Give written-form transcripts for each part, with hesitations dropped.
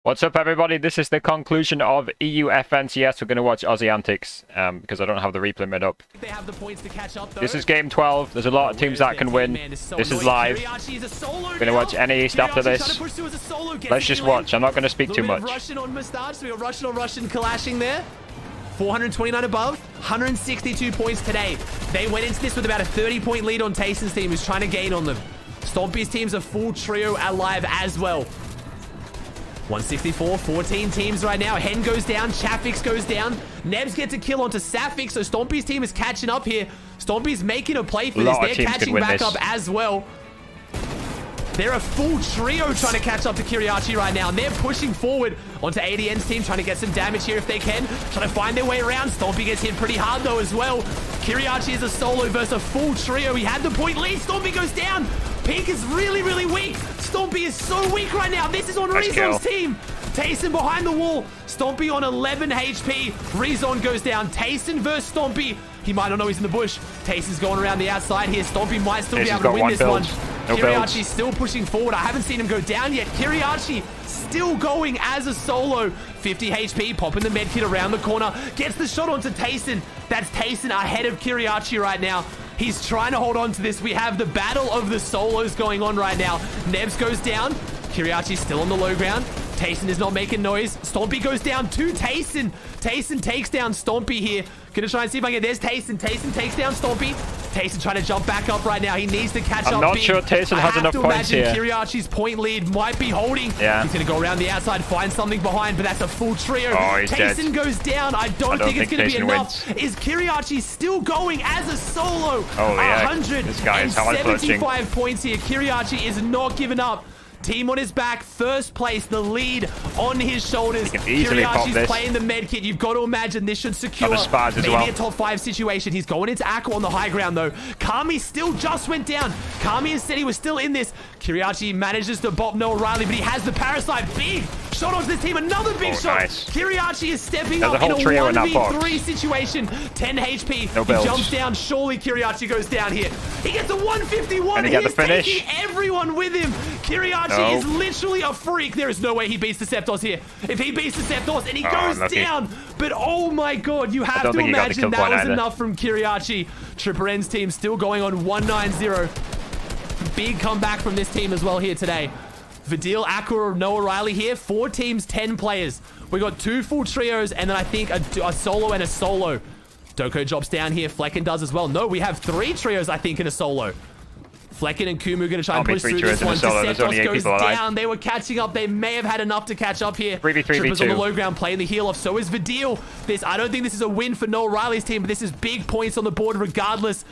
What's up, everybody? This is the conclusion of EU FNCS. We're going to watch Aussie Antics because I don't have the replay made up. They have the points to catch up, though. This is game 12. There's a lot of teams that can win. This is live. We're going to watch any East after this. Let's just watch. I'm not going to speak too much. Russian on Mustache. We got Russian on Russian clashing there. 429 above, 162 points today. They went into this with about a 30-point lead on Tayson's team, who's trying to gain on them. Stompy's team's a full trio alive as well. 164, 14 teams right now. Hen goes down, Chafix goes down. Nebs gets a kill onto Safix, so Stompy's team is catching up here. Stompy's making a play for this. They're catching back up as well. They're a full trio trying to catch up to Kiriachi right now, and they're pushing forward onto ADN's team, trying to get some damage here if they can, trying to find their way around. Stompy gets hit pretty hard, though, as well. Kiriachi is a solo versus a full trio. He had the point lead. Stompy goes down. Pink is really, really weak. Stompy is so weak right now. This is on Rezon's team. Tayson behind the wall. Stompy on 11 HP. Rezon goes down. Tayson versus Stompy. He might not know he's in the bush. Tayson's going around the outside here. Stompy might still be able to win this one. Kiriachi's still pushing forward. I haven't seen him go down yet. Kiriachi still going as a solo. 50 HP, popping the medkit around the corner. Gets the shot onto Tayson. That's Tayson ahead of Kiriachi right now. He's trying to hold on to this. We have the battle of the solos going on right now. Nebs goes down. Kiriachi's still on the low ground. Tayson is not making noise. Stompy goes down to Tayson. Tayson takes down Stompy here. Gonna try and see if I can get... There's Tayson. Tayson takes down Stompy. Tayson trying to jump back up right now. He needs to catch up. I'm not sure Tayson has enough points here. Kiriachi's point lead might be holding. Yeah. He's gonna go around the outside, find something behind, but that's a full trio. Oh, he's Tayson dead. goes down. I don't think it's gonna be enough. Wins. Is Kiriachi still going as a solo? Oh, yeah. 175 points here. Kiriachi is not giving up. Team on his back, first place, the lead on his shoulders. Kiriachi's playing the medkit. You've got to imagine this should secure maybe a top 5 situation. He's going into Aqua on the high ground, though. Kami still just went down. Kami has said he was still in this. Kiriachi manages to bop Noah Riley, but he has the parasite. Big shot onto this team. Another big shot. Nice. Kiriachi is stepping up in a 1v3 situation. 10 HP. He jumps down. Surely Kiriachi goes down here. He gets a 151. He's taking everyone with him. Kiriachi is literally a freak. There is no way he beats the Septos here. If he beats the Septos and he goes down, but oh my god, you have to imagine that was enough from Kiriachi. Tripper N's team still going on 190. Big comeback from this team as well here today. Vidil, Aqua, Noah Riley here. 4 teams, 10 players. We got 2 full trios and then I think a solo and a solo. Doko drops down here. Flecken does as well. No, we have 3 trios, I think, in a solo. Flecken and Kumu going to try and push through this one. Deceptos goes down. They were catching up. They may have had enough to catch up here. 3v3v2. Trippers on the low ground playing the heel off. So is Vidil. I don't think this is a win for Noah Riley's team, but this is big points on the board regardless.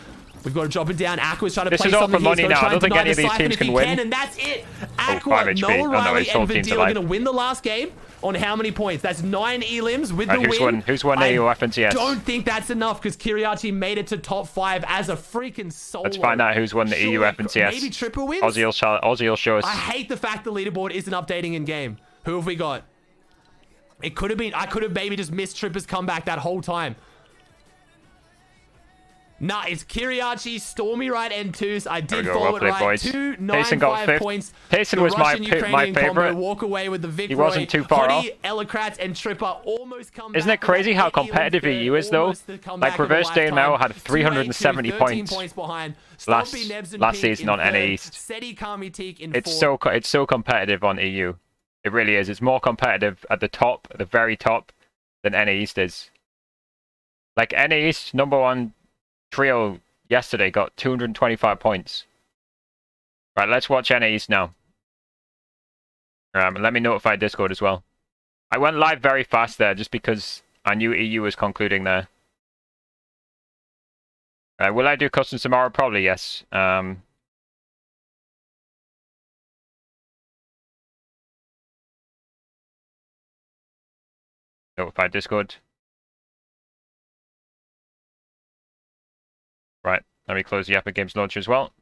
We've got to drop it down. Aqua's trying to play something here. He's going to try and deny the siphon if he can, and that's it. Aqua, Noah Riley, and Vidil are going to win the last game. On how many points? That's 9 elims with the win. Who's won EU FNCS? I don't think that's enough because Kiriachi made it to top 5 as a freaking solo. Let's find out who's won the EU FNCS. Maybe Tripper wins? Aussie will show us. I hate the fact the leaderboard isn't updating in game. Who have we got? It could have been... I could have maybe just missed Tripper's comeback that whole time. Nah, it's Kiriachi, Stormy right, and Twos. I did follow it right. 295 points. Tayson was my favorite. Walk away with the victory. He wasn't too far off. Elecrats and Tripper almost come Isn't it crazy how competitive EU is, though? Like, Reverse Deyy and Mero had 370 points last season on NA East. It's so competitive on EU. It really is. It's more competitive at the top, at the very top, than NA East is. Like, NA East, #1 trio yesterday got 225 points. Right, let's watch NA East now. Let me notify Discord as well. I went live very fast there just because I knew EU was concluding there. Will I do customs tomorrow? Probably yes. Notify Discord. Right, let me close the Epic Games launcher as well.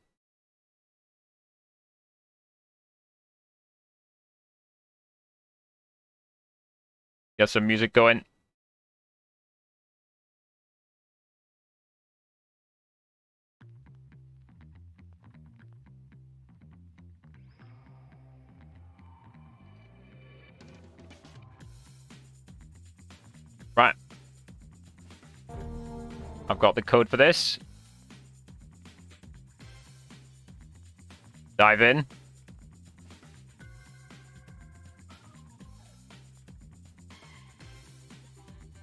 Get some music going. Right. I've got the code for this. Dive in.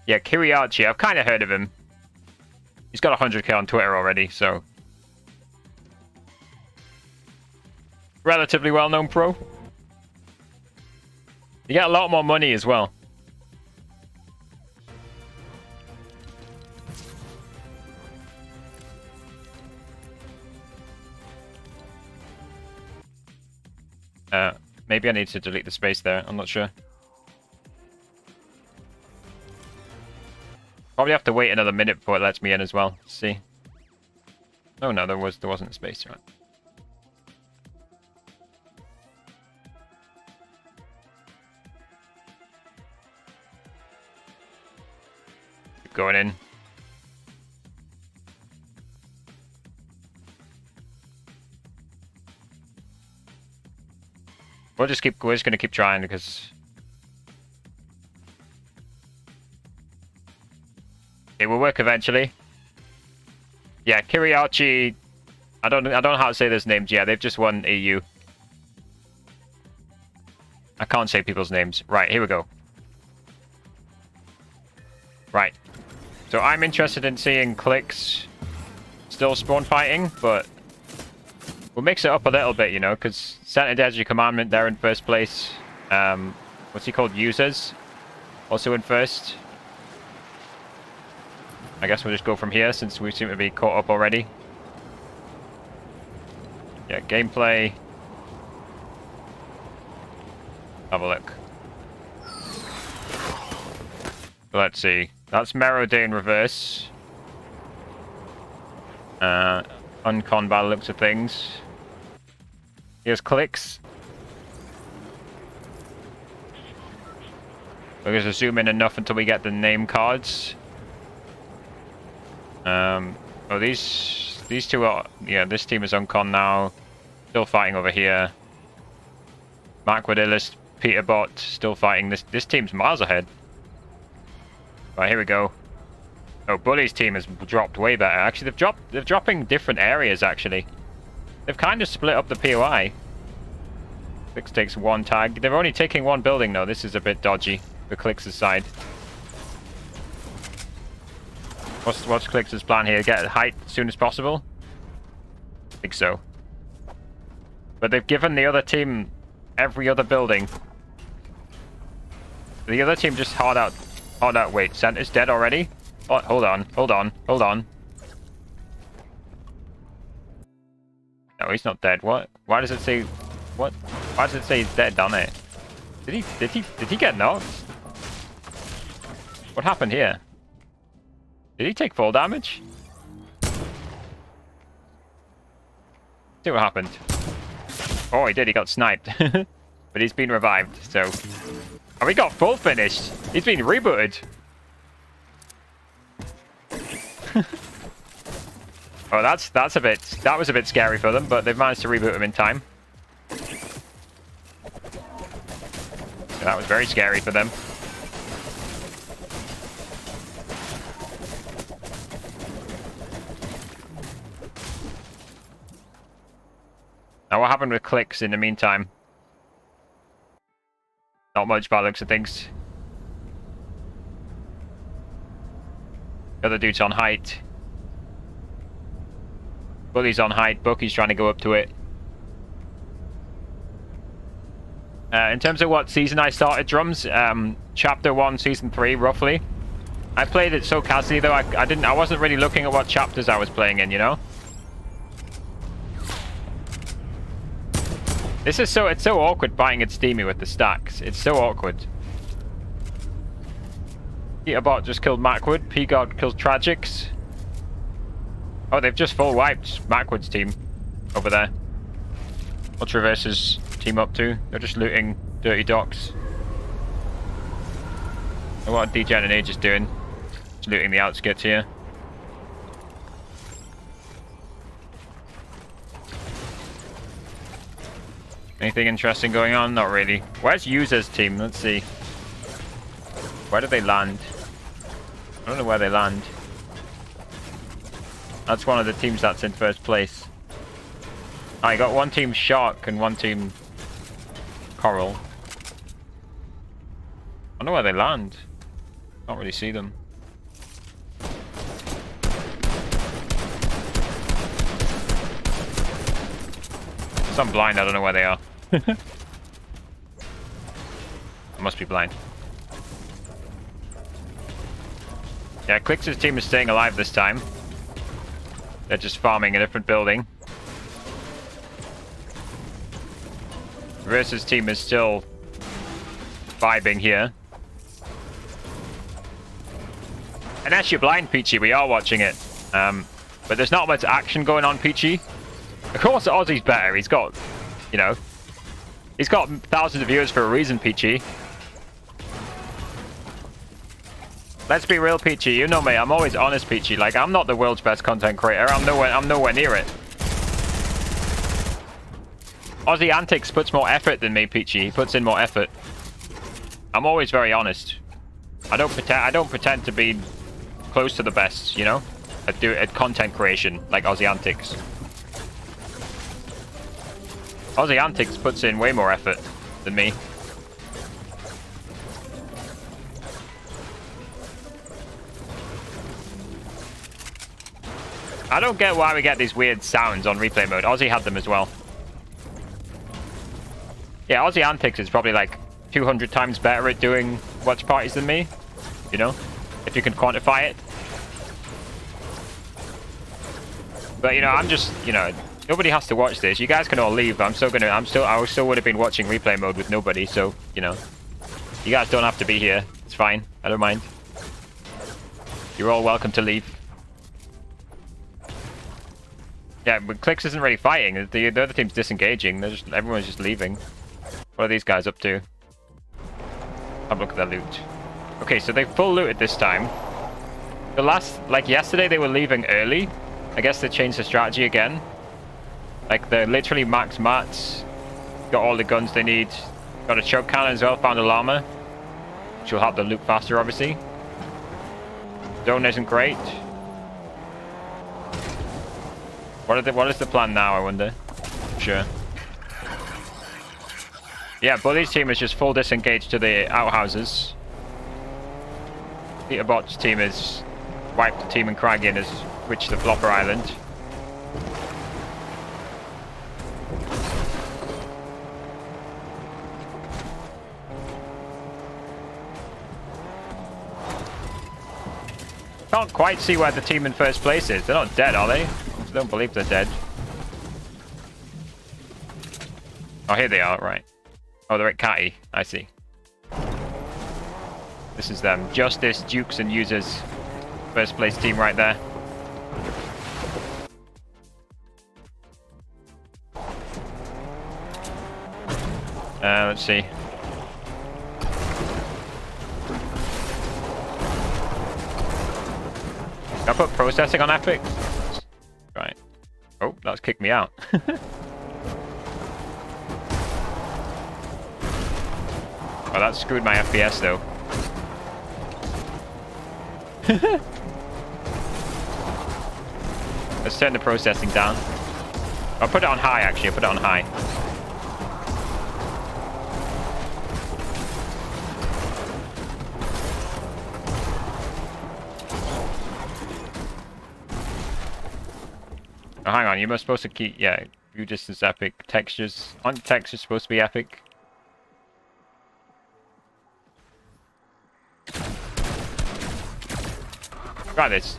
Yeah, Kiriachi. I've kind of heard of him. He's got 100k on Twitter already, so... relatively well-known pro. You get a lot more money as well. Maybe I need to delete the space there. I'm not sure. Probably have to wait another minute before it lets me in as well. Let's see. Oh no, there wasn't space, right? Keep going in. We're just gonna keep trying because it will work eventually. Yeah, Kiriachi. I don't know how to say those names. Yeah, they've just won EU. I can't say people's names. Right, here we go. Right. So I'm interested in seeing Clix still spawn fighting, but we'll mix it up a little bit, you know, because Centered Energy Commandment, they're in first place. What's he called? Users. Also in first. I guess we'll just go from here since we seem to be caught up already. Yeah, gameplay. Have a look. Let's see. That's Mero Deyy in reverse. Uncon by the looks of things. Here's Clix. We're going to zoom in enough until we get the name cards. Oh, these two are... yeah, this team is Uncon now. Still fighting over here. Macwoodillis, Peterbot, still fighting. This team's miles ahead. Right, here we go. Oh, Bully's team has dropped way better. Actually, they're dropping different areas, actually. They've kind of split up the POI. Clix takes one tag. They're only taking one building, though. This is a bit dodgy for Clix's side. What's Clix's plan here? Get height as soon as possible? I think so. But they've given the other team every other building. The other team just hard out. Wait, Center's dead already? Oh, hold on. No, he's not dead. What? Why does it say... what? Why does it say he's dead down there? Did he get knocked? What happened here? Did he take fall damage? See what happened. Oh, he did. He got sniped. But he's been revived, so... oh, he got full finished. He's been rebooted. Oh, that was a bit scary for them, but they've managed to reboot him in time. That was very scary for them. Now, what happened with Clix in the meantime? Not much by the looks of things. The other dude's on height. Bully's on height. Bucky's trying to go up to it. In terms of what season I started drums, chapter 1, season 3, roughly. I played it so casually though. I wasn't really looking at what chapters I was playing in, you know. This is it's so awkward buying it Steamy with the stacks. It's so awkward. Peterbot just killed Macwood. P-God killed Tragics. Oh, they've just full wiped Macwood's team over there. What's Reverse's team up to? They're just looting dirty docks. And what are DGen and Age is doing? Just looting the outskirts here. Anything interesting going on? Not really. Where's User's team? Let's see. Where did they land? I don't know where they land. That's one of the teams that's in first place. I got one team Shark and one team Coral. I don't know where they land. Can't really see them. I'm blind, I don't know where they are. I must be blind. Yeah, Clix's team is staying alive this time. They're just farming a different building. Versus team is still vibing here. Unless you're blind, Peachy, we are watching it. But there's not much action going on, Peachy. Of course, Aussie's better. He's got, you know, he's got thousands of viewers for a reason, Peachy. Let's be real, Peachy. You know me. I'm always honest, Peachy. Like, I'm not the world's best content creator. I'm nowhere near it. Aussie Antics puts more effort than me, Peachy. He puts in more effort. I'm always very honest. I don't pretend to be close to the best, you know, at content creation like Aussie Antics. Aussie Antics puts in way more effort than me. I don't get why we get these weird sounds on replay mode. Aussie had them as well. Yeah, Aussie Antics is probably like 200 times better at doing watch parties than me. You know, if you can quantify it. But you know, I'm just, you know, nobody has to watch this. You guys can all leave. I still would have been watching replay mode with nobody. So, you know, you guys don't have to be here. It's fine. I don't mind. You're all welcome to leave. Yeah, but Clix isn't really fighting. The other team's disengaging. Everyone's just leaving. What are these guys up to? Have a look at their loot. Okay, so they full looted this time. The last, like yesterday, they were leaving early. I guess they changed the strategy again. Like, they're literally max mats. Got all the guns they need. Got a choke cannon as well. Found a llama, which will help them loot faster, obviously. Zone isn't great. What is the plan now, I wonder? Sure. Yeah, Bully's team is just full disengaged to the outhouses. Peterbot's team is wiped the team and Craggy and has reached the Flopper Island. Can't quite see where the team in first place is. They're not dead, are they? I don't believe they're dead. Oh, here they are, right. Oh, they're at Catty. I see. This is them. Justice, Dukes, and Users. First place team right there. Let's see. Can I put processing on Epic? Right. Oh, that's kicked me out. Oh, that screwed my FPS though. Let's turn the processing down. I'll put it on high actually, I'll put it on high. Oh, hang on, you were supposed to keep, yeah, view distance epic, textures, on textures supposed to be epic. Try this.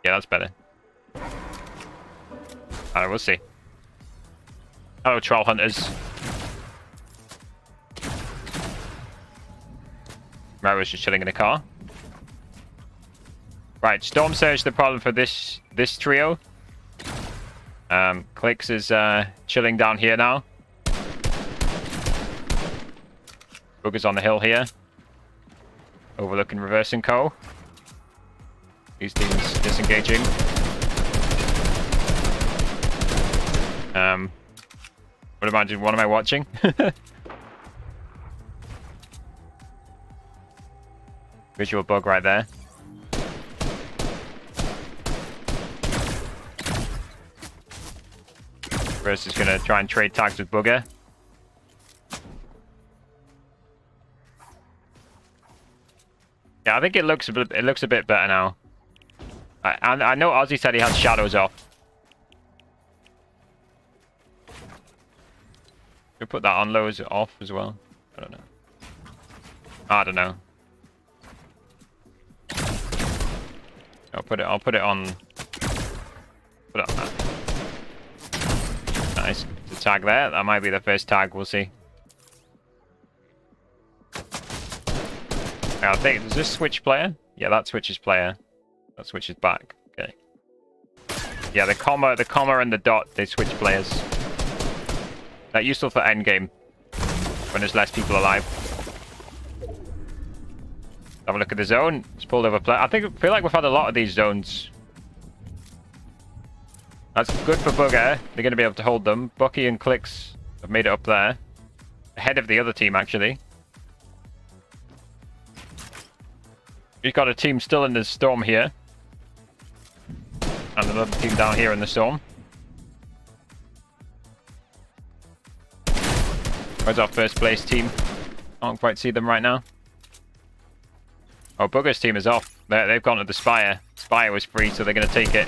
Yeah, that's better. Alright, we'll see. Hello, troll hunters. Mero's just chilling in a car. Right, Storm Surge the problem for this trio. Clix is chilling down here now. Bugha's on the hill here. Overlooking Reversing Co. These teams disengaging. What am I watching? Visual bug right there. Versus is gonna try and trade tags with Bugha. Yeah, I think it looks a bit better now. I know Ozzy said he has shadows off. We put that on lows off as well. I don't know. I don't know. I'll put it on. Put it on that. Nice. The tag there. That might be the first tag. We'll see. I think, is this Switch player? Yeah, that Switch's player. That Switch is back. Okay. Yeah, the comma and the dot, they switch players. They're useful for endgame. When there's less people alive. Have a look at the zone. It's pulled over play. I feel like we've had a lot of these zones. That's good for Bugha. They're going to be able to hold them. Bucky and Clix have made it up there. Ahead of the other team, actually. We've got a team still in the storm here. And another team down here in the storm. Where's our first place team? Can't quite see them right now. Oh, Bugha's team is off. They've gone to the Spire. Spire was free, so they're going to take it.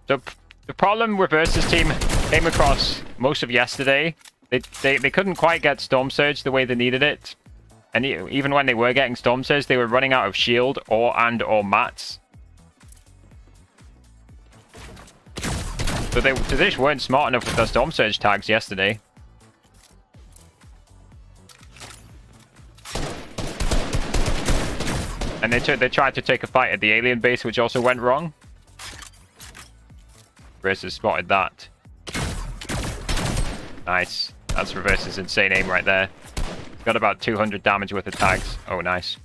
So the problem Reverse's team came across most of yesterday. They couldn't quite get Storm Surge the way they needed it. And even when they were getting Storm Surge, they were running out of shield or mats. So they just weren't smart enough with their Storm Surge tags yesterday. And they tried to take a fight at the alien base, which also went wrong. Reverse spotted that. Nice. That's Reverse's insane aim right there. Got about 200 damage worth of tags. Oh, nice.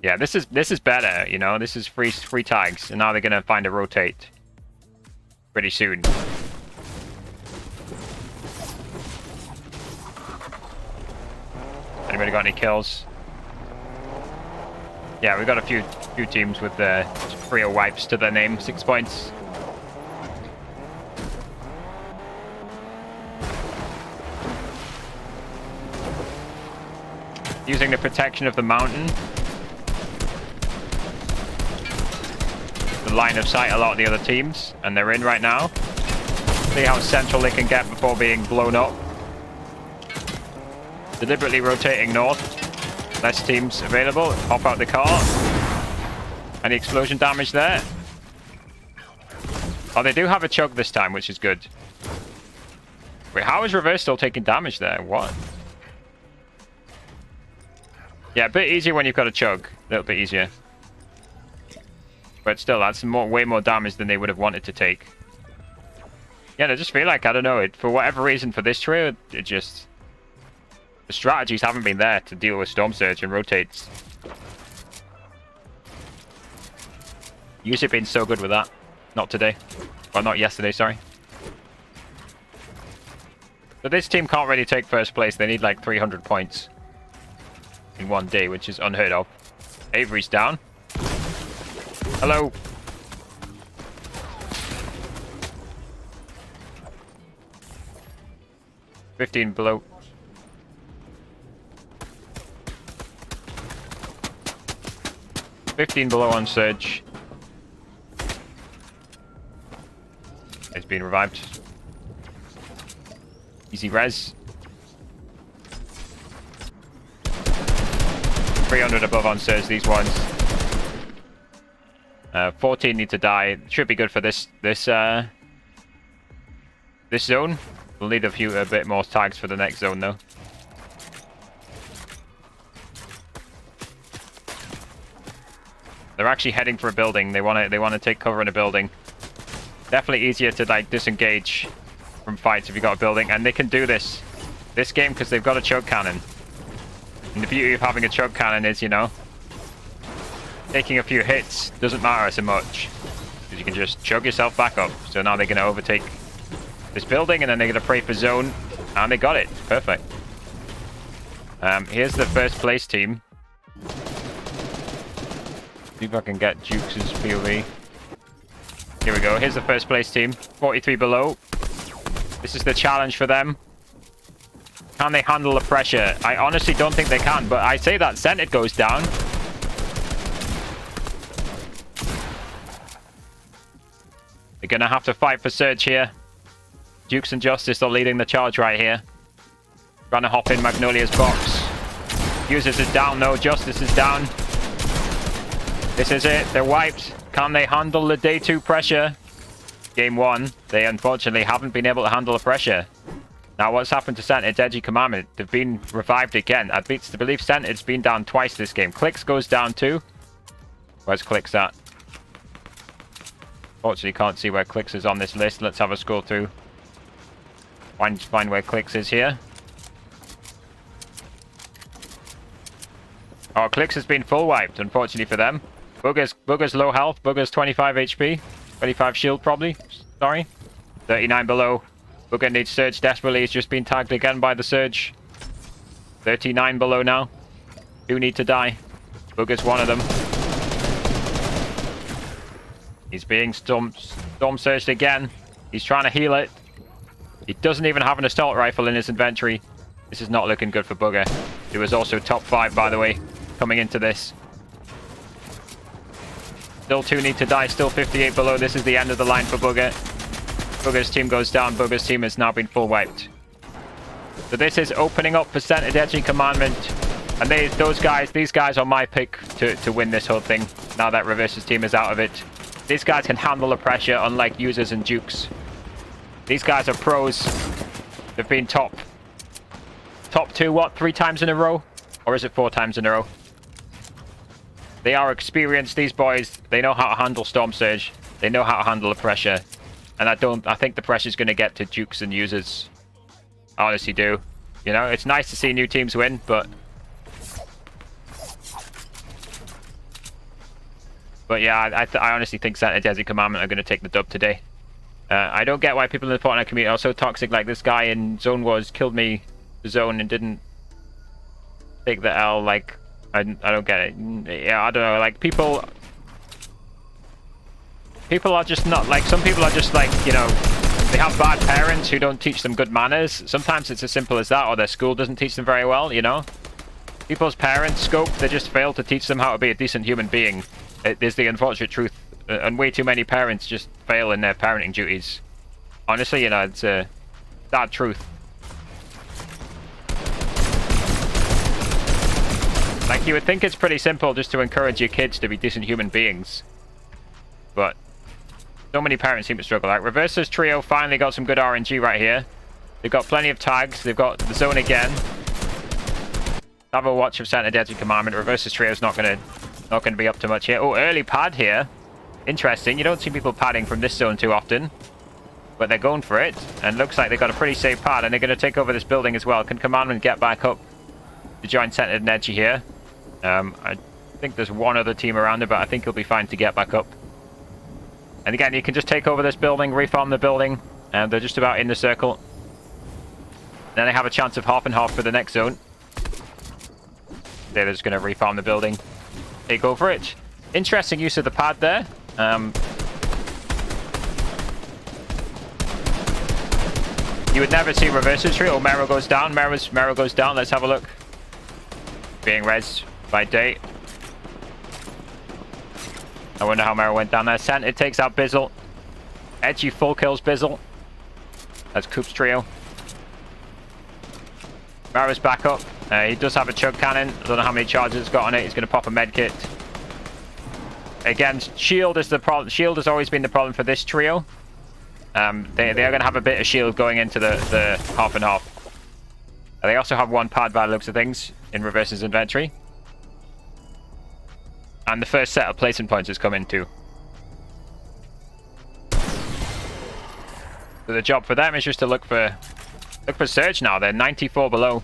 Yeah, this is better, you know. This is free tags, and now they're gonna find a rotate pretty soon. Anybody got any kills? Yeah, we got a few teams with the free wipes to their name. 6 points. Using the protection of the mountain. The line of sight a lot of the other teams, and they're in right now. See how central they can get before being blown up. Deliberately rotating north. Less teams available. Hop out the car. Any explosion damage there? Oh, they do have a chug this time, which is good. Wait, how is Reverse still taking damage there? What? Yeah, a bit easier when you've got a chug. A little bit easier. But still, that's way more damage than they would have wanted to take. Yeah, I just feel like, I don't know, for whatever reason for this trio, it just... The strategies haven't been there to deal with Storm Surge and rotates. Usually been so good with that. Not today. Well, not yesterday, sorry. But this team can't really take first place. They need like 300 points in one day, which is unheard of. Avery's down. Hello. $15 below. $15 below on Surge. It's been revived. Easy res. 300 above on Surge, these ones. 14 need to die. Should be good for this zone. We'll need a bit more tags for the next zone though. They're actually heading for a building. They want to take cover in a building. Definitely easier to like disengage from fights if you got a building, and they can do this game because they've got a chug cannon. And the beauty of having a chug cannon is, you know, taking a few hits doesn't matter so much because you can just chug yourself back up. So now they're going to overtake this building, and then they're going to pray for zone, and they got it. Perfect. Here's the first place team. See if I can get Jukes' POV. Here we go. Here's the first place team. 43 below. This is the challenge for them. Can they handle the pressure? I honestly don't think they can, but I say that Scented goes down. They're going to have to fight for Surge here. Jukes and Justice are leading the charge right here. Trying to hop in Magnolia's box. Users is down though. Justice is down. This is it. They're wiped. Can they handle the day 2 pressure? Game 1, they unfortunately haven't been able to handle the pressure. Now, what's happened to Sented's Edgy Commandment? They've been revived again. I believe Sented's been down twice this game. Clix goes down too. Where's Clix at? Fortunately, can't see where Clix is on this list. Let's have a scroll through. Find where Clix is here. Oh, Clix has been full wiped, unfortunately for them. Bugha's low health. Bugha's 25 HP. 25 shield, probably. Sorry. 39 below. Bugha needs Surge desperately. He's just been tagged again by the Surge. 39 below now. 2 need to die. Bugha's one of them. He's being storm surged again. He's trying to heal it. He doesn't even have an assault rifle in his inventory. This is not looking good for Bugha. He was also top 5, by the way, coming into this. Still 2 need to die. Still 58 below. This is the end of the line for Bugha. Bugha's team goes down. Bugha's team has now been full wiped. So this is opening up for Scented Edgy Commandment. And these guys are my pick to win this whole thing. Now that Reverse's team is out of it. These guys can handle the pressure, unlike Users and Jukes. These guys are pros. They've been top 2, what, 3 times in a row? Or is it 4 times in a row? They are experienced, these boys. They know how to handle Storm Surge. They know how to handle the pressure. And I think the pressure's going to get to Jukes and Users. I honestly do. You know, it's nice to see new teams win, but... But yeah, I honestly think Scented Edgy Commandment are going to take the dub today. I don't get why people in the Fortnite community are so toxic. Like this guy in Zone Wars killed me the zone and didn't take the L. Like, I don't get it. Yeah, I don't know. Like, people are just not, like, some people are just like, you know, they have bad parents who don't teach them good manners. Sometimes it's as simple as that, or their school doesn't teach them very well, you know? People's parents, Scope, they just fail to teach them how to be a decent human being. It is the unfortunate truth. And way too many parents just fail in their parenting duties. Honestly, you know, it's a sad truth. Like, you would think it's pretty simple just to encourage your kids to be decent human beings. But so many parents seem to struggle. Like, Reverse's trio finally got some good RNG right here. They've got plenty of tags. They've got the zone again. Have a watch of Scented Edgy Commandment. Reverse's trio is not gonna be up to much here. Oh, early pad here. Interesting. You don't see people padding from this zone too often. But they're going for it. And looks like they've got a pretty safe pad. And they're going to take over this building as well. Can Commandment get back up to join Scented and Edgy here? I think there's one other team around it, but I think he'll be fine to get back up. And again, you can just take over this building, reform the building. And they're just about in the circle. Then they have a chance of half and half for the next zone. They're just going to reform the building. Take over it. Interesting use of the pad there. You would never see Reverse's trio. Oh, Mero goes down. Mero goes down. Let's have a look. Being rezzed by Deyy. I wonder how Mero went down there. Scented takes out Bizzle. Edgy full kills Bizzle. That's Coop's trio. Mero's back up. He does have a chug cannon. I don't know how many charges he's got on it. He's going to pop a med kit. Again, shield is the problem. Shield has always been the problem for this trio. They are going to have a bit of shield going into the half and half. They also have one pad by the looks of things in Reverse's inventory. And the first set of placement points has come in too. So the job for them is just to look for Surge now. They're 94 below.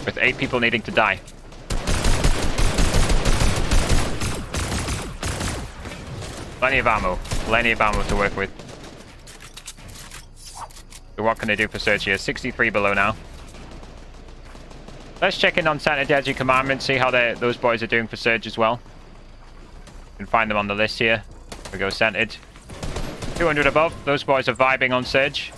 With 8 people needing to die. Plenty of ammo to work with. So what can they do for Surge here? 63 below now. Let's check in on Center Deji Commandment, see how those boys are doing for Surge as well. You can find them on the list here. Here we go, centered. 200 above. Those boys are vibing on Surge.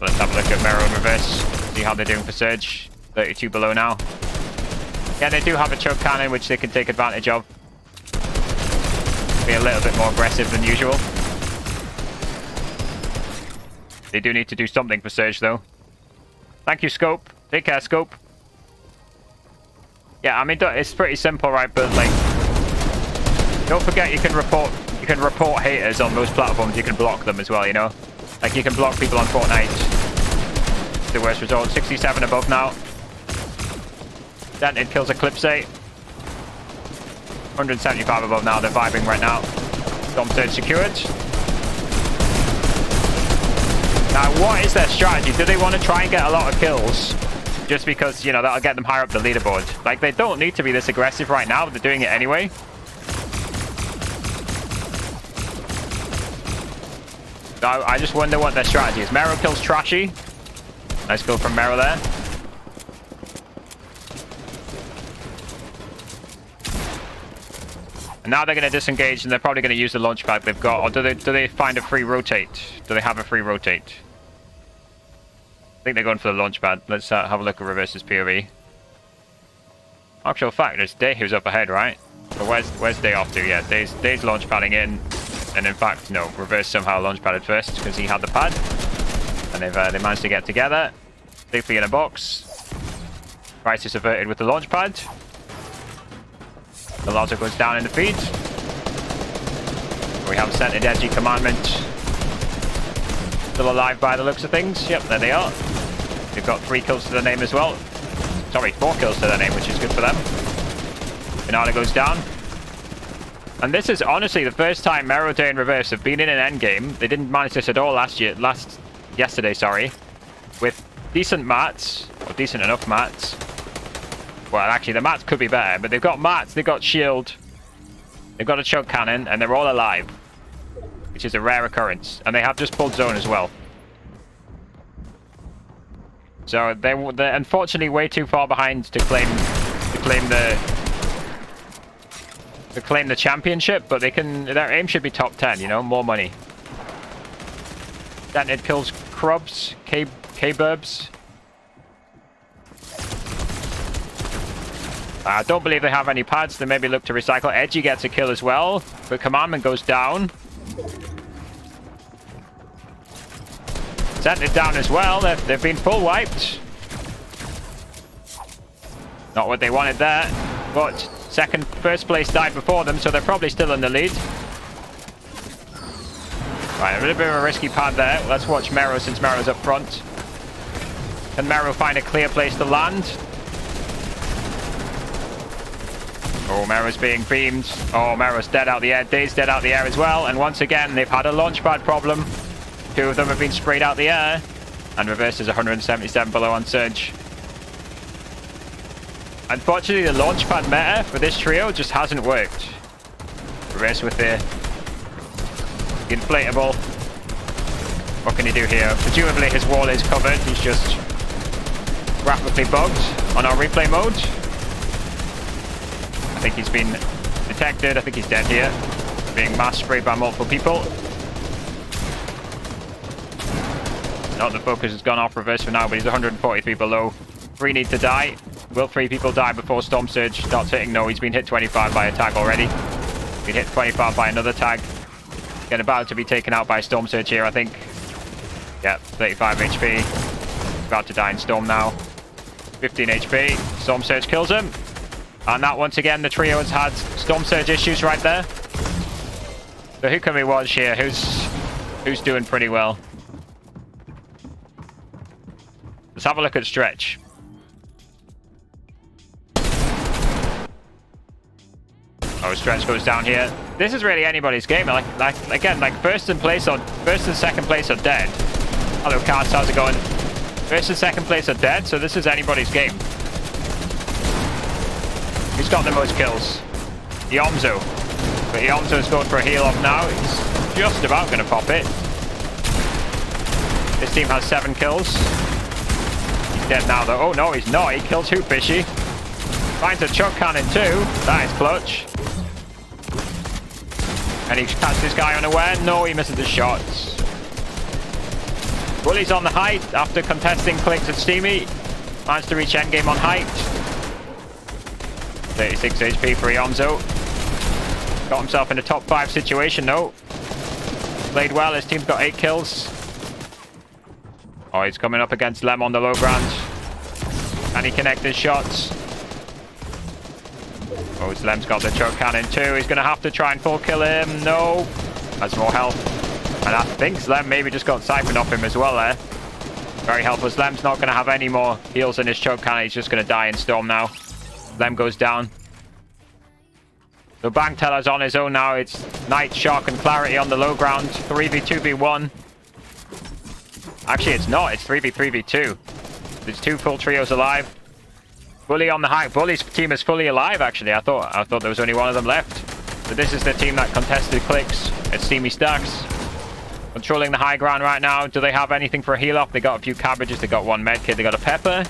Let's have a look at Mero in reverse. See how they're doing for Surge. 32 below now. Yeah, they do have a choke cannon, which they can take advantage of. Be a little bit more aggressive than usual. They do need to do something for Surge, though. Thank you, Scope. Take care, Scope. Yeah, I mean, it's pretty simple, right? But, like, don't forget you can report haters on most platforms. You can block them as well, you know? Like, you can block people on Fortnite. The worst result. 67 above now. Dented kills a Clix. 175 above now. They're vibing right now. Storm Surge secured. Now, what is their strategy? Do they want to try and get a lot of kills? Just because, you know, that'll get them higher up the leaderboard. Like, they don't need to be this aggressive right now, but they're doing it anyway. So I just wonder what their strategy is. Mero kills Trashy. Nice kill from Mero there. And now they're going to disengage, and they're probably going to use the launch pad they've got. Or do they find a free rotate? Do they have a free rotate? I think they're going for the launch pad. Let's have a look at Reverse's POV. Actual fact, there's Deyy who's up ahead, right? But where's Deyy off to? Yeah, Deyy's launch padding in. And in fact, no, Reverse somehow launch padded first because he had the pad. And they managed to get together. Safely in a box. Crisis averted with the launch pad. The Lotto goes down in the feed. We have Center Deji Commandment. Still alive by the looks of things. Yep, there they are. They've got 3 kills to their name as well. Sorry, 4 kills to their name, which is good for them. Finale goes down. And this is honestly the first time Mero, Deyy, and Reverse have been in an endgame. They didn't manage this at all yesterday, sorry. With decent mats, or decent enough mats. Well, actually, the mats could be better, but they've got mats, they've got shield, they've got a choke cannon, and they're all alive, which is a rare occurrence. And they have just pulled zone as well. So they're unfortunately way too far behind to claim the championship, but their aim should be top 10, you know, more money. Dented kills Krubs, K-Burbs. I don't believe they have any pads. They maybe look to recycle. Edgy gets a kill as well, but Commandment goes down. Sent it down as well. They've been full wiped. Not what they wanted there, but first place died before them, so they're probably still in the lead. Right, a little bit of a risky pad there. Let's watch Mero since Mero's up front. Can Mero find a clear place to land? Oh, Mero's being beamed. Oh, Mero's dead out the air. Deyy's dead out the air as well. And once again, they've had a launch pad problem. 2 of them have been sprayed out the air. And Reverse is 177 below on Surge. Unfortunately, the launch pad meta for this trio just hasn't worked. Reverse with the inflatable. What can he do here? Presumably his wall is covered. He's just rapidly bugged on our replay mode. I think he's been detected. I think he's dead here. Being mass sprayed by multiple people. No, the focus has gone off Reverse for now, but he's 143 below. 3 need to die. Will 3 people die before Storm Surge starts hitting? No, he's been hit 25 by a tag already. Been hit 25 by another tag. Getting about to be taken out by Storm Surge here, I think. Yeah, 35 HP. About to die in Storm now. 15 HP. Storm Surge kills him. And that, once again, the trio has had Storm Surge issues right there. So who can we watch here? Who's doing pretty well? Let's have a look at Stretch. Oh, Stretch goes down here. This is really anybody's game. Again, first and second place are dead. Hello, Cast, how's it going? First and second place are dead, so this is anybody's game. Who's got the most kills? Yomzo. But Yomzo's going for a heal off now. He's just about going to pop it. This team has 7 kills. dead now, though. Oh, no, he's not. He killed two fishy. Finds a chuck cannon, too. That is clutch. And he catches this guy unaware. No, he misses the shots. Bully's on the height after contesting Clix and Steamy. Managed to reach endgame on height. 36 HP for Ionzo. Got himself in a top 5 situation, though. Played well. His team's got 8 kills. Oh, he's coming up against Lem on the low ground. Can he connect his shots? Oh, Lem's got the choke cannon too. He's going to have to try and full kill him. No. Has more health. And I think Lem maybe just got siphoned off him as well there. Very helpless. Lem's not going to have any more heals in his choke cannon. He's just going to die in Storm now. Lem goes down. So Bangteller's on his own now. It's Knight, Shark, and Clarity on the low ground. 3v2v1. Actually, it's not. It's 3v3v2. There's 2 full trios alive. Bully on the high. Bully's team is fully alive, actually. I thought there was only one of them left. But this is the team that contested Clix. It's Steamy Stacks. Controlling the high ground right now. Do they have anything for a heal up? They got a few cabbages. They got 1 medkit. They got a pepper.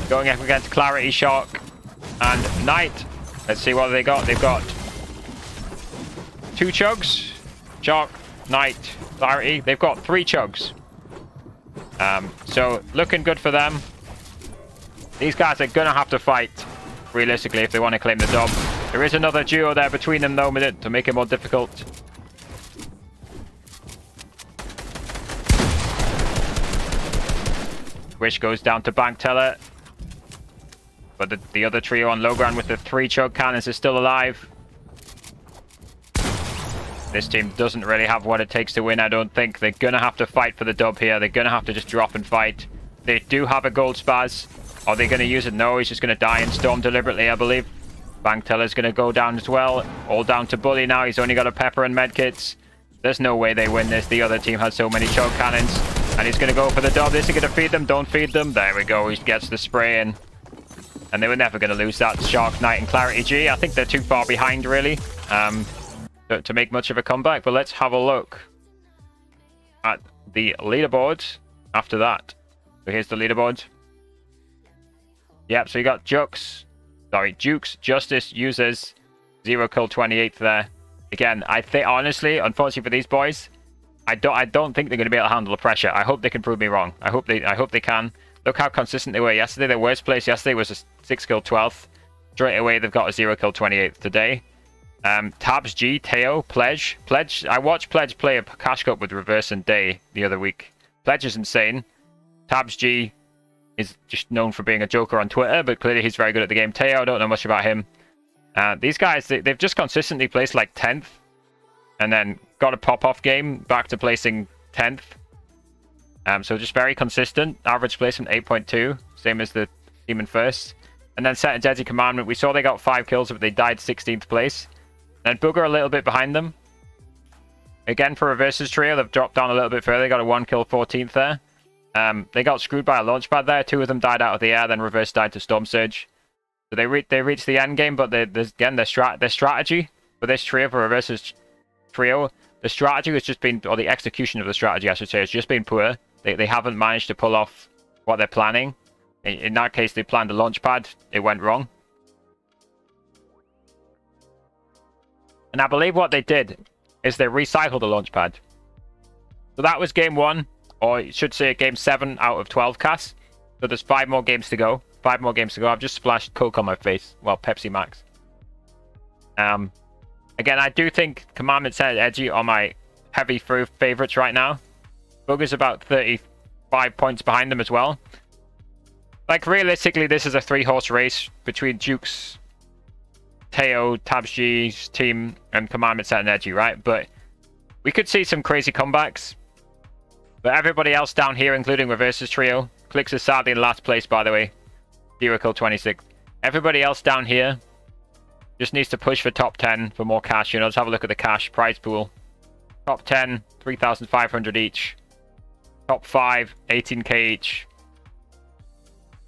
Going up against Clarity, Shark, and Knight. Let's see what they got. They've got 2 chugs. Shark, Knight, Clarity. They've got 3 chugs. So looking good for them. These guys are gonna have to fight realistically if they want to claim the dub. There is another duo there between them though to make it more difficult. Wish goes down to Bangteller. But the other trio on low ground with the 3 chug cannons is still alive. This team doesn't really have what it takes to win, I don't think. They're going to have to fight for the dub here. They're going to have to just drop and fight. They do have a gold spaz. Are they going to use it? No, he's just going to die in Storm deliberately, I believe. Bangteller's going to go down as well. All down to Bully now. He's only got a pepper and medkits. There's no way they win this. The other team has so many chug cannons. And he's going to go for the dub. Is he going to feed them? Don't feed them. There we go. He gets the spray in. And they were never going to lose that. Shark, Knight, and Clarity G. I think they're too far behind, really, to make much of a comeback. But let's have a look at the leaderboards after that. So here's the leaderboards. Yep, so you got Jukes, Justice, Users, 0 kill 28th there. Again, I think, honestly, unfortunately for these boys, I don't think they're going to be able to handle the pressure. I hope they can prove me wrong. I hope they can. Look how consistent they were yesterday. Their worst place yesterday was a 6 kill 12th. Straight away, they've got a 0 kill 28th today. Tabs G, Teo, Pledge. I watched Pledge play a Cash Cup with Reverse and Deyy the other week. Pledge is insane. Tabs G is just known for being a joker on Twitter, but clearly he's very good at the game. Teo, I don't know much about him. These guys, they've just consistently placed like 10th, and then got a pop-off game back to placing 10th. So just very consistent. Average placement 8.2, same as the team in first. And then Set and Deadly Commandment, we saw they got 5 kills, but they died 16th place. And Bugha a little bit behind them. Again, for Reverse's trio, they've dropped down a little bit further. They got a 1 kill 14th there. They got screwed by a launch pad there. 2 of them died out of the air, then Reverse died to Storm Surge. So they reached the end game, but again, their strategy for this trio, for Reverse's trio, the strategy has just been, or the execution of the strategy, I should say, has just been poor. They haven't managed to pull off what they're planning. In that case, they planned a launch pad. It went wrong. And I believe what they did is they recycled the launch pad. So that was game 1, or you should say game 7 out of 12 casts. So there's 5 more games to go. 5 more games to go. I've just splashed Coke on my face. Well, Pepsi Max. Again, I do think Commandment Set Edgy are my heavy favorites right now. Bugha's about 35 points behind them as well. Like, realistically, this is a 3-horse race between Jukes, Teo, Tabs G's team, and Commandment Set and Edgy, right? But we could see some crazy comebacks. But everybody else down here, including Reverse's trio, Clix is sadly in last place, by the way. 0 kill 26. Everybody else down here just needs to push for top 10 for more cash. You know, let's have a look at the cash prize pool. Top 10, 3,500 each. Top 5, 18k each.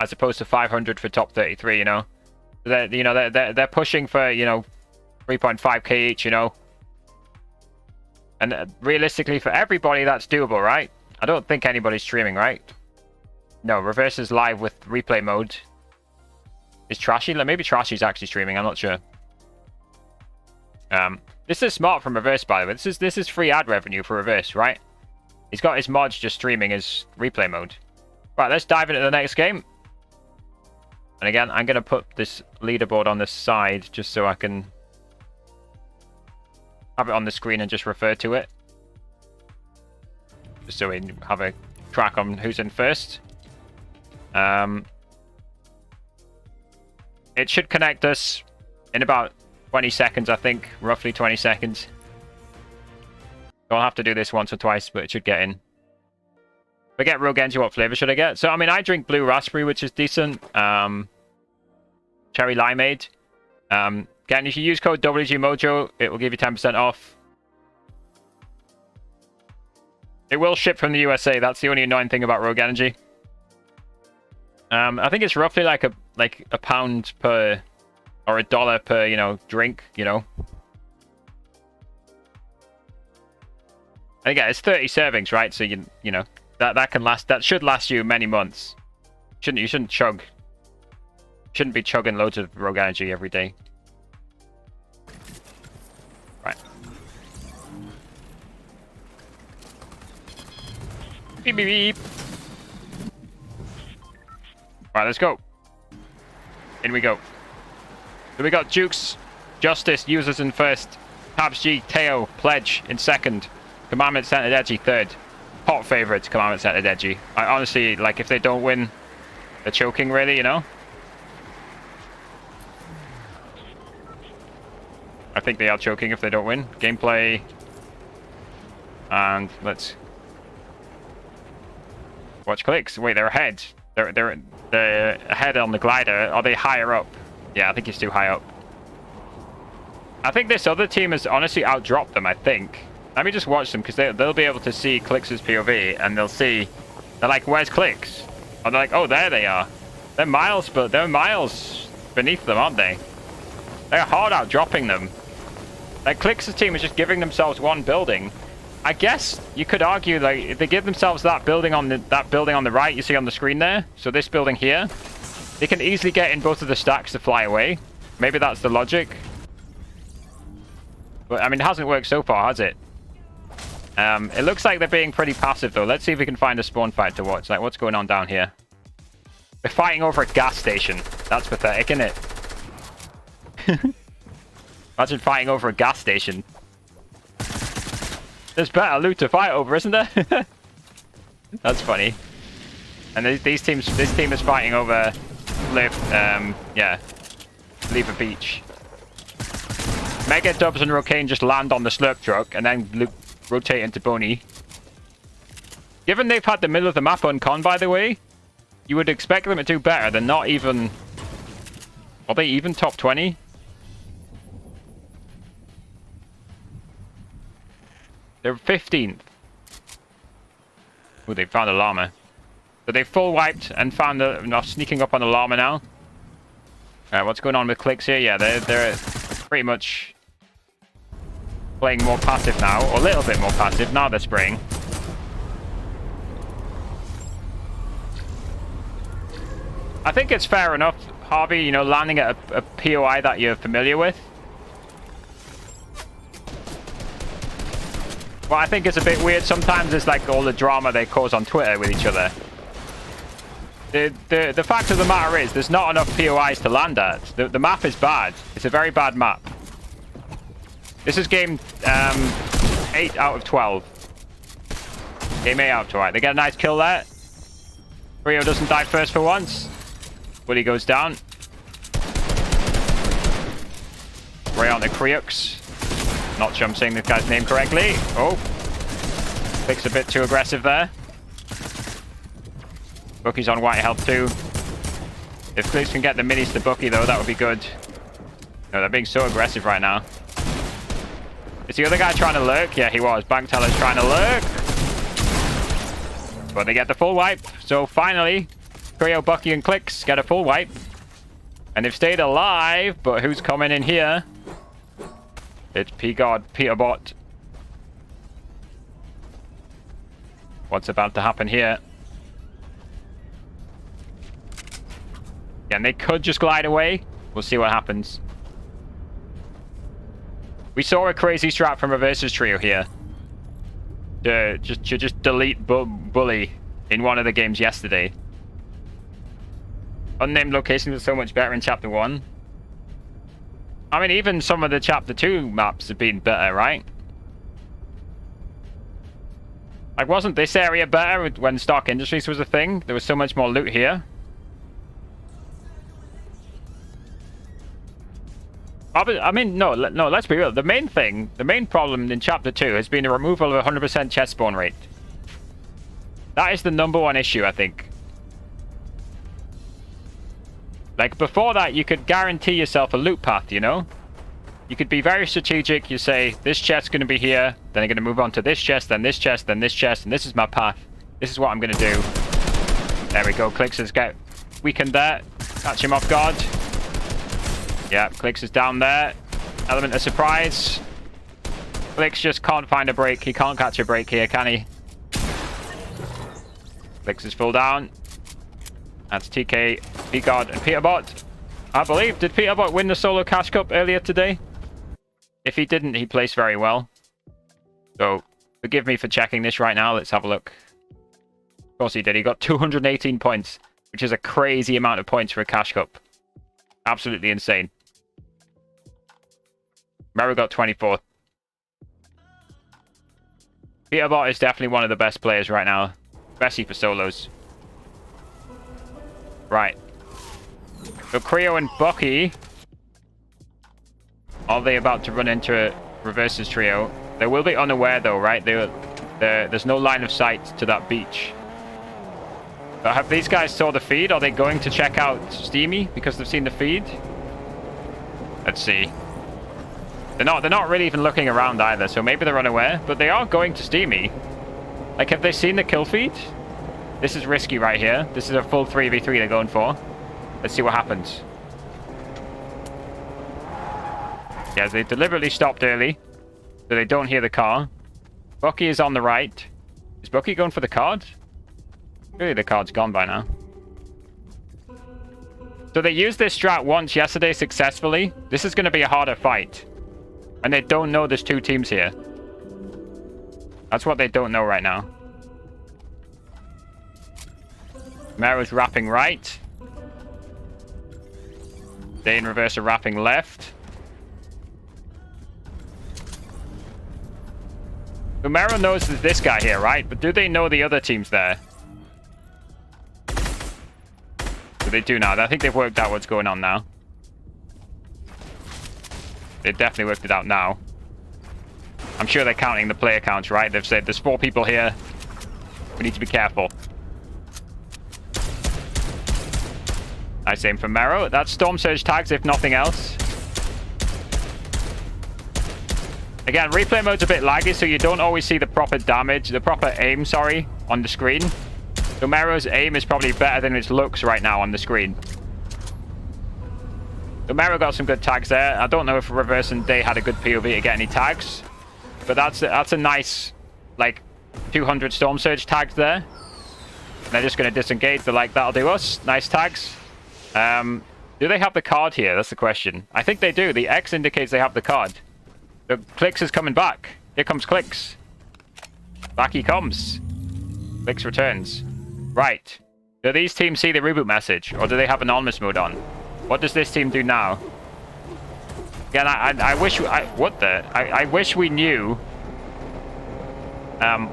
As opposed to 500 for top 33, you know. They're pushing for, you know, 3.5k each, you know. And realistically, for everybody, that's doable, right? I don't think anybody's streaming, right? No, Reverse is live with replay mode. Is Trashy? Maybe Trashy's actually streaming. I'm not sure. This is smart from Reverse, by the way. This is free ad revenue for Reverse, right? He's got his mods just streaming his replay mode. Right, let's dive into the next game. And again, I'm going to put this leaderboard on the side just so I can have it on the screen and just refer to it. Just so we have a track on who's in first. It should connect us in about 20 seconds, I think. Roughly 20 seconds. I'll have to do this once or twice, but it should get in. If I get real Genji, what flavor should I get? So, I mean, I drink blue raspberry, which is decent. Cherry limeade. Again, if you use code WGMojo, it will give you 10% off. It will ship from the USA. That's the only annoying thing about Rogue Energy. I think it's roughly like a pound per, or $1 per, you know, drink, you know. And again, it's 30 servings, right? So you know that can last. That should last you many months. You shouldn't chug. Shouldn't be chugging loads of Rogue Energy every day. Right. Beep beep beep. Right, let's go. In we go. So we got Jukes, Justice, Users in first, Tabs G, Teo, Pledge in second, Commandment Centered Edgy third. Hot favorite to Commandment Centered Edgy. I honestly, like, if they don't win, they're choking, really, you know? I think they are choking if they don't win. Gameplay. And let's watch Clix. Wait, they're ahead. They're ahead on the glider. Are they higher up? Yeah, I think he's too high up. I think this other team has honestly outdropped them, I think. Let me just watch them, because they'll be able to see Clix's POV, and they'll see... They're like, where's Clix? And they're like, oh, there they are. They're miles beneath them, aren't they? They're hard outdropping them. Like, Clix's team is just giving themselves one building. I guess you could argue, like, if they give themselves that building on the right you see on the screen there, so this building here, they can easily get in both of the stacks to fly away. Maybe that's the logic. But, I mean, it hasn't worked so far, has it? It looks like they're being pretty passive, though. Let's see if we can find a spawn fight to watch. Like, what's going on down here? They're fighting over a gas station. That's pathetic, isn't it? Imagine fighting over a gas station. There's better loot to fight over, isn't there? That's funny. And this team is fighting over Lever Beach. Mega Dubs and Rocane just land on the slurp truck and then rotate into Boney. Given they've had the middle of the map uncon, by the way, you would expect them to do better than not even... Are they even top 20? They're 15th. Oh, they found a llama. So they full wiped and found sneaking up on the llama now. Alright, what's going on with Clix here? Yeah, they're pretty much playing more passive now, or a little bit more passive. Now they're spraying. I think it's fair enough, Harvey, you know, landing at a POI that you're familiar with. Well, I think it's a bit weird. Sometimes it's like all the drama they cause on Twitter with each other. The fact of the matter is, there's not enough POIs to land at. The map is bad. It's a very bad map. This is game 8 out of 12. Game 8 out of 12. They get a nice kill there. Rio doesn't die first for once. Willie goes down. Ray on the Creux. Not sure I'm saying this guy's name correctly. Oh. Clix a bit too aggressive there. Bucky's on white health too. If Clix can get the minis to Bucky though, that would be good. No, they're being so aggressive right now. Is the other guy trying to lurk? Yeah, he was. Bankteller's trying to lurk. But they get the full wipe. So finally, Creo, Bucky, and Clix get a full wipe. And they've stayed alive, but who's coming in here? It's P-God, Peterbot. What's about to happen here? Yeah, and they could just glide away. We'll see what happens. We saw a crazy strat from Reverse's trio here. To just delete Bully in one of the games yesterday. Unnamed locations are so much better in Chapter 1. I mean, even some of the Chapter 2 maps have been better, right? Like, wasn't this area better when Stark Industries was a thing? There was so much more loot here. I mean, no, let's be real. The main problem in Chapter 2 has been the removal of 100% chest spawn rate. That is the #1 issue, I think. Like, before that, you could guarantee yourself a loot path, you know? You could be very strategic. You say, this chest's going to be here, then I'm going to move on to this chest, then this chest, then this chest, and this is my path. This is what I'm going to do. There we go. Clix has got weakened there. Catch him off guard. Yeah, Clix is down there. Element of surprise. Clix just can't find a break. He can't catch a break here, can he? Clix is full down. That's TK, P-God, and Peterbot. I believe. Did Peterbot win the solo cash cup earlier today? If he didn't, he placed very well. So, forgive me for checking this right now. Let's have a look. Of course he did. He got 218 points, which is a crazy amount of points for a cash cup. Absolutely insane. Mero got 24th. Peterbot is definitely one of the best players right now, especially for solos. Right. So Creo and Bucky, are they about to run into Reverse's trio? They will be unaware though, right? There's no line of sight to that beach. But have these guys saw the feed? Are they going to check out Steamy because they've seen the feed? Let's see. They're not really even looking around either, so maybe they're unaware, but they are going to Steamy. Like, have they seen the kill feed? This is risky right here. This is a full 3v3 they're going for. Let's see what happens. Yeah, they deliberately stopped early, so they don't hear the car. Bucky is on the right. Is Bucky going for the card? Really, the card's gone by now. So they used this strat once yesterday successfully. This is going to be a harder fight. And they don't know there's two teams here. That's what they don't know right now. Mero's wrapping right. Deyy and Reverse are wrapping left. So Mero knows there's this guy here, right? But do they know the other team's there? So they do now. I think they've worked out what's going on now. They've definitely worked it out now. I'm sure they're counting the player counts, right? They've said there's 4 people here. We need to be careful. Nice aim from Mero. That's Storm Surge tags, if nothing else. Again, replay mode's a bit laggy, so you don't always see the proper damage, the proper aim, sorry, on the screen. So Mero's aim is probably better than its looks right now on the screen. So Mero got some good tags there. I don't know if Reverse and Deyy had a good POV to get any tags. But that's a nice, like, 200 Storm Surge tags there. And they're just going to disengage. They're like, that'll do us. Nice tags. Do they have the card here? That's the question. I think they do. The X indicates they have the card. So Clix is coming back. Here comes Clix. Back he comes. Clix returns. Right. Do these teams see the reboot message? Or do they have anonymous mode on? What does this team do now? Again, I wish... I wish we knew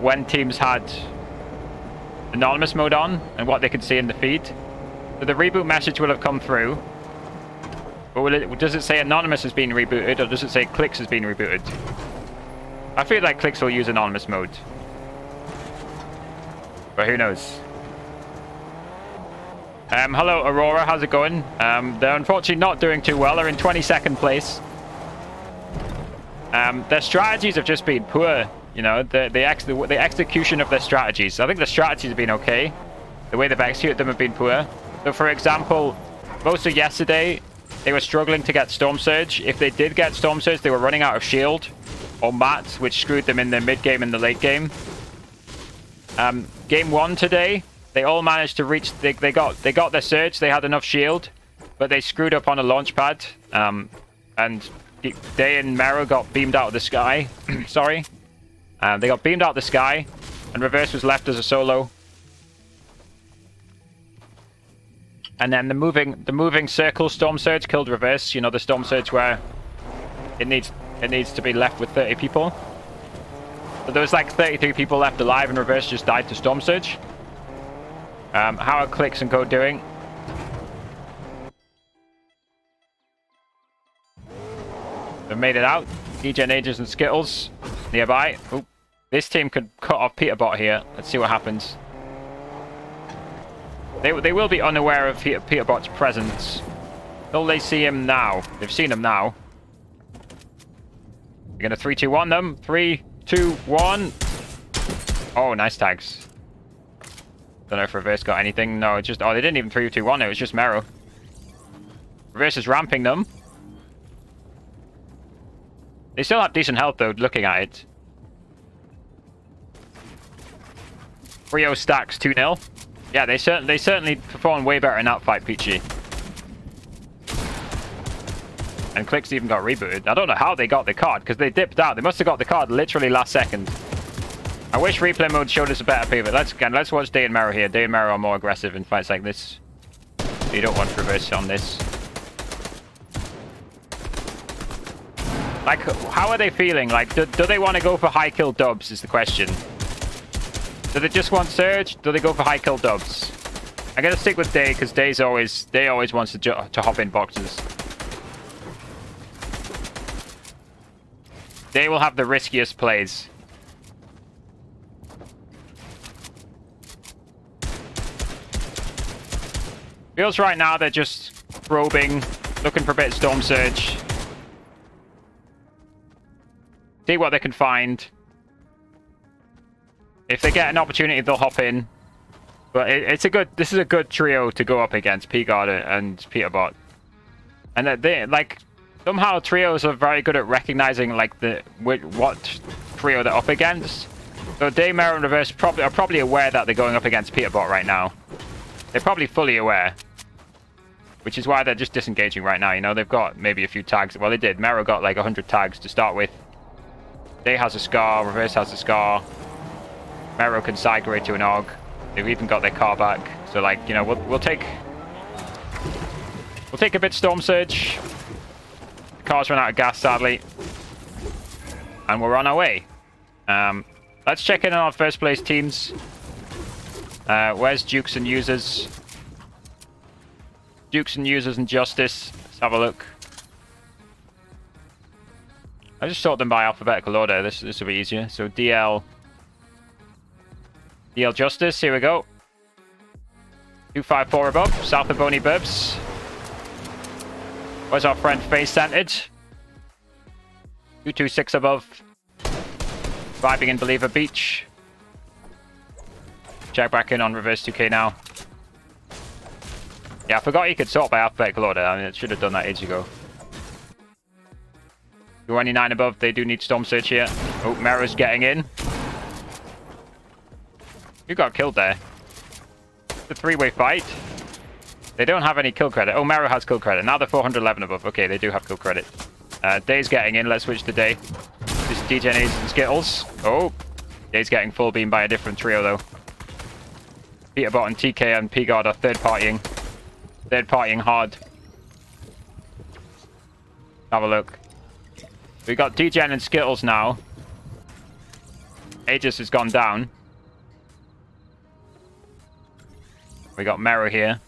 when teams had anonymous mode on and what they could see in the feed. So the reboot message will have come through. But does it say anonymous has been rebooted, or does it say Clix has been rebooted? I feel like Clix will use anonymous mode. But who knows? Hello, Aurora. How's it going? They're unfortunately not doing too well. They're in 22nd place. Their strategies have just been poor. You know, the execution of their strategies. I think the strategies have been okay. The way they've executed them have been poor. So, for example, most of yesterday, they were struggling to get Storm Surge. If they did get Storm Surge, they were running out of shield or mats, which screwed them in the mid game and the late game. Game 1 today, they all managed to reach. They got their surge. They had enough shield, but they screwed up on a launch pad. And Deyy and Mero got beamed out of the sky. Sorry. They got beamed out of the sky, and Reverse was left as a solo. And then the moving circle Storm Surge killed Reverse. You know, the Storm Surge where it needs to be left with 30 people. So there was like 33 people left alive, and Reverse just died to Storm Surge. How are Clix and Code doing? They've made it out. DJ Ages and Skittles nearby. Oop. This team could cut off Peterbot here. Let's see what happens. They will be unaware of Peterbot's presence. Will they see him now? They've seen him now. You're gonna 3-2-1 them. 3, 2, 1. Oh, nice tags. Don't know if Reverse got anything. No, it's just... Oh, they didn't even 3-2-1. It was just Mero. Reverse is ramping them. They still have decent health, though, looking at it. Rio stacks 2-0. Yeah, they certainly performed way better in that fight, Peachy. And Clix even got rebooted. I don't know how they got the card, because they dipped out. They must have got the card literally last second. I wish replay mode showed us a better pivot. Let's watch Deyy and Mero here. Deyy and Mero are more aggressive in fights like this. You don't want Reverse on this. Like, how are they feeling? Like, do they want to go for high kill dubs is the question. Do they just want Surge? Do they go for high kill dubs? I'm going to stick with Deyy, because Deyy always wants to hop in boxes. Deyy will have the riskiest plays. Feels right now they're just probing, looking for a bit of Storm Surge. See what they can find. If they get an opportunity, they'll hop in. But this is a good trio to go up against, P-Guard and Peterbot. And they like somehow trios are very good at recognizing like what trio they're up against. So Deyy, Mero, and Reverse are probably aware that they're going up against Peterbot right now. They're probably fully aware. Which is why they're just disengaging right now, you know? They've got maybe a few tags. Well, they did. Mero got like 100 tags to start with. Deyy has a Scar, Reverse has a Scar. Mero can side grade to an AUG. They've even got their car back. So, like, you know, we'll take a bit Storm Surge. The car's run out of gas, sadly. And we're on our way. Let's check in on our first place teams. Where's Dukes and Users? Dukes and Users and Justice. Let's have a look. I just sort them by alphabetical order. This will be easier. So DL Justice. Here we go. 254 above. South of Boney Burbs. Where's our friend Face Centered? 226 above. Vibing in Believer Beach. Check back in on Reverse 2K now. Yeah, I forgot you could sort by alphabetical order. I mean, it should have done that ages ago. 229 above. They do need Storm Surge here. Oh, Mero's getting in. Who got killed there? It's a three-way fight. They don't have any kill credit. Oh, Mero has kill credit. Now they're 411 above. Okay, they do have kill credit. Deyy's getting in. Let's switch to Deyy. This is DJ Ages and Skittles. Oh, Deyy's getting full beam by a different trio, though. Peterbot and TK and P-Guard are third-partying. Third-partying hard. Have a look. We got DGen and Skittles now. Aegis has gone down. We got Mero here.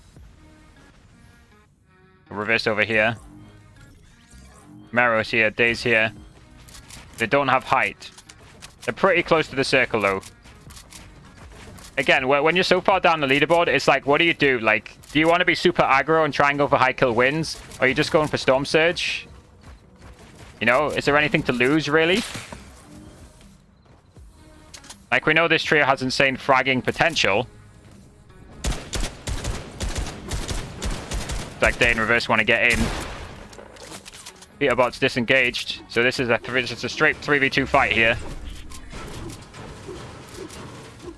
Reverse over here. Mero's here. Deyy's here. They don't have height. They're pretty close to the circle, though. Again, when you're so far down the leaderboard, it's like, what do you do? Like, do you want to be super aggro and try and go for high kill wins? Or are you just going for Storm Surge? You know, is there anything to lose, really? Like, we know this trio has insane fragging potential. It's like Deyy and Reverse want to get in. Peterbot's disengaged. So this is a straight 3v2 fight here.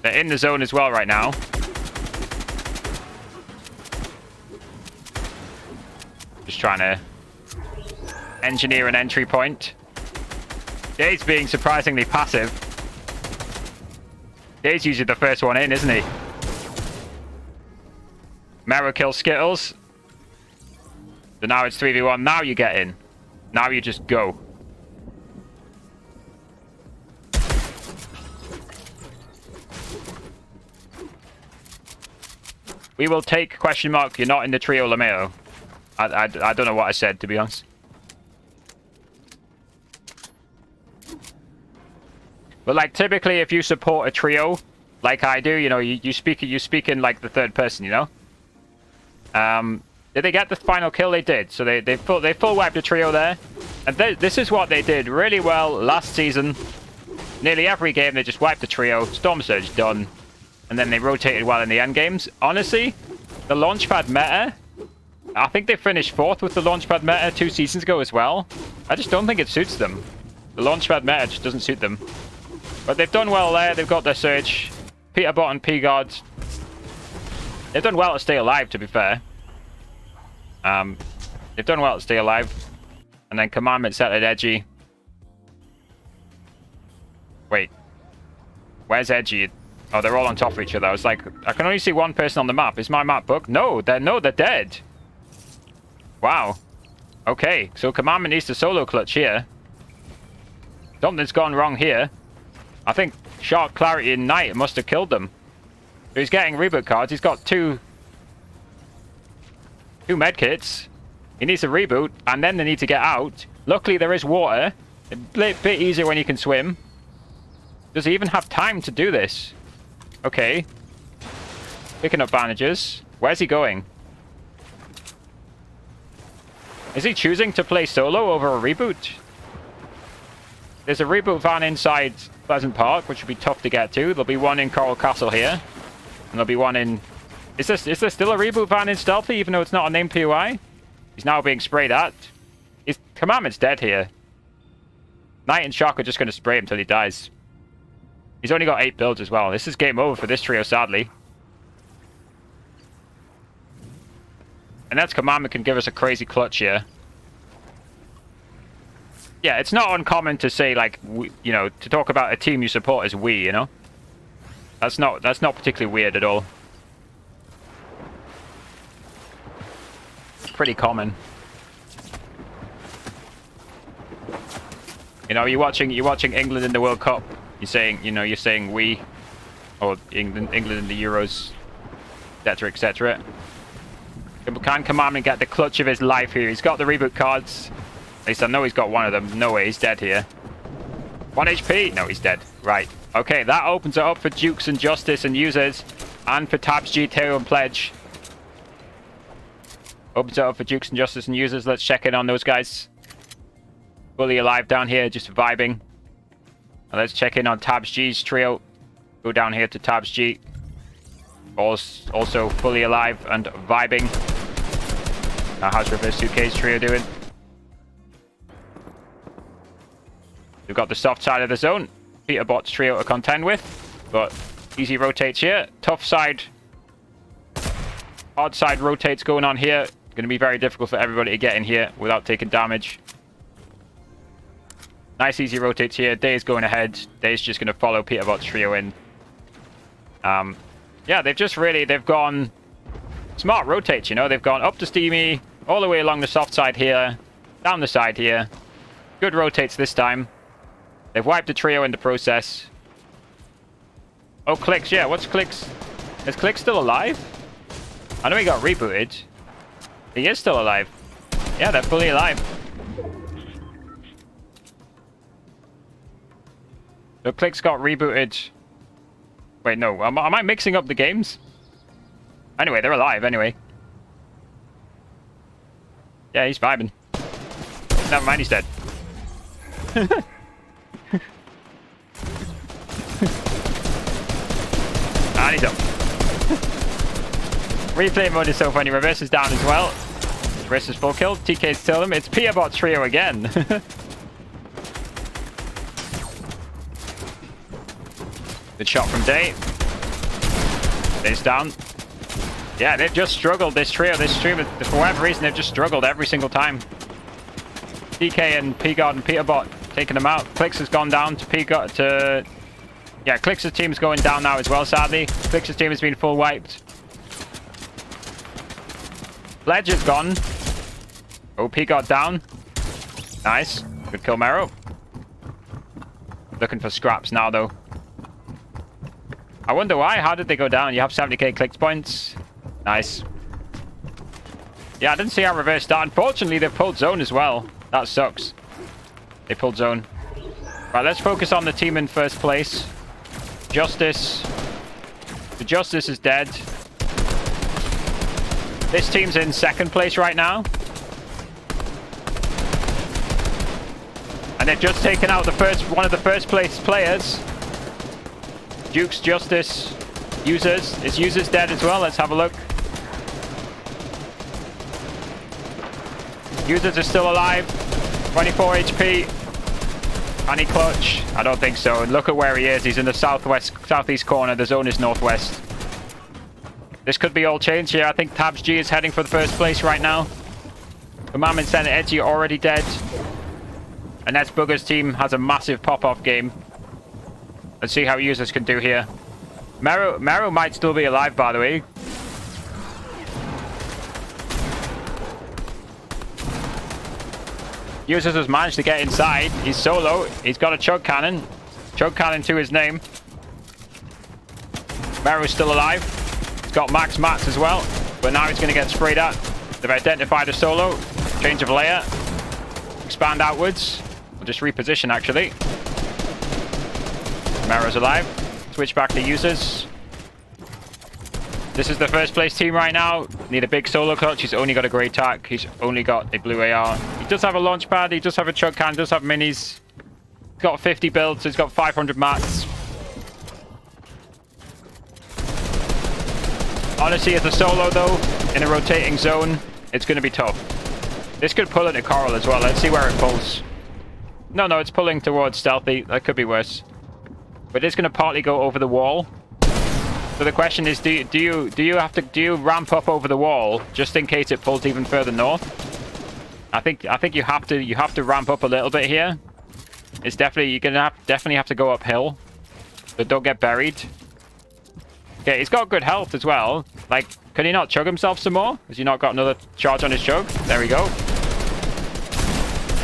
They're in the zone as well right now. trying to engineer an entry point. Deyy's being surprisingly passive. Deyy's usually the first one in, isn't he? Mero kills Skittles. So now it's 3v1. Now you get in. Now you just go. We will take question mark. You're not in the trio, Lameo. I don't know what I said, to be honest. But like typically, if you support a trio, like I do, you know, you speak in like the third person, you know. Did they get the final kill? They did. So they full wiped the trio there, and this is what they did really well last season. Nearly every game they just wiped the trio. Storm Surge done, and then they rotated well in the end games. Honestly, the launchpad meta, I think they finished 4th with the launchpad meta 2 seasons ago as well. I just don't think it suits them. The launchpad meta just doesn't suit them. But they've done well there. They've got their Surge. Peterbot and P-God. They've done well to stay alive, to be fair. They've done well to stay alive. And then Commandment set at Edgy. Wait. Where's Edgy? Oh, they're all on top of each other. I was like, I can only see one person on the map. Is my map booked? No, they're dead. Wow. Okay, so Commandment needs to solo clutch here. Something's gone wrong here. I think Shark, Clarity, and Knight must have killed them. So he's getting reboot cards. He's got two medkits. He needs to reboot, and then they need to get out. Luckily, there is water. A bit easier when you can swim. Does he even have time to do this? Okay. Picking up bandages. Where's he going? Is he choosing to play solo over a reboot? There's a reboot van inside Pleasant Park, which would be tough to get to. There'll be one in Coral Castle here. And there'll be one in... Is there still a reboot van in Stealthy, even though it's not a named POI? He's now being sprayed at. His Commandment's dead here. Knight and Shark are just going to spray him until he dies. He's only got 8 builds as well. This is game over for this trio, sadly. And that's Commandment can give us a crazy clutch here. Yeah, it's not uncommon to say, like, you know, to talk about a team you support as we, you know? That's not particularly weird at all. It's pretty common. You know, you're watching England in the World Cup. You're saying we, or England in the Euros, etc., etc. Can Commandment get the clutch of his life here? He's got the reboot cards. At least I know he's got one of them. No way, he's dead here. 1 HP? No, he's dead. Right. Okay, that opens it up for Dukes and Justice and users, and for Tabs G, Teo and Pledge. Opens it up for Dukes and Justice and users. Let's check in on those guys. Fully alive down here, just vibing. And let's check in on Tabs G's trio. Go down here to Tabs G. Also fully alive and vibing. Now how's Reverse 2K's trio doing? We've got the soft side of the zone. Peterbot's trio to contend with. But easy rotates here. Tough side. Hard side rotates going on here. Going to be very difficult for everybody to get in here without taking damage. Nice easy rotates here. Deyy's going ahead. Deyy's just going to follow Peterbot's trio in. Yeah, they've gone smart rotates, you know. They've gone up to Steamy, all the way along the soft side here, down the side here. Good rotates this time. They've wiped the trio in the process. Oh, Clix, yeah, what's Clix? Is Clix still alive? I know he got rebooted. He is still alive. Yeah, they're fully alive. So Clix got rebooted. Wait, no. Am I mixing up the games? Anyway, they're alive, anyway. Yeah, he's vibing. Never mind, he's dead. And he's up. Replay mode is so funny. Reverse is down as well. Reverse is full kill. TK's still them. It's Peterbot trio again. Good shot from Deyy. Deyy's down. Yeah, they've just struggled, this trio. This trio, for whatever reason, they've just struggled every single time. DK and P-God and Peterbot taking them out. Clix has gone down to P-God to... Yeah, Clix's team's going down now as well, sadly. Clix's team has been full wiped. Pledge is gone. Oh, P-God down. Nice. Good kill, Mero. Looking for scraps now, though. I wonder why. How did they go down? You have 70k Clix points. Nice. Yeah, I didn't see how reverse that. Unfortunately, they've pulled zone as well. That sucks. They pulled zone. Right, let's focus on the team in first place. Justice. The Justice is dead. This team's in second place right now. And they've just taken out one of the first place players. Duke's Justice. Users. Is Users dead as well? Let's have a look. Users are still alive. 24 HP. Can he clutch? I don't think so. And look at where he is. He's in the southeast corner. The zone is northwest. This could be all changed here. I think Tabs G is heading for the first place right now. Commandment Center Edgy already dead. And that's Bugha's team has a massive pop-off game. Let's see how Users can do here. Mero might still be alive, by the way. Users has managed to get inside. He's solo. He's got a chug cannon. Chug cannon to his name. Mero's still alive. He's got max mats as well. But now he's going to get sprayed at. They've identified a solo. Change of layer. Expand outwards. We'll just reposition, actually. Mero's alive. Switch back to Users. This is the first place team right now. Need a big solo clutch. He's only got a grey tack. He's only got a blue AR. He does have a launch pad. He does have a chug can. Does have minis. He's got 50 builds. So he's got 500 mats. Honestly, as a solo though, in a rotating zone, it's going to be tough. This could pull into Coral as well. Let's see where it pulls. No, it's pulling towards Stealthy. That could be worse. But it's going to partly go over the wall. So the question is, do you ramp up over the wall just in case it pulls even further north? I think you have to ramp up a little bit here. It's definitely definitely have to go uphill, but don't get buried. Okay, he's got good health as well. Like, can he not chug himself some more? Has he not got another charge on his chug? There we go.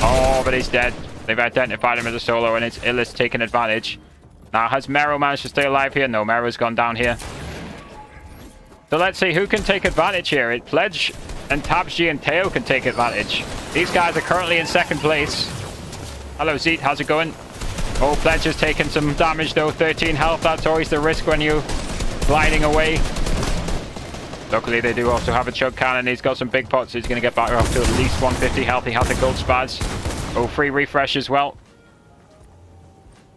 Oh, but he's dead. They've identified him as a solo, and it's Illis taking advantage. Now, has Mero managed to stay alive here? No, Mero's gone down here. So let's see who can take advantage here. Pledge and Tabsg and Teo can take advantage. These guys are currently in second place. Hello, Zeet. How's it going? Oh, Pledge has taken some damage, though. 13 health. That's always the risk when you're gliding away. Luckily, they do also have a chug cannon. He's got some big pots. So he's going to get back up to at least 150 health. He has a gold spaz. Oh, free refresh as well.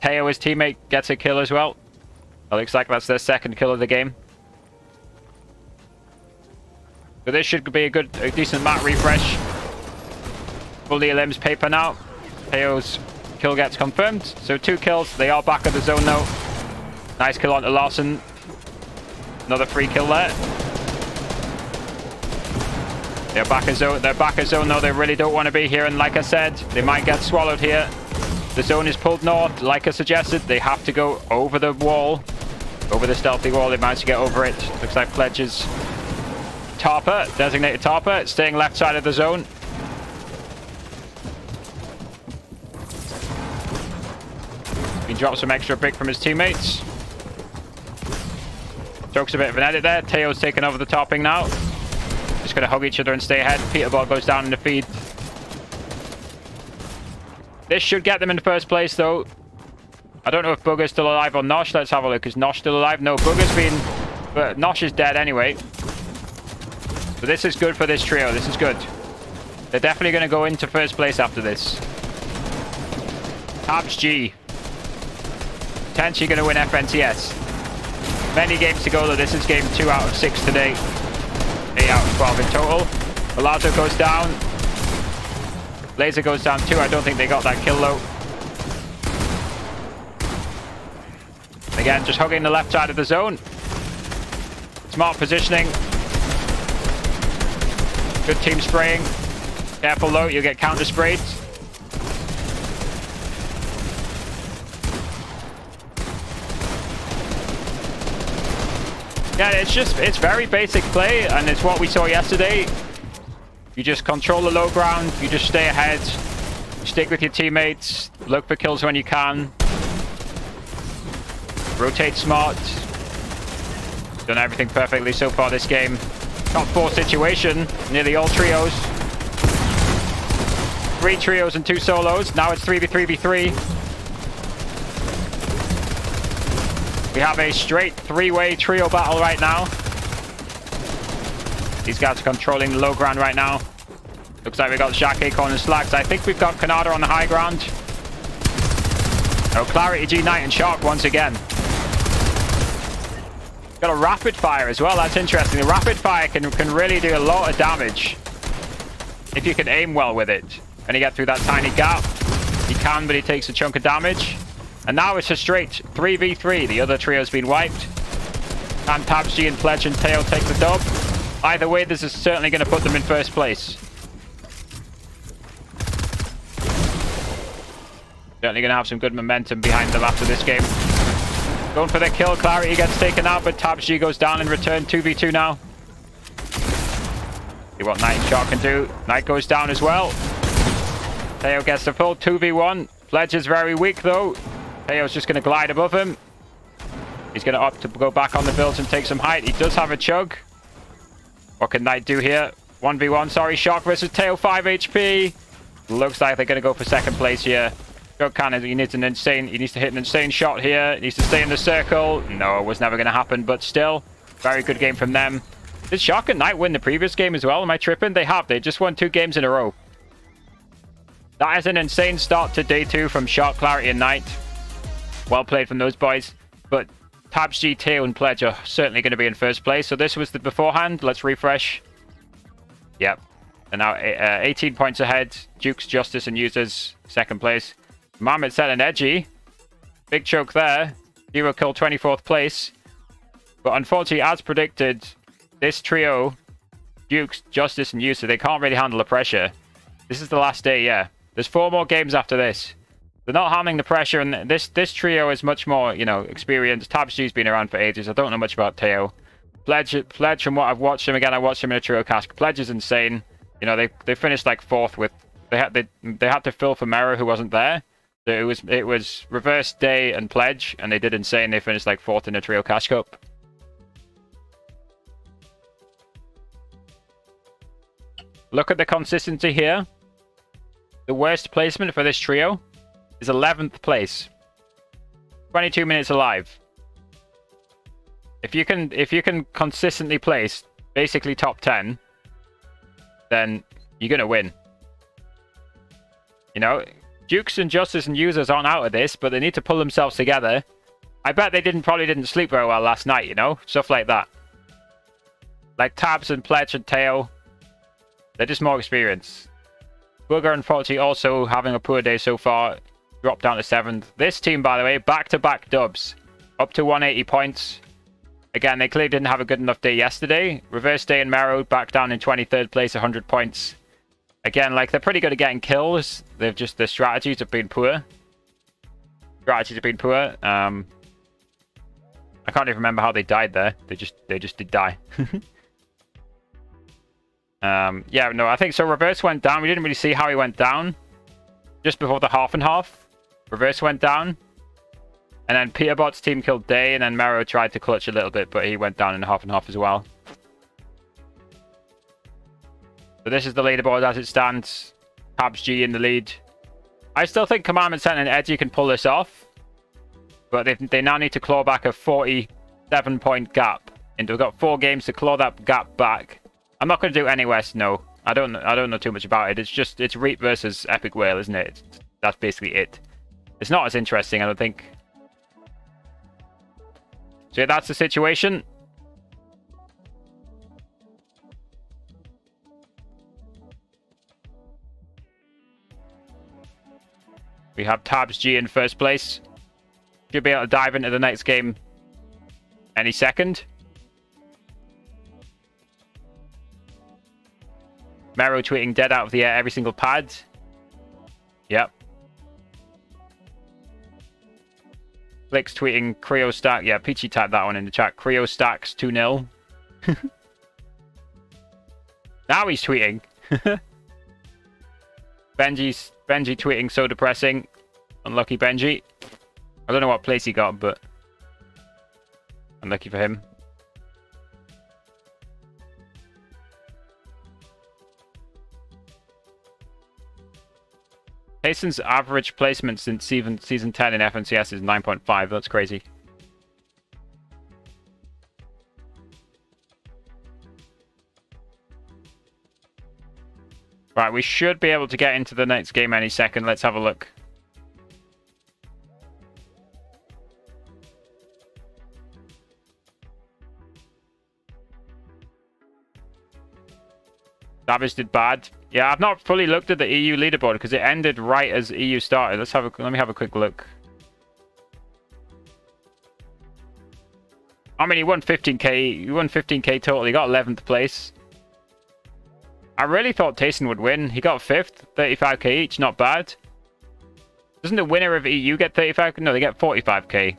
Teo, his teammate, gets a kill as well. It looks like that's their second kill of the game. So this should be a decent map refresh. Fully limbs paper now. Teo's kill gets confirmed. So 2 kills. They are back at the zone now. Nice kill onto Larson. Another free kill there. They're back at zone. They're back at zone though. They really don't want to be here. And like I said, they might get swallowed here. The zone is pulled north. Like I suggested, they have to go over the wall. Over the stealthy wall. They managed to get over it. Looks like Pledge's Tarper, designated Tarper, staying left side of the zone. He dropped some extra brick from his teammates. Strokes a bit of an edit there. Teo's taking over the topping now. Just going to hug each other and stay ahead. Peterbot goes down in the feed. This should get them in the first place, though. I don't know if Bugha's still alive or Nosh. Let's have a look. Is Nosh still alive? No, Bugha's been... But Nosh is dead anyway. So this is good for this trio. This is good. They're definitely going to go into first place after this. Tabs G. Potentially going to win FNTS. Many games to go, though. This is game 2 out of 6 today. 8 out of 12 in total. Palazzo goes down. Laser goes down too. I don't think they got that kill, though. Again, just hugging the left side of the zone. Smart positioning. Good team spraying. Careful though, you'll get counter sprayed. Yeah, it's very basic play, and it's what we saw yesterday. You just control the low ground, you just stay ahead, stick with your teammates, look for kills when you can. Rotate smart. Done everything perfectly so far this game. Top 4 situation, nearly all trios. 3 trios and 2 solos. Now it's 3v3v3. We have a straight 3-way trio battle right now. These guys are controlling the low ground right now. Looks like we got Shaq, Acorn, and Slacks. I think we've got Canada on the high ground. Oh, Clarity, G Knight, and Shark once again. Got a rapid fire as well. That's interesting. The rapid fire can really do a lot of damage if you can aim well with it. Can he get through that tiny gap? He can, but he takes a chunk of damage. And now it's a straight 3v3. The other trio's been wiped. And Tabsy and Pledge and Tail take the dub. Either way, this is certainly going to put them in first place. Certainly going to have some good momentum behind them after this game. Going for the kill. Clarity gets taken out, but Tabsy goes down in return. 2v2 now. See what Knight and Shark can do. Knight goes down as well. Teo gets the full 2v1. Pledge is very weak though. Teo's just going to glide above him. He's going to opt to go back on the builds and take some height. He does have a chug. What can Knight do here? 1v1, sorry. Shark versus Teo, 5 HP. Looks like they're going to go for second place here. Chug cannon, he needs to hit an insane shot here. He needs to stay in the circle. No, it was never going to happen, but still, very good game from them. Did Shark and Knight win the previous game as well? Am I tripping? They have. They just won 2 games in a row. That is an insane start to day 2 from Shark, Clarity, and Knight. Well played from those boys. But Tabsy, Teo, and Pledge are certainly going to be in first place. So this was the beforehand. Let's refresh. Yep. And now 18 points ahead. Dukes, Justice, and Users, second place. Mohammed set an edgy. Big choke there. Hero Kill, 24th place. But unfortunately, as predicted, this trio, Dukes, Justice, and User, they can't really handle the pressure. This is the last day, yeah. There's 4 more games after this. They're not handling the pressure, and this trio is much more, you know, experienced. Tabshy's been around for ages. I don't know much about Teo. Pledge, from what I've watched him, again, I watched him in a trio cask. Pledge is insane. You know, they finished like 4th with... They had to fill for Mero, who wasn't there. So it was reverse Deyy and Pledge, and they did insane. They finished like 4th in a trio cash cup. Look at the consistency here. The worst placement for this trio is 11th place. 22 minutes alive. If you can consistently place basically top 10, then you're gonna win. You know, Dukes and Justice and Users aren't out of this, but they need to pull themselves together. I bet they probably didn't sleep very well last night, you know? Stuff like that. Like Tabs and Pledge and Teo. They're just more experienced. Bugha, unfortunately, also having a poor day so far. Dropped down to 7th. This team, by the way, back-to-back dubs. Up to 180 points. Again, they clearly didn't have a good enough day yesterday. Reverse Deyy and Mero back down in 23rd place, 100 points. Again, like, they're pretty good at getting kills. Their strategies have been poor. I can't even remember how they died there. They just did die. Yeah, no, I think so. Reverse went down. We didn't really see how he went down. Just before the half and half, Reverse went down. And then Peterbot's team killed Deyy, and then Mero tried to clutch a little bit, but he went down in the half and half as well. So this is the leaderboard as it stands. Tabs G in the lead. I still think Commandment Center and Edgy can pull this off. But they now need to claw back a 47-point gap. And we've got 4 games to claw that gap back. I'm not going to do any West, no. I don't know too much about it. It's Reap versus Epic Whale, isn't it? That's basically it. It's not as interesting, I don't think. So yeah, that's the situation. We have Tabs G in first place. Should be able to dive into the next game any second. Mero tweeting dead out of the air every single pad. Yep. Clix tweeting Creo stack. Yeah, Peachy typed that one in the chat. Creo stacks 2-0. Now he's tweeting. Benji tweeting so depressing. Unlucky Benji. I don't know what place he got, but unlucky for him. Hasten's average placement since season 10 in FNCS is 9.5. That's crazy. Right, we should be able to get into the next game any second. Let's have a look. Savage did bad. Yeah, I've not fully looked at the EU leaderboard because it ended right as EU started. Let me have a quick look. I mean, he won 15k. He won 15k total. He got 11th place. I really thought Tayson would win. He got 5th, 35k each. Not bad. Doesn't the winner of EU get 35k? No, they get 45k.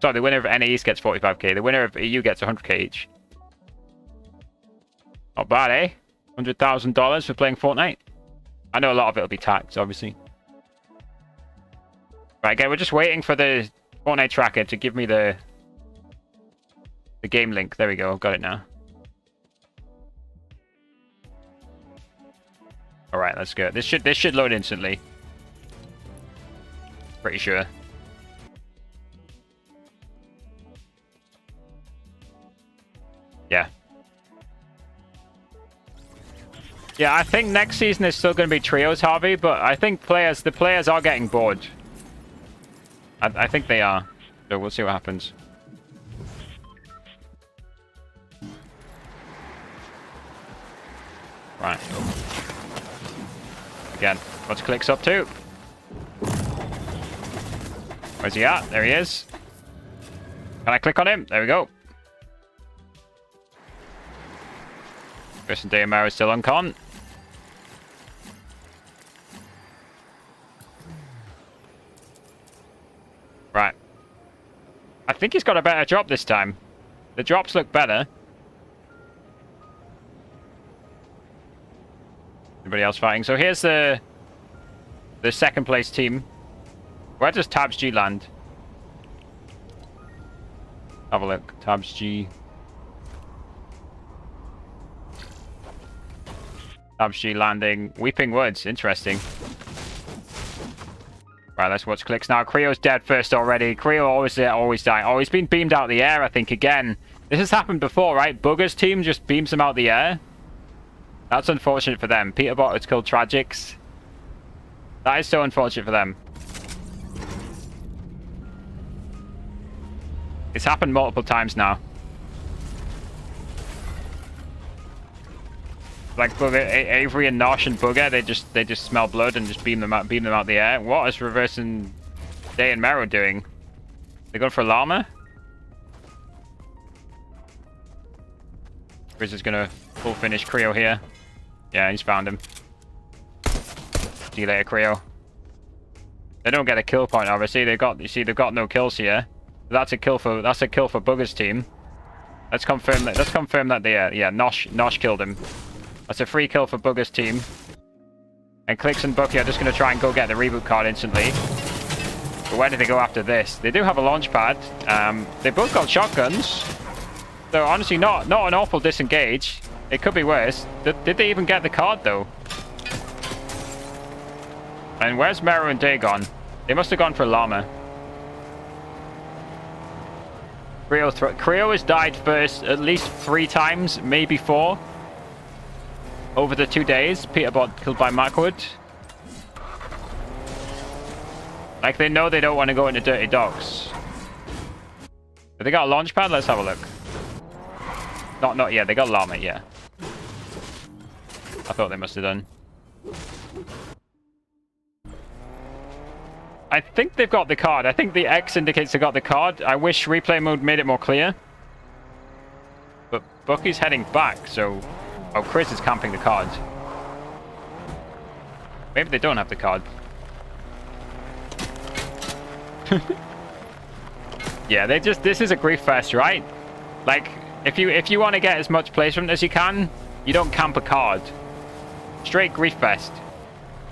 Sorry, the winner of NA East gets 45k. The winner of EU gets 100k each. Not bad, eh? $100,000 for playing Fortnite. I know a lot of it will be taxed, obviously. Right, okay, we're just waiting for the Fortnite tracker to give me the game link. There we go, got it now. Alright, let's go. This should load instantly. Pretty sure. Yeah. Yeah, I think next season is still going to be trios, Harvey, but I think the players are getting bored. I think they are. So we'll see what happens. Right. Again, what's Clix up to? Where's he at? There he is. Can I click on him? There we go. Chris and Deyy and Mero is still on con. Right. I think he's got a better drop this time. The drops look better. Anybody else fighting? So here's the second place team. Where does Tabs G land? Have a look. Tabs G. Tabs G landing. Weeping Woods. Interesting. Right, let's watch Clix now. Creo's dead first already. Creo always dying. Oh, he's been beamed out of the air, I think, again. This has happened before, right? Bugha's team just beams him out of the air. That's unfortunate for them. Peterbot is killed Tragics. That is so unfortunate for them. It's happened multiple times now. Like Bugha, Avery and Nosh and Bugha, they just smell blood and just beam them out the air. What is reversing Deyy and Mero doing? They going for llama? Grizz is gonna full finish Creo here. Yeah, he's found him. See you later, Creo. They don't get a kill point, obviously. They've got no kills here. That's a kill for Bugha's team. Let's confirm that they yeah, Nosh killed him. That's a free kill for Bugha's team. And Clix and Bucky are just going to try and go get the reboot card instantly. But where do they go after this? They do have a launch pad. They both got shotguns. So honestly, not an awful disengage. It could be worse. Did they even get the card, though? And where's Mero and Deyy gone? They must have gone for llama. Creo has died first at least 3 times, maybe 4. Over the 2 days. Peterbot killed by Macwood. Like, they know they don't want to go into Dirty Docks. Have they got a launch pad? Let's have a look. Not yet. They got llama, yeah. I thought they must have done. I think they've got the card. I think the X indicates they got the card. I wish replay mode made it more clear. But Bucky's heading back, so Oh, Chris is camping the cards. Maybe they don't have the card. Yeah, this is a grief fest, right? Like, if you want to get as much placement as you can, you don't camp a card. Straight grief fest.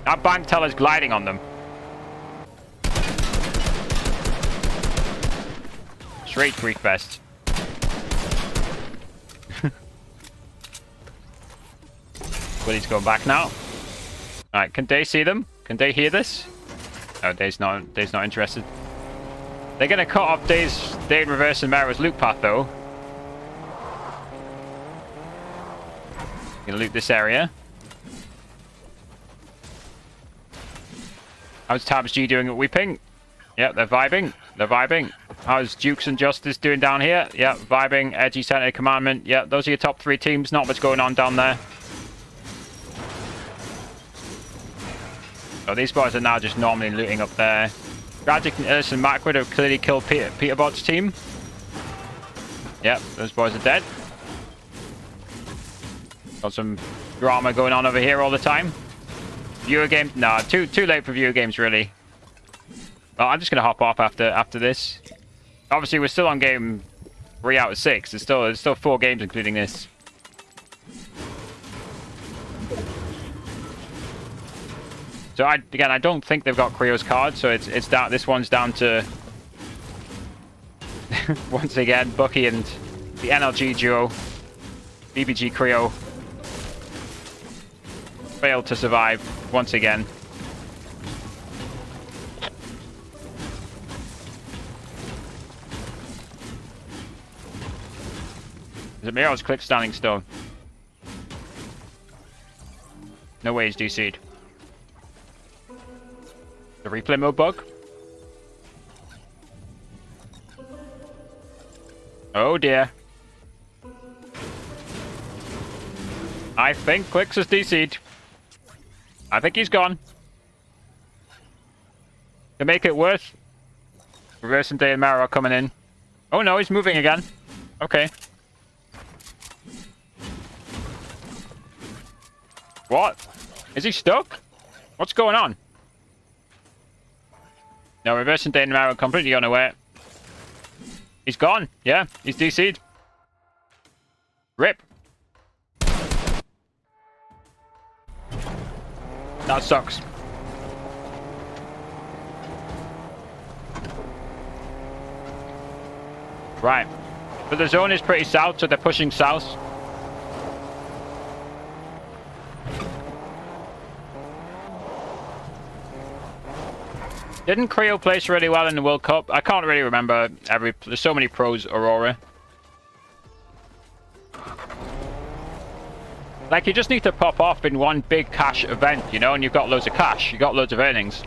That bank teller's gliding on them. Straight grief fest. Willie's going back now. Alright, can Deyy see them? Can Deyy hear this? No, Deyy's not interested. They're gonna cut off Deyy reversing Mero's loop path though. Gonna loot this area. How's Tabs G doing at Weeping? Yep, they're vibing. They're vibing. How's Dukes and Justice doing down here? Yep, vibing. Edgy Center Commandment. Yep, those are your top 3 teams. Not much going on down there. Oh, these boys are now just normally looting up there. Tragic and Innocent Macwood have clearly killed Peterbot's team. Yep, those boys are dead. Got some drama going on over here all the time. Viewer games? Nah, too late for viewer games, really. Well, I'm just gonna hop off after this. Obviously, we're still on game 3 out of 6. There's still 4 games, including this. So again, I don't think they've got Creo's card, so it's down. This one's down to once again Bucky and the NLG duo, BBG Creo, failed to survive once again. Is it Mero's Clix standing still? No way he's DC'd. The replay mode bug? Oh dear. I think Clix is DC'd. I think he's gone. To make it worse, Reverse and Deyy and Mero are coming in. Oh no, he's moving again. Okay. What? Is he stuck? What's going on? No, Reverse and Deyy and Mero are completely unaware. He's gone. Yeah, he's DC'd. Rip. That sucks. Right. But the zone is pretty south, so they're pushing south. Didn't Creo place really well in the World Cup? I can't really remember. There's so many pros Aurora. Like, you just need to pop off in one big cash event, you know, and you've got loads of cash. You've got loads of earnings.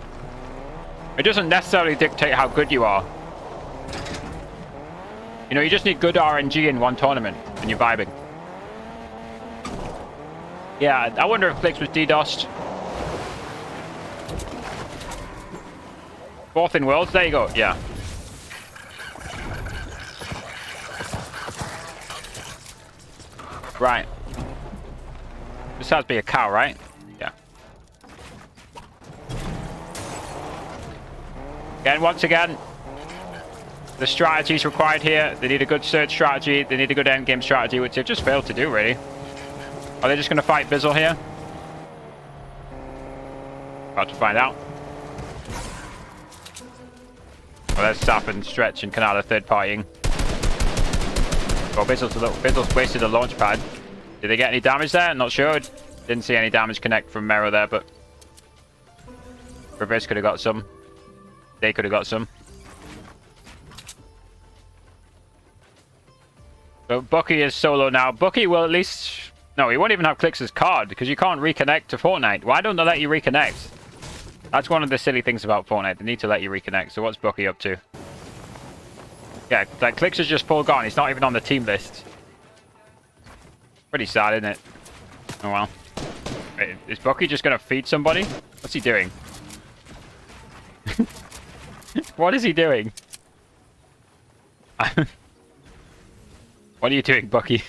It doesn't necessarily dictate how good you are. You know, you just need good RNG in one tournament, and you're vibing. Yeah, I wonder if Clix was DDoSed. 4th in Worlds, there you go, yeah. Right. This has to be a cow, right? Yeah. Again, once again, the strategies required here. They need a good search strategy. They need a good endgame strategy, which they've just failed to do, really. Are they just going to fight Bizzle here? About to find out. Well, there's Sap and Stretch and Canada third-partying. Well, Bizzle's wasted a launch pad. Did they get any damage there? Not sure. Didn't see any damage connect from Mero there, but Reverse could have got some. They could have got some. So Bucky is solo now. Bucky will at least... No, he won't even have Clix's card because you can't reconnect to Fortnite. Why don't they let you reconnect? That's one of the silly things about Fortnite. They need to let you reconnect. So what's Bucky up to? Yeah, like Clix is just full gone. He's not even on the team list. Pretty sad, isn't it? Oh well. Wait, is Bucky just gonna feed somebody? What's he doing? What is he doing? What are you doing, Bucky?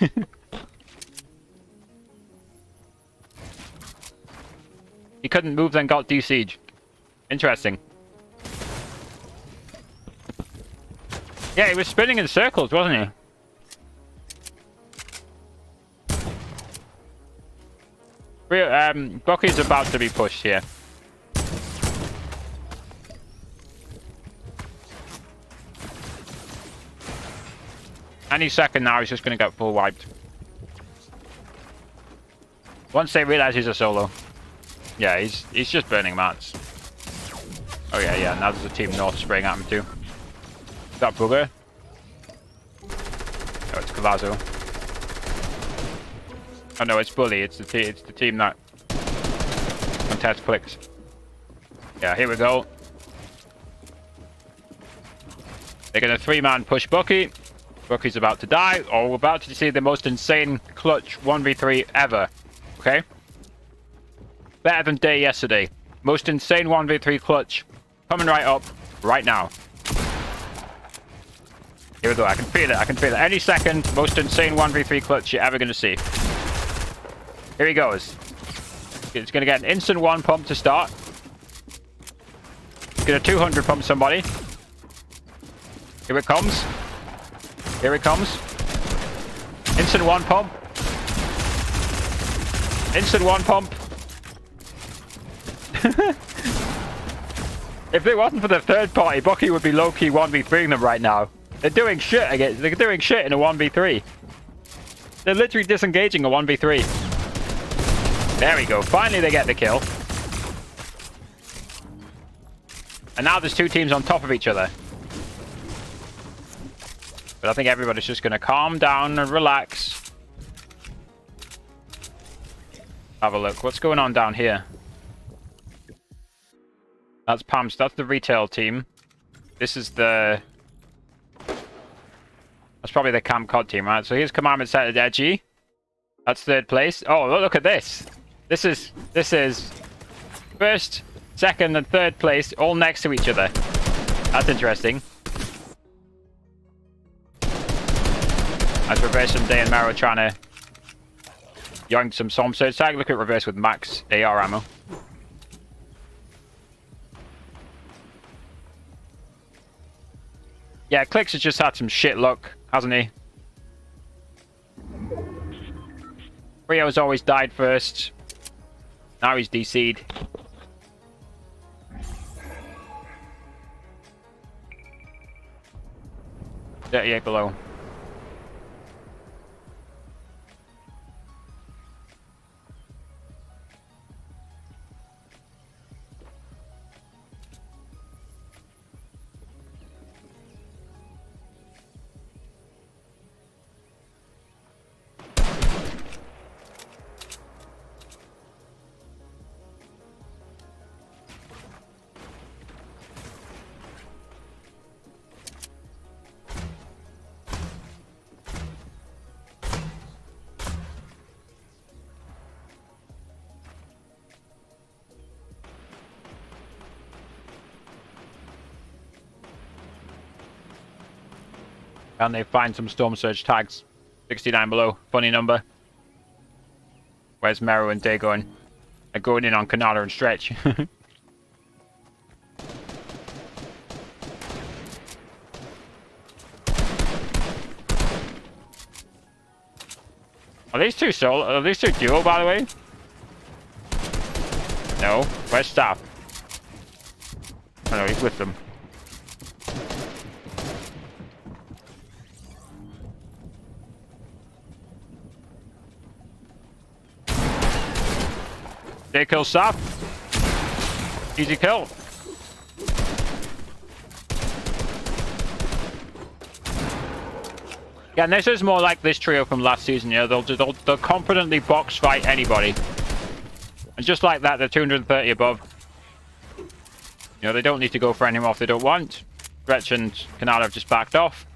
He couldn't move, then got de-siege. Interesting. Yeah, he was spinning in circles, wasn't he? Bucky's about to be pushed here. Any second now, he's just going to get full wiped. Once they realize he's a solo. Yeah, he's just burning mats. Oh yeah, now there's a team north spraying at him too. Is that Bugha? Oh, it's Cavazo. Oh no, it's Bully. It's the team that contests Clix. Yeah, here we go. They're gonna 3-man push Bucky. Bucky's about to die. Oh, we're about to see the most insane clutch 1v3 ever. Okay? Better than Deyy yesterday. Most insane 1v3 clutch. Coming right up, right now. Here we go, I can feel it, I can feel it. Any second, most insane 1v3 clutch you're ever going to see. Here he goes. He's going to get an instant 1 pump to start. He's going to 200 pump somebody. Here it comes. Here it comes. Instant 1 pump. Instant 1 pump. If it wasn't for the third party, Bucky would be low-key 1v3ing them right now. They're doing shit again. They're doing shit in a 1v3. They're literally disengaging a 1v3. There we go. Finally, they get the kill. And now there's 2 teams on top of each other. But I think everybody's just going to calm down and relax. Have a look. What's going on down here? That's Pam's. That's the retail team. This is the... That's probably the Camp Cod team, right? So here's Commandment Center Deyy. That's 3rd place. Oh, look at this. This is first, second, and 3rd place all next to each other. That's interesting. That's Reverse and Deyy and Mero trying to yoink some Storm Surge tag. Look at Reverse with max AR ammo. Yeah, Clix has just had some shit luck, hasn't he? Rio's always died first. Now he's DC'd. Yeah, below. And they find some Storm Surge tags. 69 below. Funny number. Where's Mero and Deyy going? They're going in on Kanata and Stretch. Are these two solo? Are these two duo, by the way? No. Where's Staff? Oh no, he's with them. Deyy kills Staff. Easy kill. Yeah, and this is more like this trio from last season. You know, they'll confidently box fight anybody, and just like that, they're 230 above. You know, they don't need to go for anyone if they don't want. Stretch and Kanata have just backed off.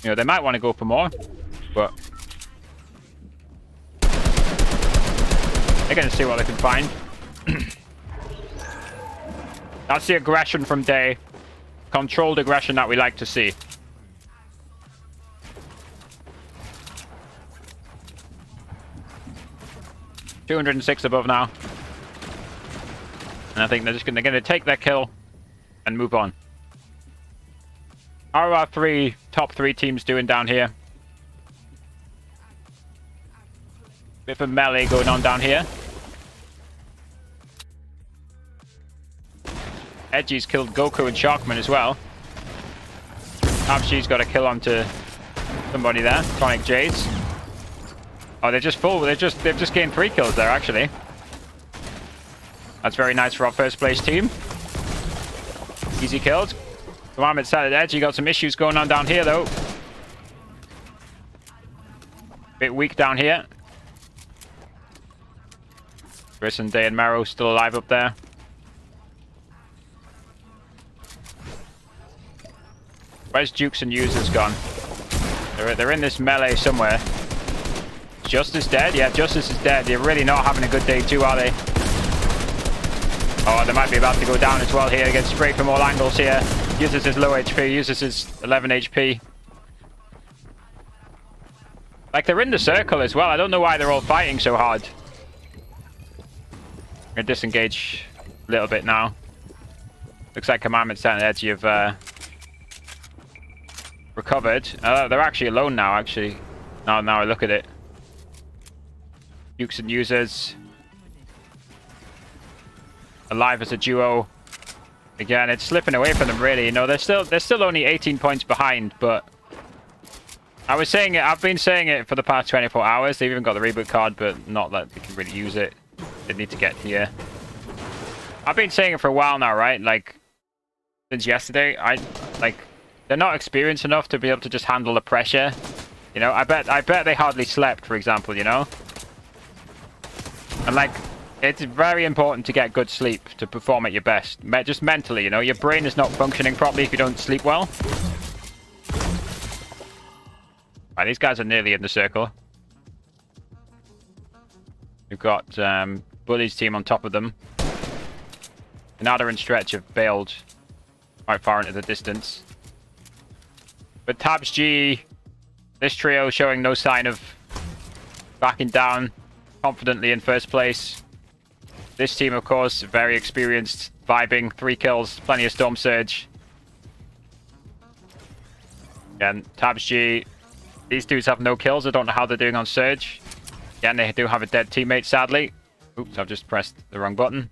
You know, they might want to go for more, but they're going to see what they can find. That's the aggression from Deyy. Controlled aggression that we like to see. 206 above now. And I think they're going to take their kill and move on. How are our top three teams doing down here? Bit of a melee going on down here. Edgy's killed Goku and Sharkman as well. Abshi's got a kill onto somebody there. Chronic Jades. Oh, they're just full. They've just gained 3 kills there, actually. That's very nice for our first place team. Easy kills. Commandment sat at Edgy got some issues going on down here, though. Bit weak down here. Chris and Deyy and Mero still alive up there. Where's Jukes and Users gone? They're in this melee somewhere. Justice dead? Yeah, Justice is dead. They're really not having a good day too, are they? Oh, they might be about to go down as well here. They get sprayed from all angles here. Users is low HP. Users is 11 HP. Like, they're in the circle as well. I don't know why they're all fighting so hard. I'm gonna disengage a little bit now. Looks like Commandment Set and Edgy have recovered. They're actually alone now, actually. Now I look at it. Dukes and Users. Alive as a duo. Again, it's slipping away from them, really. You know, they're still only 18 points behind, but I've been saying it for the past 24 hours. They've even got the reboot card, but not that they can really use it. They need to get here. I've been saying it for a while now, right? Like, since yesterday. They're not experienced enough to be able to just handle the pressure. You know, I bet they hardly slept, for example, you know? And like, it's very important to get good sleep to perform at your best. Just mentally, you know? Your brain is not functioning properly if you don't sleep well. Right, these guys are nearly in the circle. We've got Bully's team on top of them. Nada and Stretch have bailed quite far into the distance. But Tabs G, this trio showing no sign of backing down, confidently in first place. This team, of course, very experienced, vibing, 3 kills, plenty of Storm Surge. Again, Tabs G, these dudes have no kills. I don't know how they're doing on Surge. Again, they do have a dead teammate, sadly. Oops, I've just pressed the wrong button.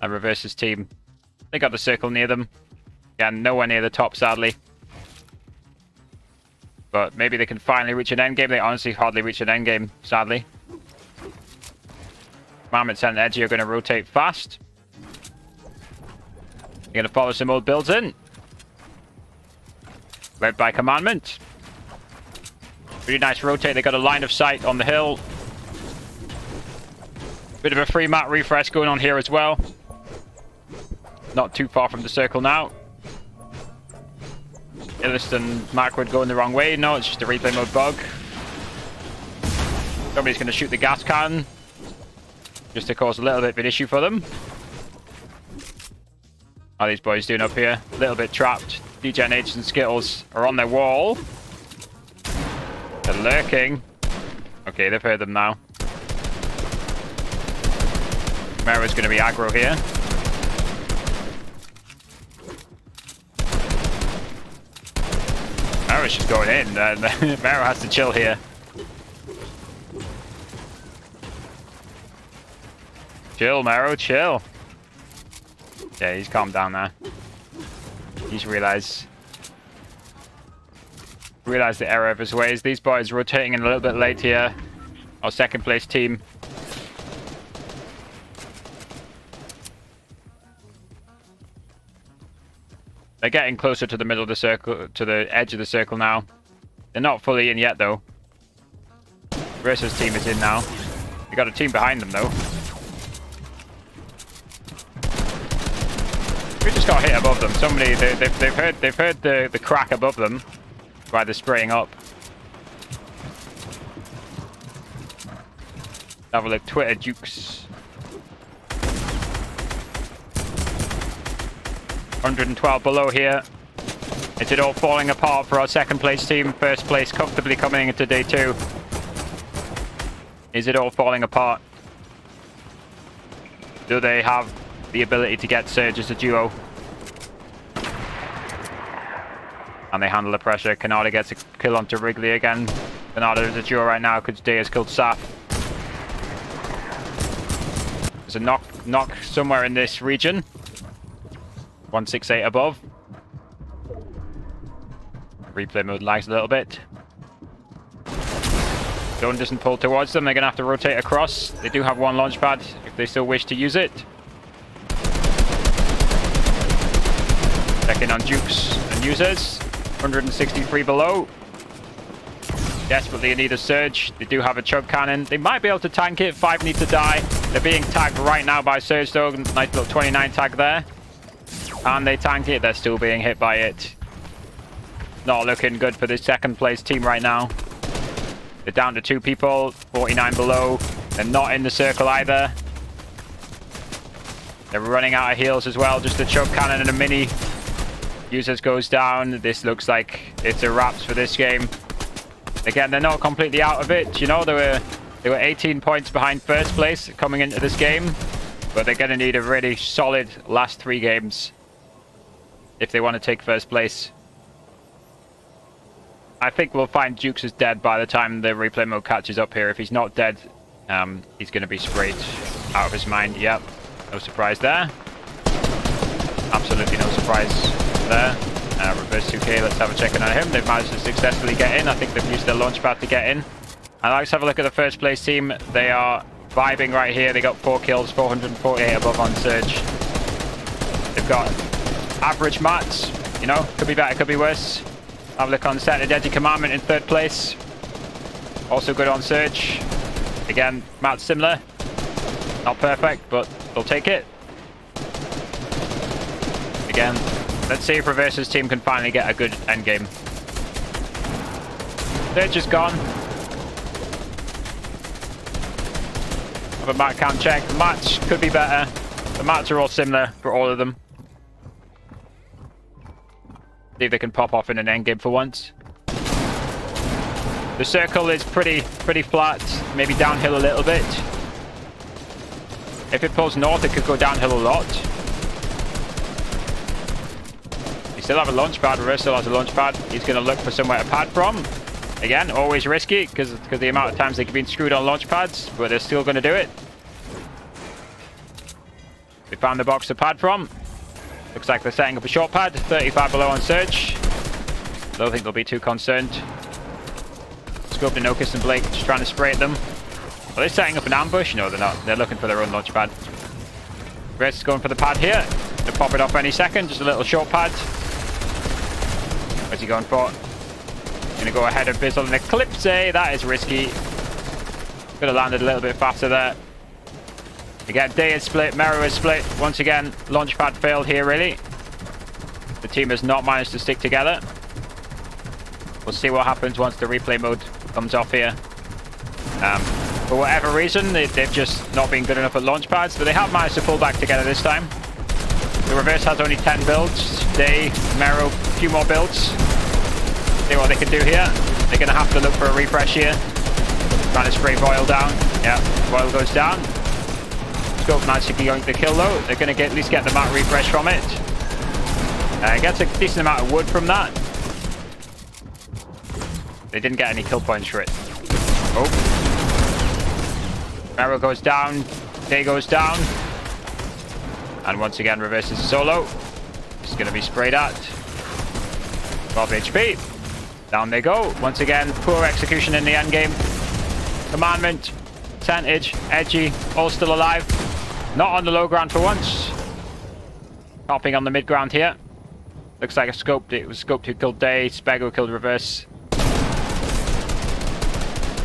And Reverse's team, they got the circle near them. Again, nowhere near the top, sadly. But maybe they can finally reach an endgame. They honestly hardly reach an endgame, sadly. Commandment and Edgy are going to rotate fast. They're going to follow some old builds in. Led by Commandment. Really nice rotate. They got a line of sight on the hill. Bit of a free map refresh going on here as well. Not too far from the circle now. Illust and Macwood going the wrong way. No, it's just a replay mode bug. Somebody's going to shoot the gas cannon. Just to cause a little bit of an issue for them. How are these boys doing up here? A little bit trapped. DGen H and Skittles are on their wall. They're lurking. Okay, they've heard them now. Mero's going to be aggro here. Mero's just going in. Mero has to chill here. Chill, Mero, chill. Yeah, he's calmed down now. He's realized the error of his ways. These boys rotating in a little bit late here. Our second place team. They're getting closer to the middle of the circle, to the edge of the circle now. They're not fully in yet, though. Versus team is in now. We got a team behind them, though. We just got hit above them. Somebody, they've heard the crack above them while they're spraying up. Have a look. Twitter Jukes. 112 below here. Is it all falling apart for our second place team? First place comfortably coming into day 2. Is it all falling apart? Do they have the ability to get Surge as a duo? And they handle the pressure. Canada gets a kill onto Wrigley again. Canada is a duo right now because Deyy has killed Saf. There's a knock somewhere in this region. 168 above. Replay mode lags a little bit. Zone doesn't pull towards them. They're going to have to rotate across. They do have one launch pad if they still wish to use it. Check in on Dukes and users. 163 below. Desperately need a Surge. They do have a chug cannon. They might be able to tank it. 5 need to die. They're being tagged right now by Surge though. Nice little 29 tag there. And they tank it. They're still being hit by it. Not looking good for this second place team right now. They're down to 2 people. 49 below. They're not in the circle either. They're running out of heals as well. Just a chug cannon and a mini. Users goes down. This looks like it's a wraps for this game. Again, they're not completely out of it. You know, they were 18 points behind first place coming into this game. But they're going to need a really solid last 3 games if they want to take first place. I think we'll find Dukes is dead by the time the replay mode catches up here. If he's not dead, he's going to be sprayed out of his mind. Yep, no surprise there. Absolutely no surprise there. Reverse 2K, let's have a check in on him. They've managed to successfully get in. I think they've used their launch pad to get in. And let's have a look at the first place team. They are vibing right here. They got 4 kills, 448 above on Surge. They've got average mats. You know, could be better, could be worse. Have a look on Set Deadly Commandment in 3rd place. Also good on Surge. Again, mats similar. Not perfect, but they'll take it. Again, let's see if Reverse's team can finally get a good endgame. Surge is gone. Have a mat count check. The mats could be better. The mats are all similar for all of them. See if they can pop off in an endgame for once. The circle is pretty flat. Maybe downhill a little bit. If it pulls north, it could go downhill a lot. You still have a launch pad. Reverse still has a launch pad. He's going to look for somewhere to pad from. Again, always risky because the amount of times they've been screwed on launch pads, but they're still going to do it. They found the box to pad from. Looks like they're setting up a short pad. 35 below on Surge. Don't think they'll be too concerned. Scope to Nokus and Blake just trying to spray at them. Are they setting up an ambush? No, they're not. They're looking for their own launch pad. Grace is going for the pad here. They'll pop it off any second. Just a little short pad. Where's he going for? Gonna go ahead of Bizzle and Eclipse. That is risky. Could have landed a little bit faster there. Again, Deyy is split, Mero is split. Once again, launchpad failed here, really. The team has not managed to stick together. We'll see what happens once the replay mode comes off here. For whatever reason, they've just not been good enough at launchpads, but they have managed to pull back together this time. The Reverse has only 10 builds. Deyy, Mero, a few more builds. See what they can do here. They're going to have to look for a refresh here. Trying to spray Boyle down. Yeah, Boyle goes down. Scope magically going to kill though. They're going to at least get the mat refresh from it. Gets a decent amount of wood from that. They didn't get any kill points for it. Oh. Mero goes down. Deyy goes down. And once again reverses solo. It's going to be sprayed at. 12 HP. Down they go. Once again, poor execution in the end game. Commandment, percentage, edgy, all still alive. Not on the low ground for once. Hopping on the mid ground here. Looks like a scoped. It was scoped who killed Deyy. Spego killed Reverse.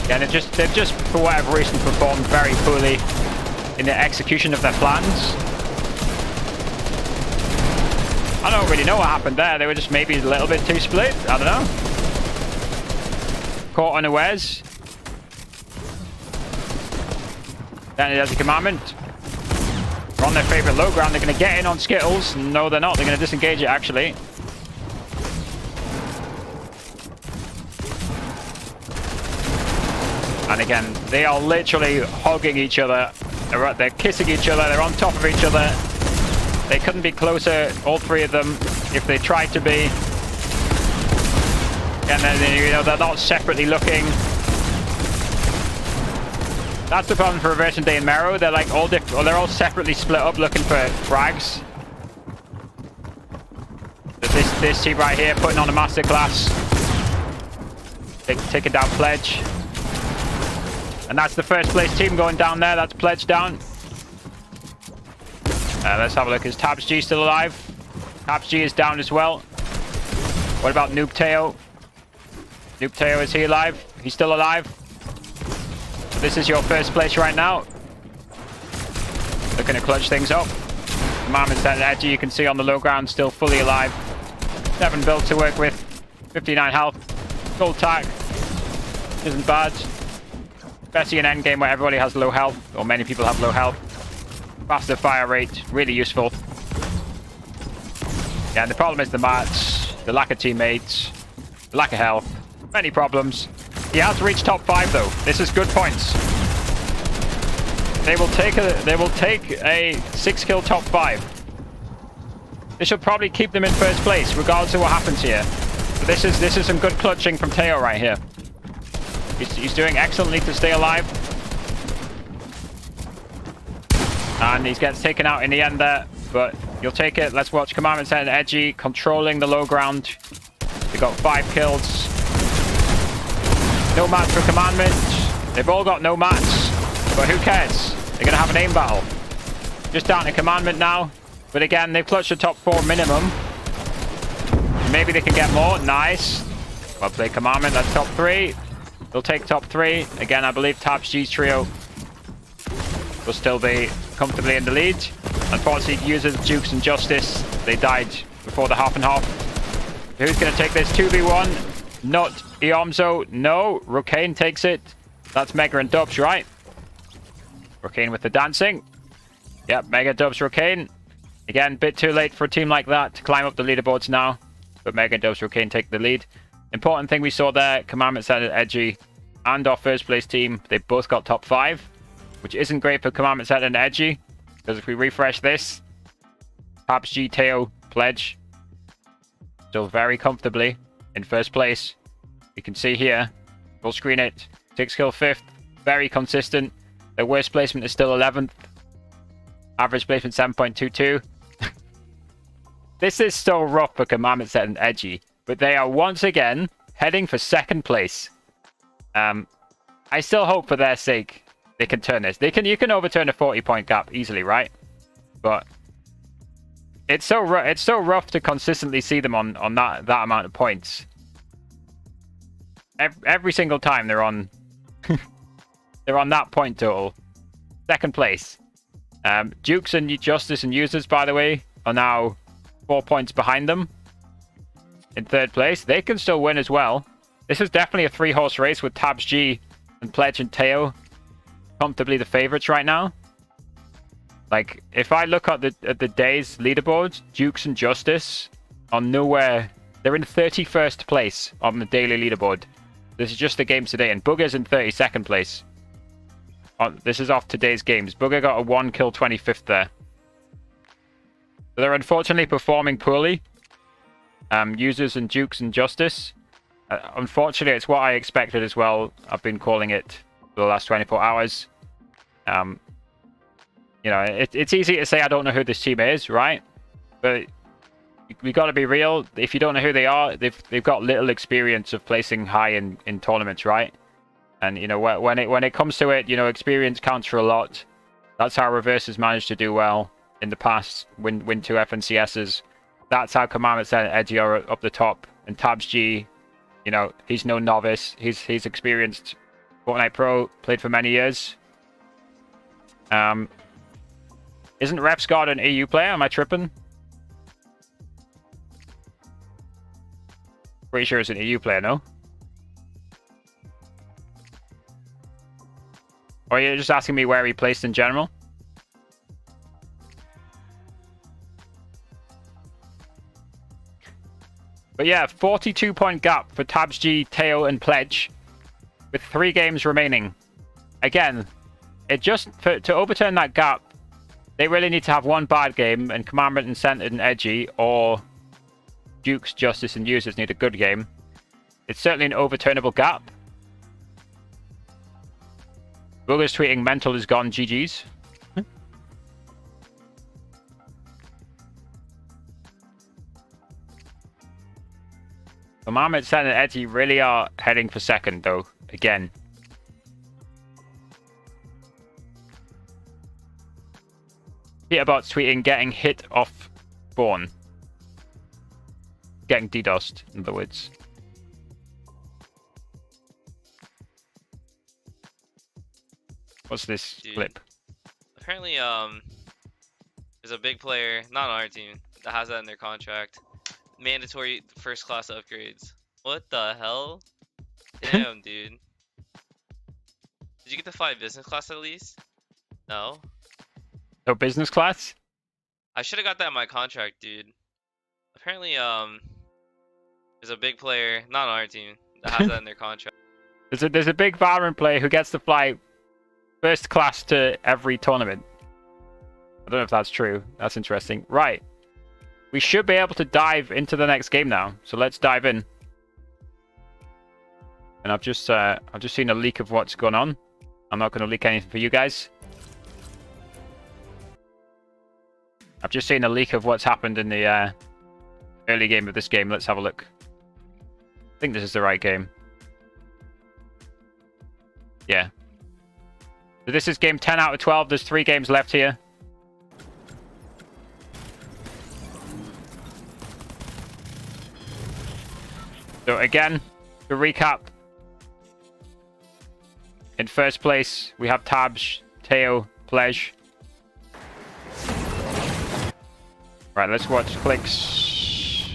Yeah, they've just for whatever reason performed very poorly in the execution of their plans. I don't really know what happened there. They were just maybe a little bit too split. I don't know. Caught unawares. Then there's a commandment. They're on their favorite low ground. They're going to get in on Skittles. No, they're not. They're going to disengage it, actually. And again, they are literally hogging each other They're kissing each other. They're on top of each other. They couldn't be closer, all three of them, if they tried to be. And then, you know, they're not separately looking. That's the problem for Reverse and Deyy and Mero. They're like all different, or they're all separately split up looking for frags. This team right here putting on a masterclass. Taking down Pledge. And that's the first place team going down there. That's Pledge down. Let's have a look. Is TabsG still alive? TabsG is down as well. What about Noob Teo? Noob Teo, is he alive? He's still alive. This is your first place right now. Looking to clutch things up. Commandment's at Edgy, you can see on the low ground, still fully alive. 7 build to work with. 59 health. Gold tag. Isn't bad. Especially in endgame where everybody has low health, or many people have low health. Faster fire rate, really useful. Yeah, and the problem is the mats, the lack of teammates, the lack of health. Many problems. He has reached top 5 though. This is good points. They will take a 6-kill top 5. This should probably keep them in first place, regardless of what happens here. But this is some good clutching from Teo right here. He's doing excellently to stay alive. And he gets taken out in the end there, but you'll take it. Let's watch Commandment and Edgy controlling the low ground. They got 5 kills. No match for Commandment. They've all got no mats, but who cares? They're going to have an aim battle. Just down to Commandment now. But again, they've clutched the top 4 minimum. Maybe they can get more. Nice. Well played, Commandment. That's top 3. They'll take top 3. Again, I believe TabsG's trio will still be comfortably in the lead. Unfortunately, users Jukes and Justice, they died before the half and half. Who's going to take this 2v1? Not Iomzo. No, Rokane takes it. That's Mega and Dubs, right? Rokane with the dancing. Yep, Mega, Dubs, Rokane. Again, bit too late for a team like that to climb up the leaderboards now. But Mega and Dubs, Rokane take the lead. Important thing we saw there, Commandment Set Edgy and our first place team, they both got top 5. Which isn't great for Commandment Set and Edgy. Because if we refresh this, TabsG, Teo, Pledge, still very comfortably in first place. You can see here, full screen it, 6-kill 5th, very consistent. Their worst placement is still 11th. Average placement 7.22. This is so rough for Commandment Set and Edgy, but they are once again heading for 2nd place. I still hope for their sake they can turn this. You can overturn a 40-point gap easily, right? But it's so rough to consistently see them on that amount of points. Every single time they're on they're on that point total. 2nd place. Jukes and Justice and Users, by the way, are now 4 points behind them in 3rd place. They can still win as well. This is definitely a 3-horse race with TabsG and Pledge and Teo comfortably the favorites right now. Like, if I look at the Deyy's leaderboards, Jukes and Justice are nowhere. They're in 31st place on the daily leaderboard. This is just the games today, and Bugha's in 32nd place. This is off today's games. Bugha got a 1-kill 25th there. So they're unfortunately performing poorly. Users and Jukes and Justice. Unfortunately, it's what I expected as well. I've been calling it for the last 24 hours. You know, it's easy to say I don't know who this team is, right? But we got to be real. If you don't know who they are, they've got little experience of placing high in tournaments, right? And you know, when it comes to it, you know, experience counts for a lot. That's how Reverse has managed to do well in the past. Win 2 FNCSs. That's how Commandment and Edgy are up the top. And TabsG, you know, he's no novice. He's experienced. Fortnite Pro, played for many years. Isn't Refscott an EU player? Am I tripping? Pretty sure it's an EU player, no? Or you're just asking me where he placed in general? But yeah, 42-point gap for TabsG, Teo, and Pledge, with 3 games remaining. Again, it just to overturn that gap, they really need to have one bad game, and Commandment and Centered and Edgy, or Dukes, Justice, and Users need a good game. It's certainly an overturnable gap. Bugha's tweeting mental is gone, GG's. Commandment, Centered, and Edgy really are heading for second, though, again. Peterbot's tweeting getting hit off spawn. Getting DDoSed, in other words. What's this clip? Apparently, there's a big player, not on our team, that has that in their contract. Mandatory first class upgrades. What the hell? Damn, dude. Did you get to fly business class at least? No. No business class? I should have got that in my contract, dude. Apparently, there's a big player, not on our team, that has that in their contract. There's a big Valorant player who gets to fly first class to every tournament. I don't know if that's true. That's interesting. Right. We should be able to dive into the next game now. So let's dive in. And I've just seen a leak of what's going on. I'm not going to leak anything for you guys. I've just seen a leak of what's happened in the early game of this game. Let's have a look. I think this is the right game. Yeah. So this is game 10 out of 12. There's 3 games left here. So again, to recap. In first place, we have Tabs, Teo, Plej. Right, let's watch Clix.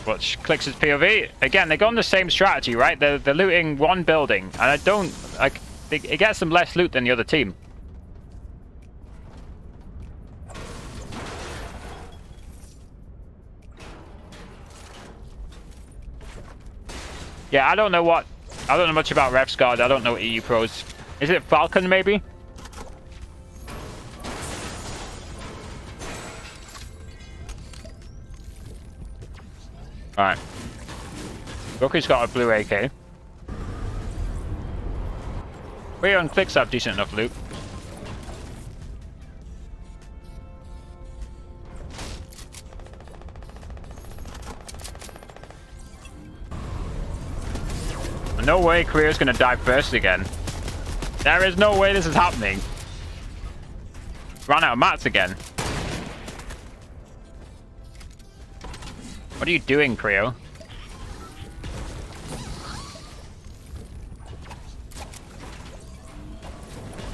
Watch Clix's POV. Again, they're going the same strategy, right? They're looting one building, and it gets them less loot than the other team. Yeah, I don't know much about RefScard. I don't know EU pros. Is it Falcon maybe? Alright. Goku's got a blue AK. We on Clix have decent enough loot. No way Korea's gonna die first again. There is no way this is happening. Ran out of mats again. What are you doing, Creo?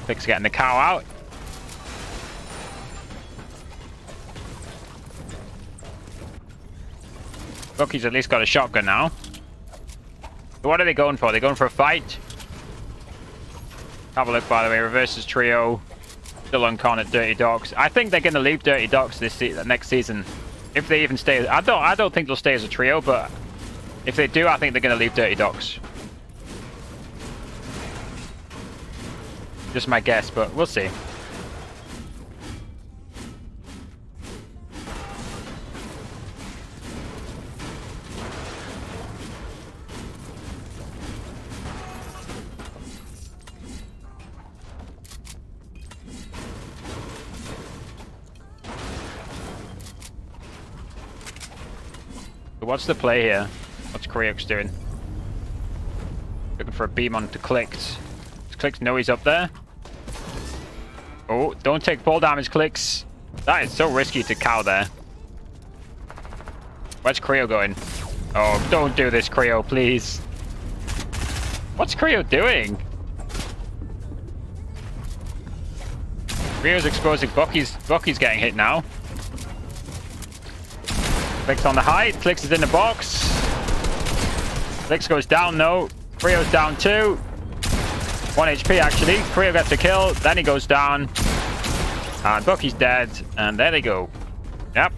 Clix getting the cow out. Bucky's at least got a shotgun now. So what are they going for? Are they going for a fight? Have a look, by the way. Reverses trio. Still on con at Dirty Dogs. I think they're going to leave Dirty Dogs next season. If they even stay. I don't think they'll stay as a trio, but if they do, I think they're going to leave Dirty Dogs. Just my guess, but we'll see. What's the play here? What's Koreox doing? Looking for a beam onto Clix. Does Clix know he's up there? Oh, don't take fall damage, Clix. That is so risky to cow there. Where's Creo going? Oh, don't do this, Creo, please. What's Creo doing? Creo's exposing Bucky's. Bucky's getting hit now. Clix on the height. Clix is in the box. Clix goes down, no. Creo's down too. 1 HP actually. Creo gets a kill. Then he goes down. And Bucky's dead. And there they go. Yep.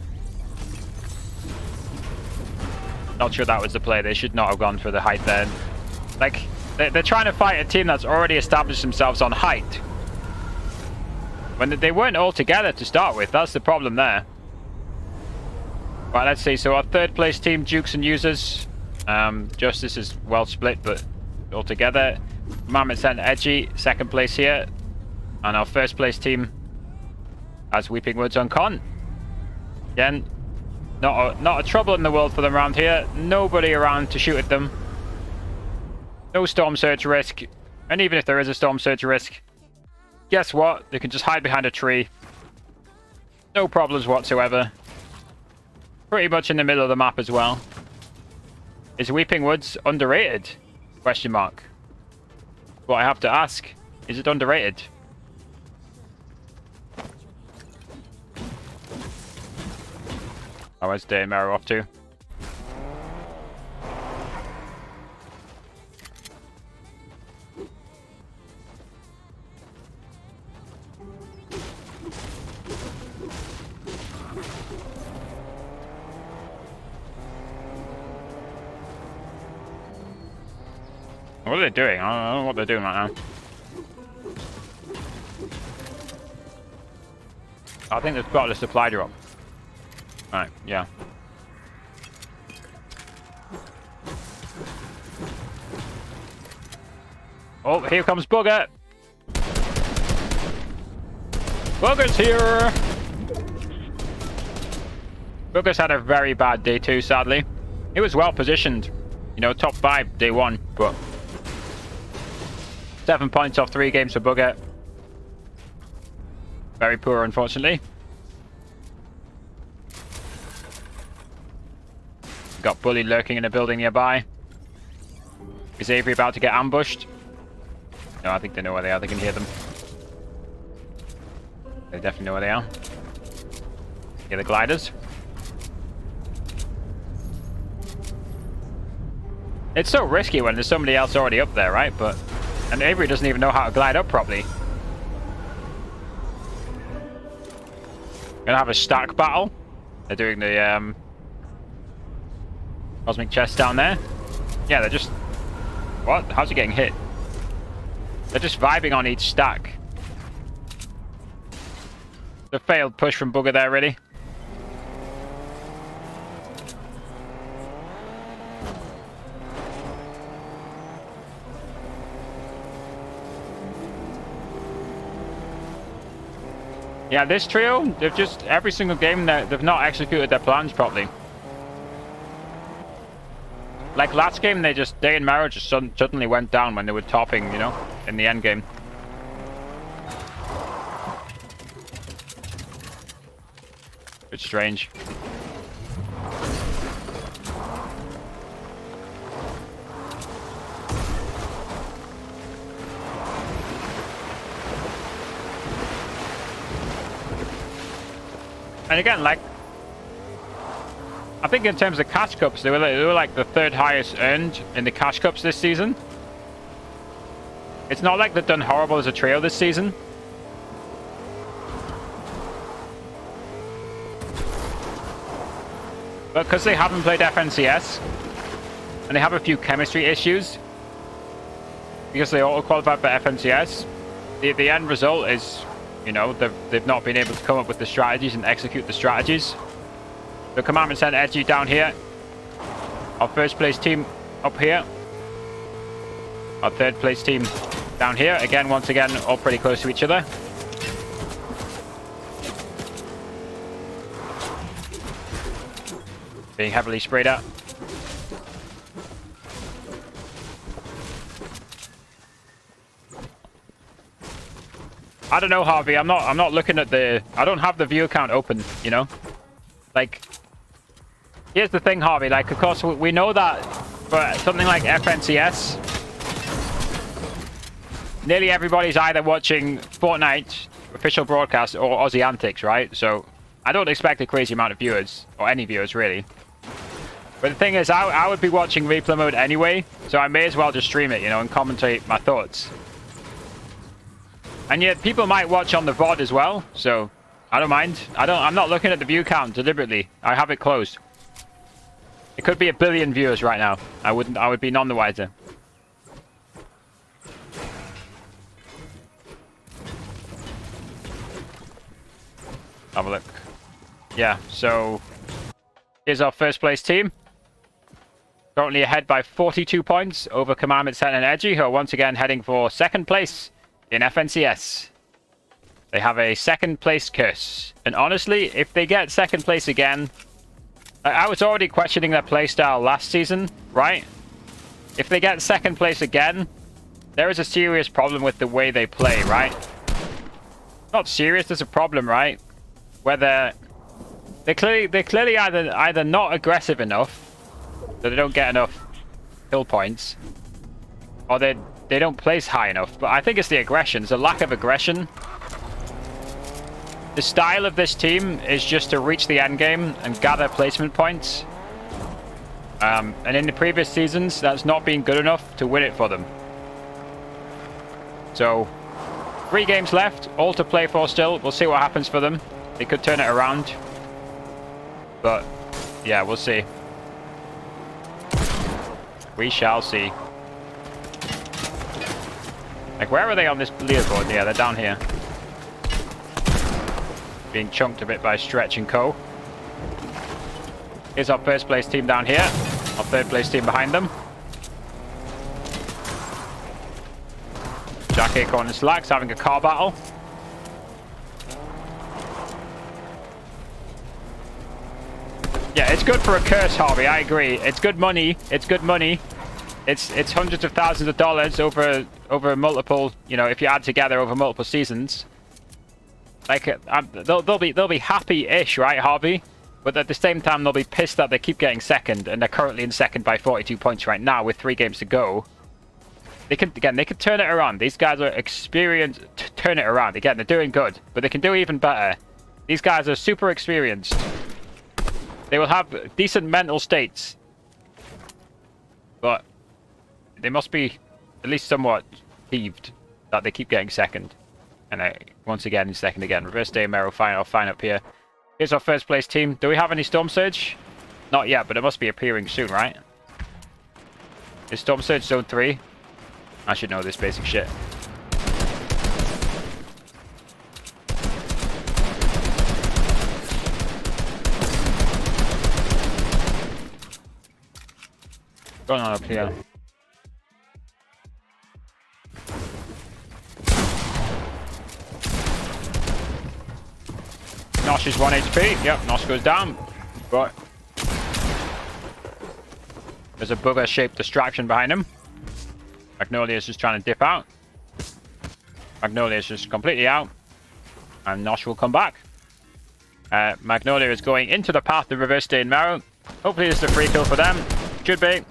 Not sure that was the play. They should not have gone for the height then. Like, they're trying to fight a team that's already established themselves on height. When they weren't all together to start with. That's the problem there. Right, let's see. So our third place team, Dukes and Users. Justice is well split, but all together. Mammoth and Edgy, second place here. And our first place team has Weeping Woods on Con. Again, not a trouble in the world for them around here. Nobody around to shoot at them. No Storm Surge risk. And even if there is a Storm Surge risk, guess what? They can just hide behind a tree. No problems whatsoever. Pretty much in the middle of the map as well. Is Weeping Woods underrated? Question mark. What I have to ask. Is it underrated? Oh, where's Deyy and Mero off to? What are they doing? I don't know what they're doing right now. I think they've spotted a supply drop. Right, yeah. Oh, here comes Bugha! Bugha's here! Bugha's had a very bad day 2, sadly. He was well positioned. You know, top 5 day 1, but 7 points off 3 games for Bugha. Very poor, unfortunately. Got Bully lurking in a building nearby. Is Avery about to get ambushed? No, I think they know where they are. They can hear them. They definitely know where they are. Hear the gliders. It's so risky when there's somebody else already up there, right? And Avery doesn't even know how to glide up properly. Gonna have a stack battle. They're doing the Cosmic Chest down there. Yeah, they're just... What? How's he getting hit? They're just vibing on each stack. The failed push from Bugha there, really. Yeah, this trio, they've just... Every single game, they've not executed their plans properly. Like last game, Deyy and Mero just suddenly went down when they were topping, you know, in the end game. It's strange. And again, like, I think in terms of cash cups, they were like the 3rd highest earned in the cash cups this season. It's not like they've done horrible as a trio this season. But because they haven't played FNCS, and they have a few chemistry issues, because they auto-qualified for FNCS, the end result is, you know, they've not been able to come up with the strategies and execute the strategies. The Commandment sent Edgy down here. Our first place team up here. Our third place team down here. Again, once again, all pretty close to each other. Being heavily sprayed at. I don't know, Harvey. I'm not looking at the... I don't have the view account open, you know? Like... Here's the thing, Harvey. Like, of course, we know that for something like FNCS, nearly everybody's either watching Fortnite official broadcast or Aussie Antics, right? So I don't expect a crazy amount of viewers, or any viewers, really. But the thing is, I would be watching replay mode anyway, so I may as well just stream it, you know, and commentate my thoughts. And yet, people might watch on the VOD as well, so I don't mind. I'm not looking at the view count deliberately. I have it closed. It could be 1 billion viewers right now. I would be none the wiser. Have a look. Yeah, so here's our first place team. Currently ahead by 42 points over Commandment Center and Edgy, who are once again heading for second place in FNCS. They have a second place curse. And honestly, if they get second place again, I was already questioning their playstyle last season, right? If they get second place again, there is a serious problem with the way they play, right? Not serious, there's a problem, right? Where they're clearly either not aggressive enough, so they don't get enough kill points, or they don't place high enough. But I think it's the aggression. It's a lack of aggression. The style of this team is just to reach the end game and gather placement points. And in the previous seasons, that's not been good enough to win it for them. So, 3 games left, all to play for still. We'll see what happens for them. They could turn it around. But, yeah, we'll see. We shall see. Like, where are they on this leaderboard? Yeah, they're down here. Being chunked a bit by Stretch and Co. Here's our first place team down here. Our third place team behind them. Jack Acorn and Slacks having a car battle. Yeah, it's good for a curse, Harvey. I agree. It's good money. It's good money. It's hundreds of thousands of dollars over multiple. You know, if you add together over multiple seasons. Like they'll be happy-ish, right, Harvey? But at the same time, they'll be pissed that they keep getting second, and they're currently in second by 42 points right now with 3 games to go. They could turn it around. These guys are experienced to turn it around. Again, they're doing good, but they can do even better. These guys are super experienced. They will have decent mental states, but they must be at least somewhat peeved that they keep getting second. And once again, in second again. Reverse Deyy, Mero, fine up here. Here's our first place team. Do we have any Storm Surge? Not yet, but it must be appearing soon, right? Is Storm Surge Zone 3? I should know this basic shit. Going on up here. Nosh is 1 HP. Yep, Nosh goes down. Right. There's a Bugha-shaped distraction behind him. Magnolia is just trying to dip out. Magnolia is just completely out. And Nosh will come back. Magnolia is going into the path of Reverse Deyy and Mero. Hopefully it's a free kill for them. Should be.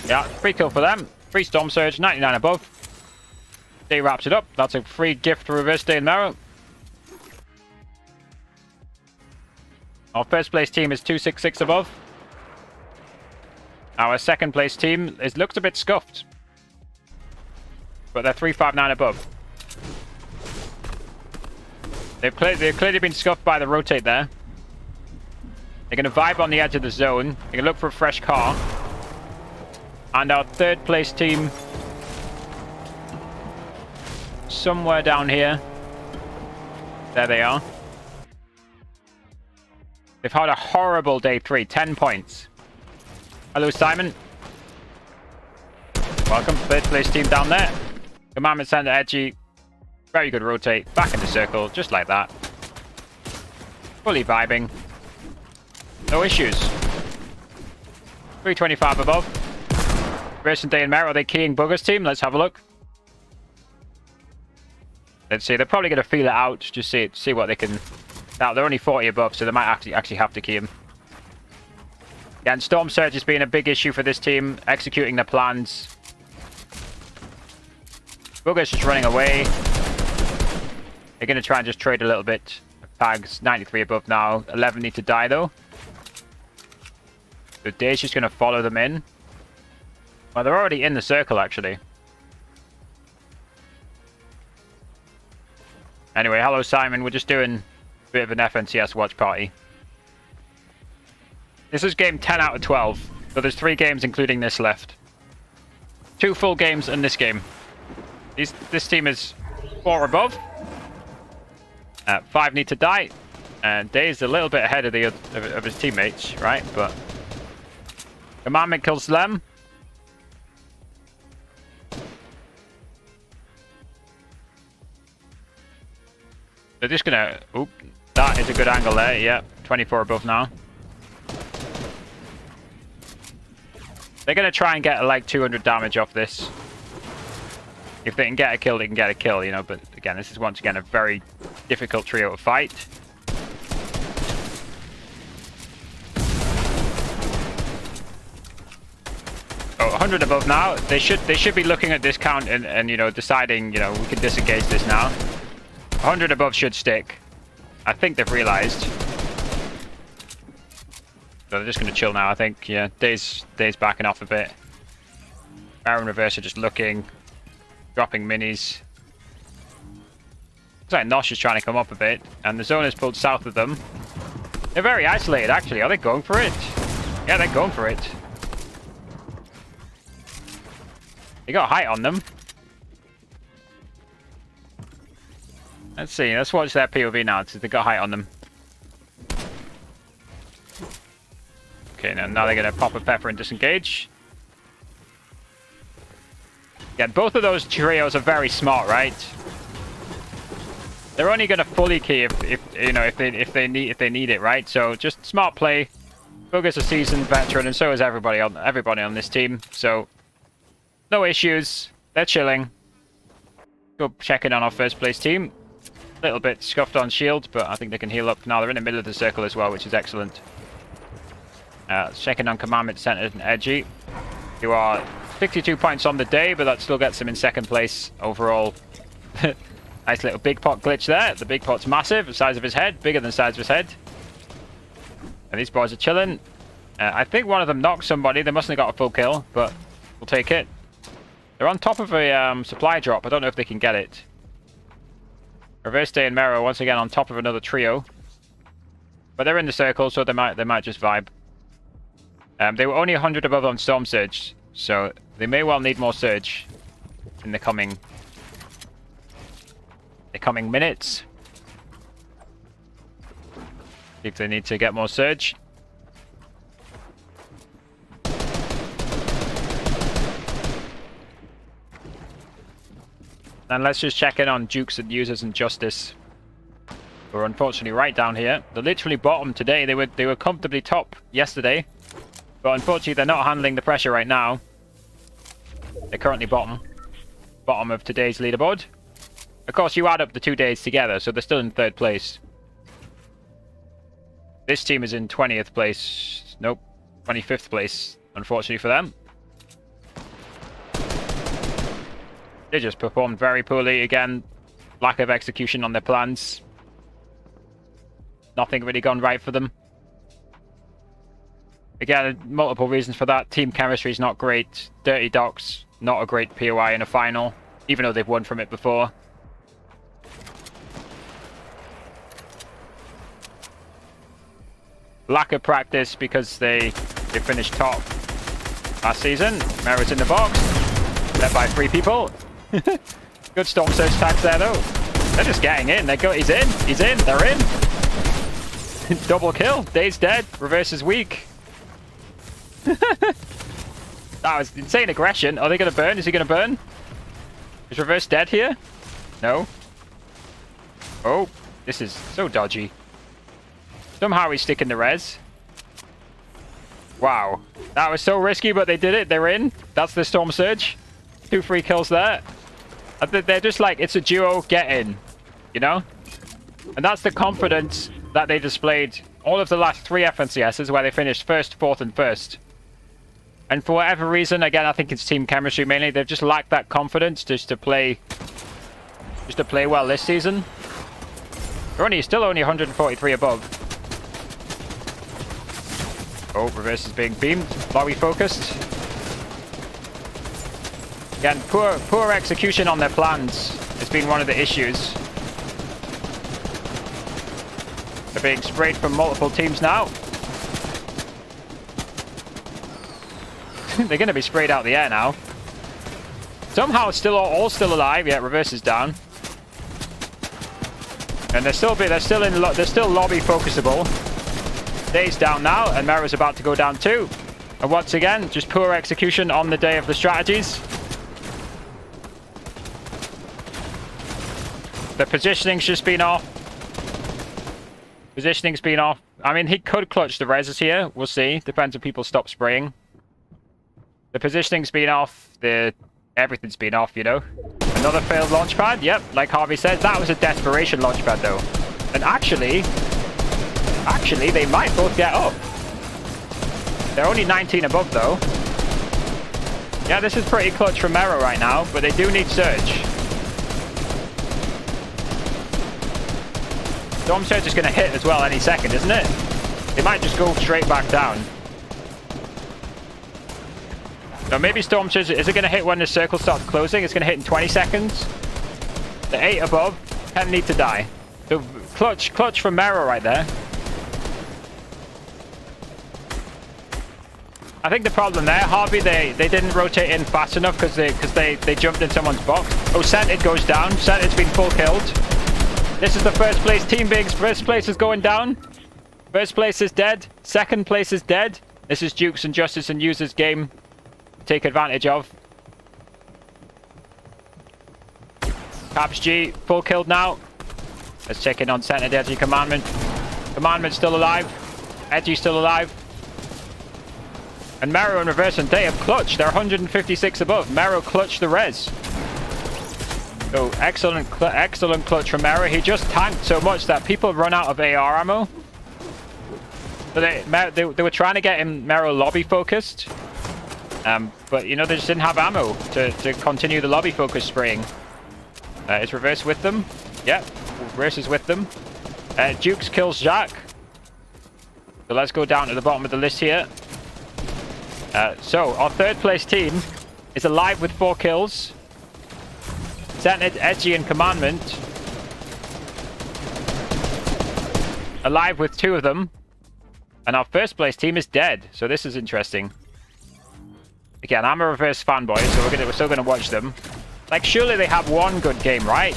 Yeah, free kill for them. Free Storm Surge, 99 above. Deyy wraps it up. That's a free gift for Reverse Deyy and Mero. Our first place team is 266 above. Our second place team looks a bit scuffed. But they're 359 above. They've clearly been scuffed by the rotate there. They're going to vibe on the edge of the zone. They're going to look for a fresh car. And our third place team, somewhere down here. There they are. They've had a horrible day 3, 10 points. Hello, Simon. Welcome, third place team down there. Commandment Center Edgy. Very good rotate. Back in the circle, just like that. Fully vibing. No issues. 325 above. Reverse Deyy and Mero, are they keying Bugha's team? Let's have a look. Let's see, they're probably going to feel it out. Just see what they can... Now, they're only 40 above, so they might actually have to key him. Yeah, and Storm Surge has been a big issue for this team, executing their plans. Bugha's just running away. They're going to try and just trade a little bit. Tags 93 above now. 11 need to die, though. So Deyy's just going to follow them in. Well, they're already in the circle, actually. Anyway, hello, Simon. We're just doing... bit of an FNCS watch party. This is game 10 out of 12, so there's 3 games including this left. 2 full games in this game. This team is 4 above. 5 need to die. And Deyy's a little bit ahead of his teammates, right? But Commandment kills them. They're just gonna... Oop. That is a good angle there, yeah. 24 above now. They're gonna try and get like 200 damage off this. If they can get a kill, they can get a kill, you know. But again, this is once again a very difficult trio to fight. Oh, 100 above now. They should be looking at this count and you know, deciding, you know, we can disengage this now. 100 above should stick. I think they've realized. So they're just going to chill now, I think. Yeah, Deyy's backing off a bit. Mero and Reverse are just looking. Dropping minis. Looks like Nosh is trying to come up a bit. And the zone is pulled south of them. They're very isolated, actually. Are they going for it? Yeah, they're going for it. They got height on them. Let's see. Let's watch their POV now. They got height on them. Okay, now they're going to pop a pepper and disengage. Yeah, both of those trios are very smart, right? They're only going to fully key if they need it, right? So just smart play. Bugha's a seasoned veteran, and so is everybody on this team. So no issues. They're chilling. Go check in on our first place team. A little bit scuffed on shield, but I think they can heal up now. They're in the middle of the circle as well, which is excellent. Checking on Commandment, Centered, and Edgy. You are 62 points on the day, but that still gets them in second place overall. Nice little big pot glitch there. The big pot's massive, the size of his head, bigger than the size of his head. And these boys are chilling. I think one of them knocked somebody. They mustn't have got a full kill, but we'll take it. They're on top of a supply drop. I don't know if they can get it. Reverse Deyy and Mero once again on top of another trio. But they're in the circle, so they might just vibe. They were only 100 above on Storm Surge, so they may well need more Surge in the coming minutes. If they need to get more Surge. And let's just check in on Dukes and Users and Justice. We're unfortunately right down here. They're literally bottom today. They were comfortably top yesterday. But unfortunately they're not handling the pressure right now. They're currently bottom of today's leaderboard. Of course you add up the 2 days together, so they're still in 3rd place. This team is in 20th place. Nope, 25th place, unfortunately for them. They just performed very poorly again. Lack of execution on their plans. Nothing really gone right for them. Again, multiple reasons for that. Team chemistry is not great. Dirty Docs, not a great POI in a final, even though they've won from it before. Lack of practice because they finished top last season. Mero's in the box, led by 3 people. Good Storm Surge tags there though. They're just getting in. He's in. They're in. Double kill. Deyy's dead. Reverse is weak. That was insane aggression. Are they going to burn? Is he going to burn? Is Reverse dead here? No. Oh, this is so dodgy. Somehow he's sticking the res. Wow. That was so risky, but they did it. They're in. That's the Storm Surge. 2 free kills there. They're just like, it's a duo, get in. You know? And that's the confidence that they displayed all of the last 3 FNCSs where they finished 1st, 4th, and 1st. And for whatever reason, again, I think it's team chemistry mainly, they've just lacked that confidence just to play well this season. They're still only 143 above. Oh, Reverse is being beamed. Are we focused? Again, poor execution on their plans has been one of the issues. They're being sprayed from multiple teams now. They're going to be sprayed out the air now. Somehow it's all still alive. Yeah, Reverse is down. And they're still lobby focusable. Deyy's down now, and Mero's about to go down too. And once again, just poor execution on the day of the strategies. The positioning's just been off. Positioning's been off. I mean, he could clutch the reses here. We'll see. Depends if people stop spraying. The positioning's been off. Everything's been off, you know. Another failed launch pad. Yep, like Harvey said, that was a desperation launch pad though. And actually, they might both get up. They're only 19 above though. Yeah, this is pretty clutch from Mero right now, but they do need Surge. Storm Surge is going to hit as well any second, isn't it? They might just go straight back down. No, maybe Storm Surge, is it going to hit when the circle starts closing? It's going to hit in 20 seconds. The 8 above, 10 need to die. So clutch from Mero right there. I think the problem there, Harvey, they didn't rotate in fast enough because they jumped in someone's box. Oh, Scented goes down. Scented's been full killed. This is the first place team, Biggs. First place is going down. First place is dead. Second place is dead. This is Dukes and Justice and Users game to take advantage of. Caps G, full killed now. Let's check in on Scented Edgy Commandment. Commandment's still alive. Edgy still alive. And Mero and Reverse and Deyy have clutched. They're 156 above. Mero clutched the res. So excellent clutch from Mero. He just tanked so much that people run out of AR ammo. So they were trying to get him Mero lobby focused. But you know, they just didn't have ammo to continue the lobby focus spraying. Is Reverse with them? Yep, Reverse is with them. Dukes kills Jack. So let's go down to the bottom of the list here. So our third place team is alive with 4 kills. Scented, Edgy, and Commandment alive with 2 of them. And our first place team is dead. So this is interesting. Again, I'm a Reverse fanboy, so we're still gonna watch them. Like, surely they have one good game, right?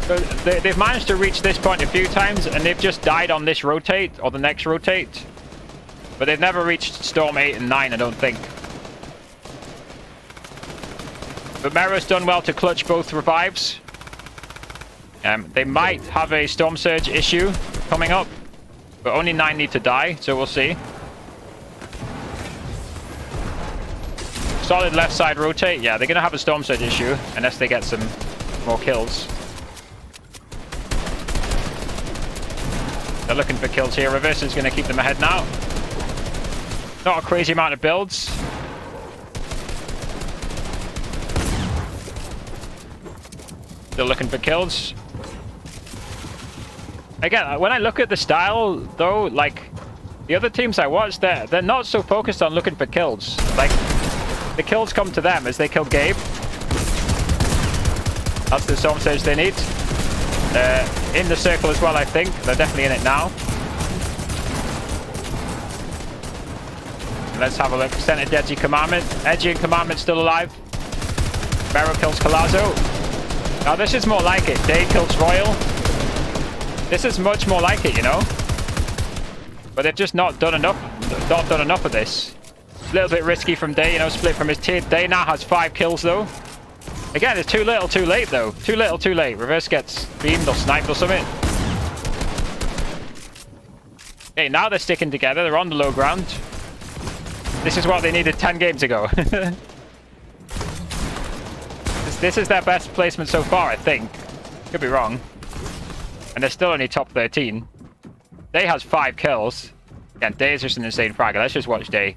So they've managed to reach this point a few times, and they've just died on this rotate or the next rotate. But they've never reached Storm 8 and 9, I don't think. But Mero's done well to clutch both revives. They might have a Storm Surge issue coming up, but only 9 need to die, so we'll see. Solid left side rotate. Yeah, they're going to have a Storm Surge issue unless they get some more kills. They're looking for kills here. Reverse is going to keep them ahead now. Not a crazy amount of builds. Still looking for kills. Again, when I look at the style, though, like, the other teams I watch, they're not so focused on looking for kills. Like, the kills come to them as they kill Gabe. That's the Storm Surge they need. In the circle as well, I think. They're definitely in it now. Let's have a look. Scented Edgy Commandment. Edgy and Commandment still alive. Mero kills Colazo. Now this is more like it. Deyy kills Royal. This is much more like it, you know. But they've just not done enough. Not done enough of this. A little bit risky from Deyy, you know, split from his team. Deyy now has 5 kills though. Again, it's too little, too late though. Too little, too late. Reverse gets beamed or sniped or something. Okay, now they're sticking together. They're on the low ground. This is what they needed 10 games ago. This is their best placement so far, I think. Could be wrong. And they're still only top 13. Deyy has 5 kills. Again, Deyy is just an insane fragger. Let's just watch Deyy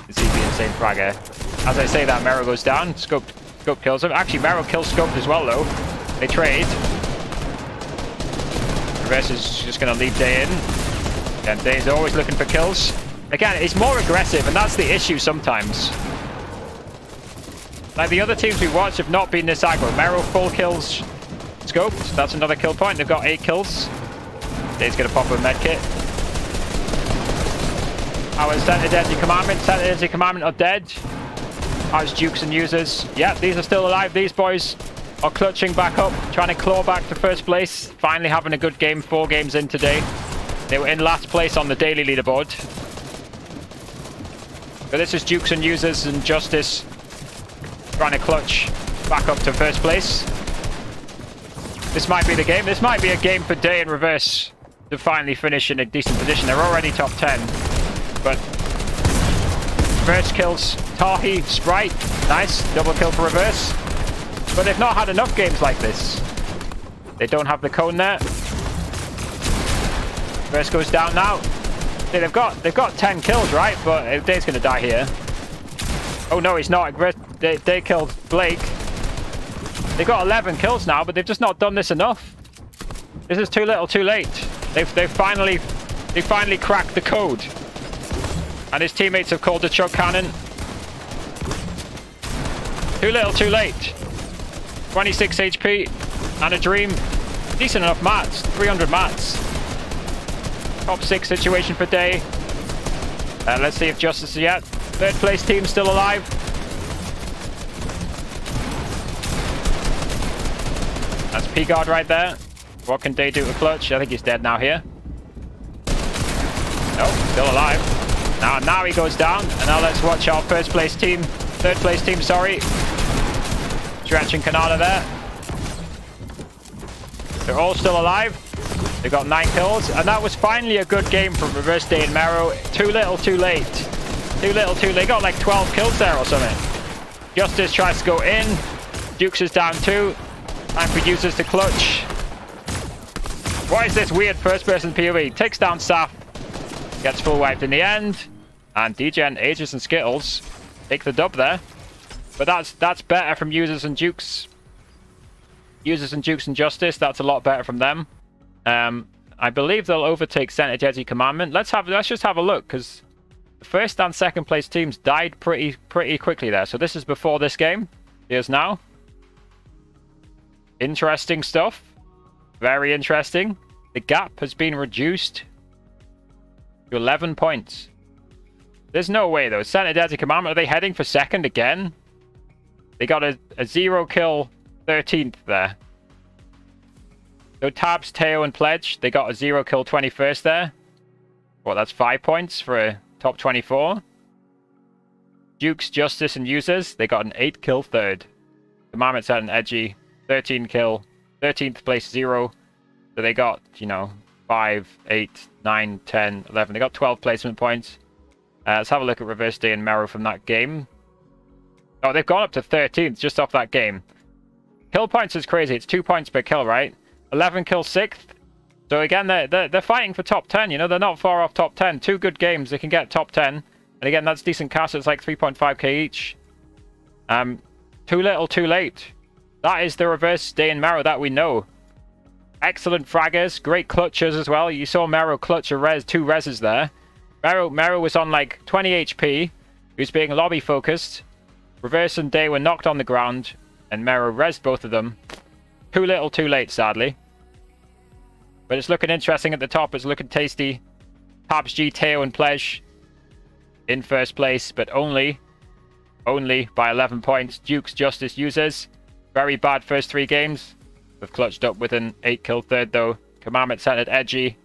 to see the insane fragger. As I say that, Mero goes down. Scope kills him. Actually, Mero kills Scoped as well, though. They trade. Reverse is just going to leave Deyy in. And Dey's always looking for kills. Again, it's more aggressive, and that's the issue sometimes. Like, the other teams we watch have not been this aggro. Mero full kills Scoped. That's another kill point. They've got 8 kills. Dey's going to pop a medkit. Our Scented Edgy Commandment. Scented Edgy Commandment are dead. As Dukes and Users. Yeah, these are still alive. These boys are clutching back up, trying to claw back to first place. Finally having a good game, 4 games in today. They were in last place on the daily leaderboard. But this is Dukes and Users and Justice trying to clutch back up to first place. This might be the game. This might be a game for Deyy in reverse to finally finish in a decent position. They're already top 10. But reverse kills Tahi, Sprite. Nice. Double kill for reverse. But they've not had enough games like this. They don't have the cone there. Reverse goes down now. See, they've got 10 kills, right? But Deyy's going to die here. Oh no, he's not. Deyy killed Blake. They've got 11 kills now, but they've just not done this enough. This is too little, too late. They finally cracked the code. And his teammates have called the chug cannon. Too little, too late. 26 HP and a dream. Decent enough mats. 300 mats. Top 6 situation for Deyy. Let's see if Justice is yet. Third place team still alive. That's P-Guard right there. What can Deyy do to clutch? I think he's dead now here. Nope, still alive. Now he goes down. And now let's watch our third place team, sorry. Stretch and Kanata there. They're all still alive. They got 9 kills. And that was finally a good game from Reverse Deyy and Mero. Too little, too late. Too little, too late. They got like 12 kills there or something. Justice tries to go in. Dukes is down 2. Time for Users to clutch. What is this weird first-person POV? Takes down Saf. Gets full wiped in the end. And Degen, Aegis, and Skittles take the dub there. But that's better from Users and Dukes. Users and Dukes and Justice. That's a lot better from them. I believe they'll overtake Center Jedi Commandment. Let's just have a look, because the first and second place teams died pretty quickly there. So this is before this game. Here's now. Interesting stuff. Very interesting. The gap has been reduced to 11 points. There's no way, though. Center Jedi Commandment, are they heading for second again? They got a 0-kill 13th there. So Tabs, Teo, and Pledge, they got a 0-kill 21st there. Well, that's 5 points for a top 24. Dukes, Justice, and Users, they got an 8-kill 3rd. Commandments had an edgy 13-kill, 13th place 0. So they got, 5, 8, 9, 10, 11. They got 12 placement points. Let's have a look at Reverse Deyy and Mero from that game. Oh, they've gone up to 13th just off that game. Kill points is crazy. It's 2 points per kill, right? 11 kills 6th. So again, they're fighting for top 10. They're not far off top 10. 2 good games, they can get top 10. And again, that's decent cash. It's like 3.5k each. Too little, too late. That is the Reverse Deyy and Mero that we know. Excellent fraggers, great clutchers as well. You saw Mero clutch a res, 2 reses there. Mero was on like 20 HP. He was being lobby focused. Reverse and Deyy were knocked on the ground, and Mero resed both of them. Too little, too late, sadly. But it's looking interesting at the top. It's looking tasty. Tabs, G, Teo, and Pledge in first place, but only by 11 points. Dukes, Justice, Users. Very bad first 3 games. They've clutched up with an 8-kill 3rd, though. Commandment centered edgy.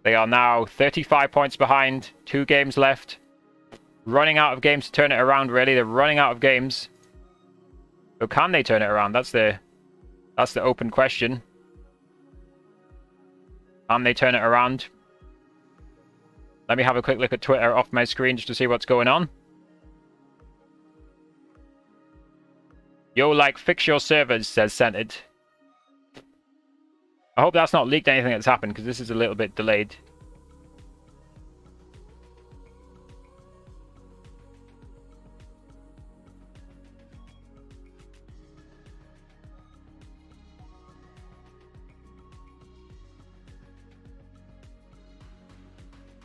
They are now 35 points behind. 2 games left. Running out of games to turn it around, really. They're running out of games. So can they turn it around? That's the open question. Can they turn it around? Let me have a quick look at Twitter off my screen just to see what's going on. Yo, fix your servers, says Centered. I hope that's not leaked anything that's happened, because this is a little bit delayed.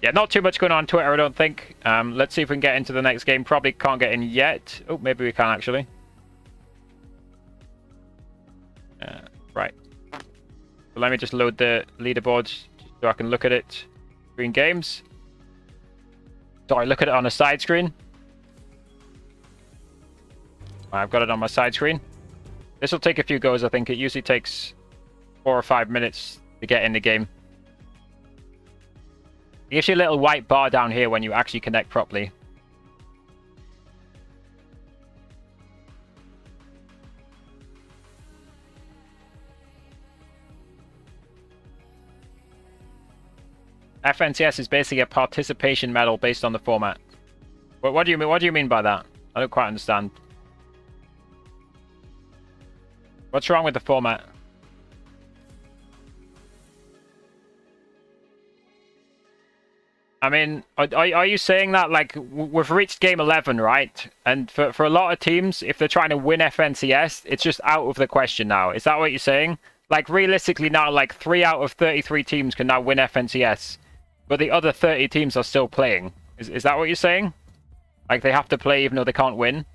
Yeah, not too much going on Twitter, I don't think. Let's see if we can get into the next game. Probably can't get in yet. Oh, maybe we can, actually. Right. So let me just load the leaderboards so I can look at it. Screen games. Sorry, look at it on a side screen. I've got it on my side screen. This will take a few goes, I think. It usually takes 4 or 5 minutes to get in the game. It gives you a little white bar down here when you actually connect properly. FNCS is basically a participation medal based on the format. What do you mean? What do you mean by that? I don't quite understand. What's wrong with the format? I mean, are you saying that, like, we've reached game 11, right? And for a lot of teams, if they're trying to win FNCS, it's just out of the question now. Is that what you're saying? Like, realistically now, like, 3 out of 33 teams can now win FNCS, but the other 30 teams are still playing. Is that what you're saying? Like, they have to play even though they can't win?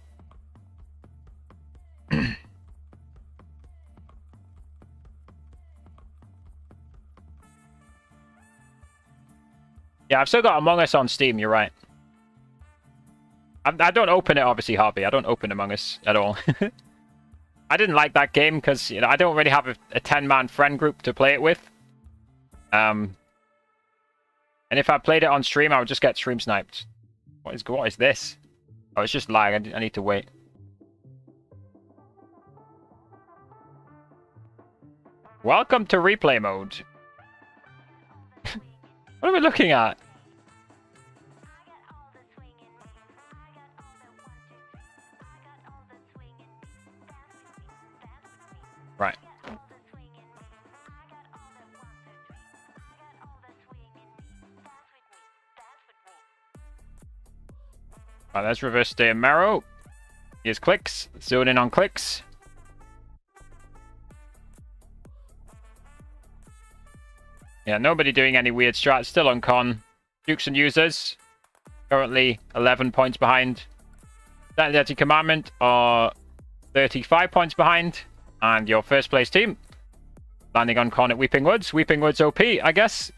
Yeah, I've still got Among Us on Steam, you're right. I don't open it, obviously, Harvey. I don't open Among Us at all. I didn't like that game because, you know, I don't really have a 10-man friend group to play it with. And if I played it on stream, I would just get stream sniped. What is this? Oh, it's just lag. I need to wait. Welcome to replay mode. What are we looking at? Right. Right, let's reverse Deyy and Mero. Here's Clix. Zone in on Clix. Yeah, nobody doing any weird strats. Still on con. Dukes and users. Currently 11 points behind. That Dirty Commandment are 35 points behind. And your first place team. Landing on con at Weeping Woods. Weeping Woods OP, I guess.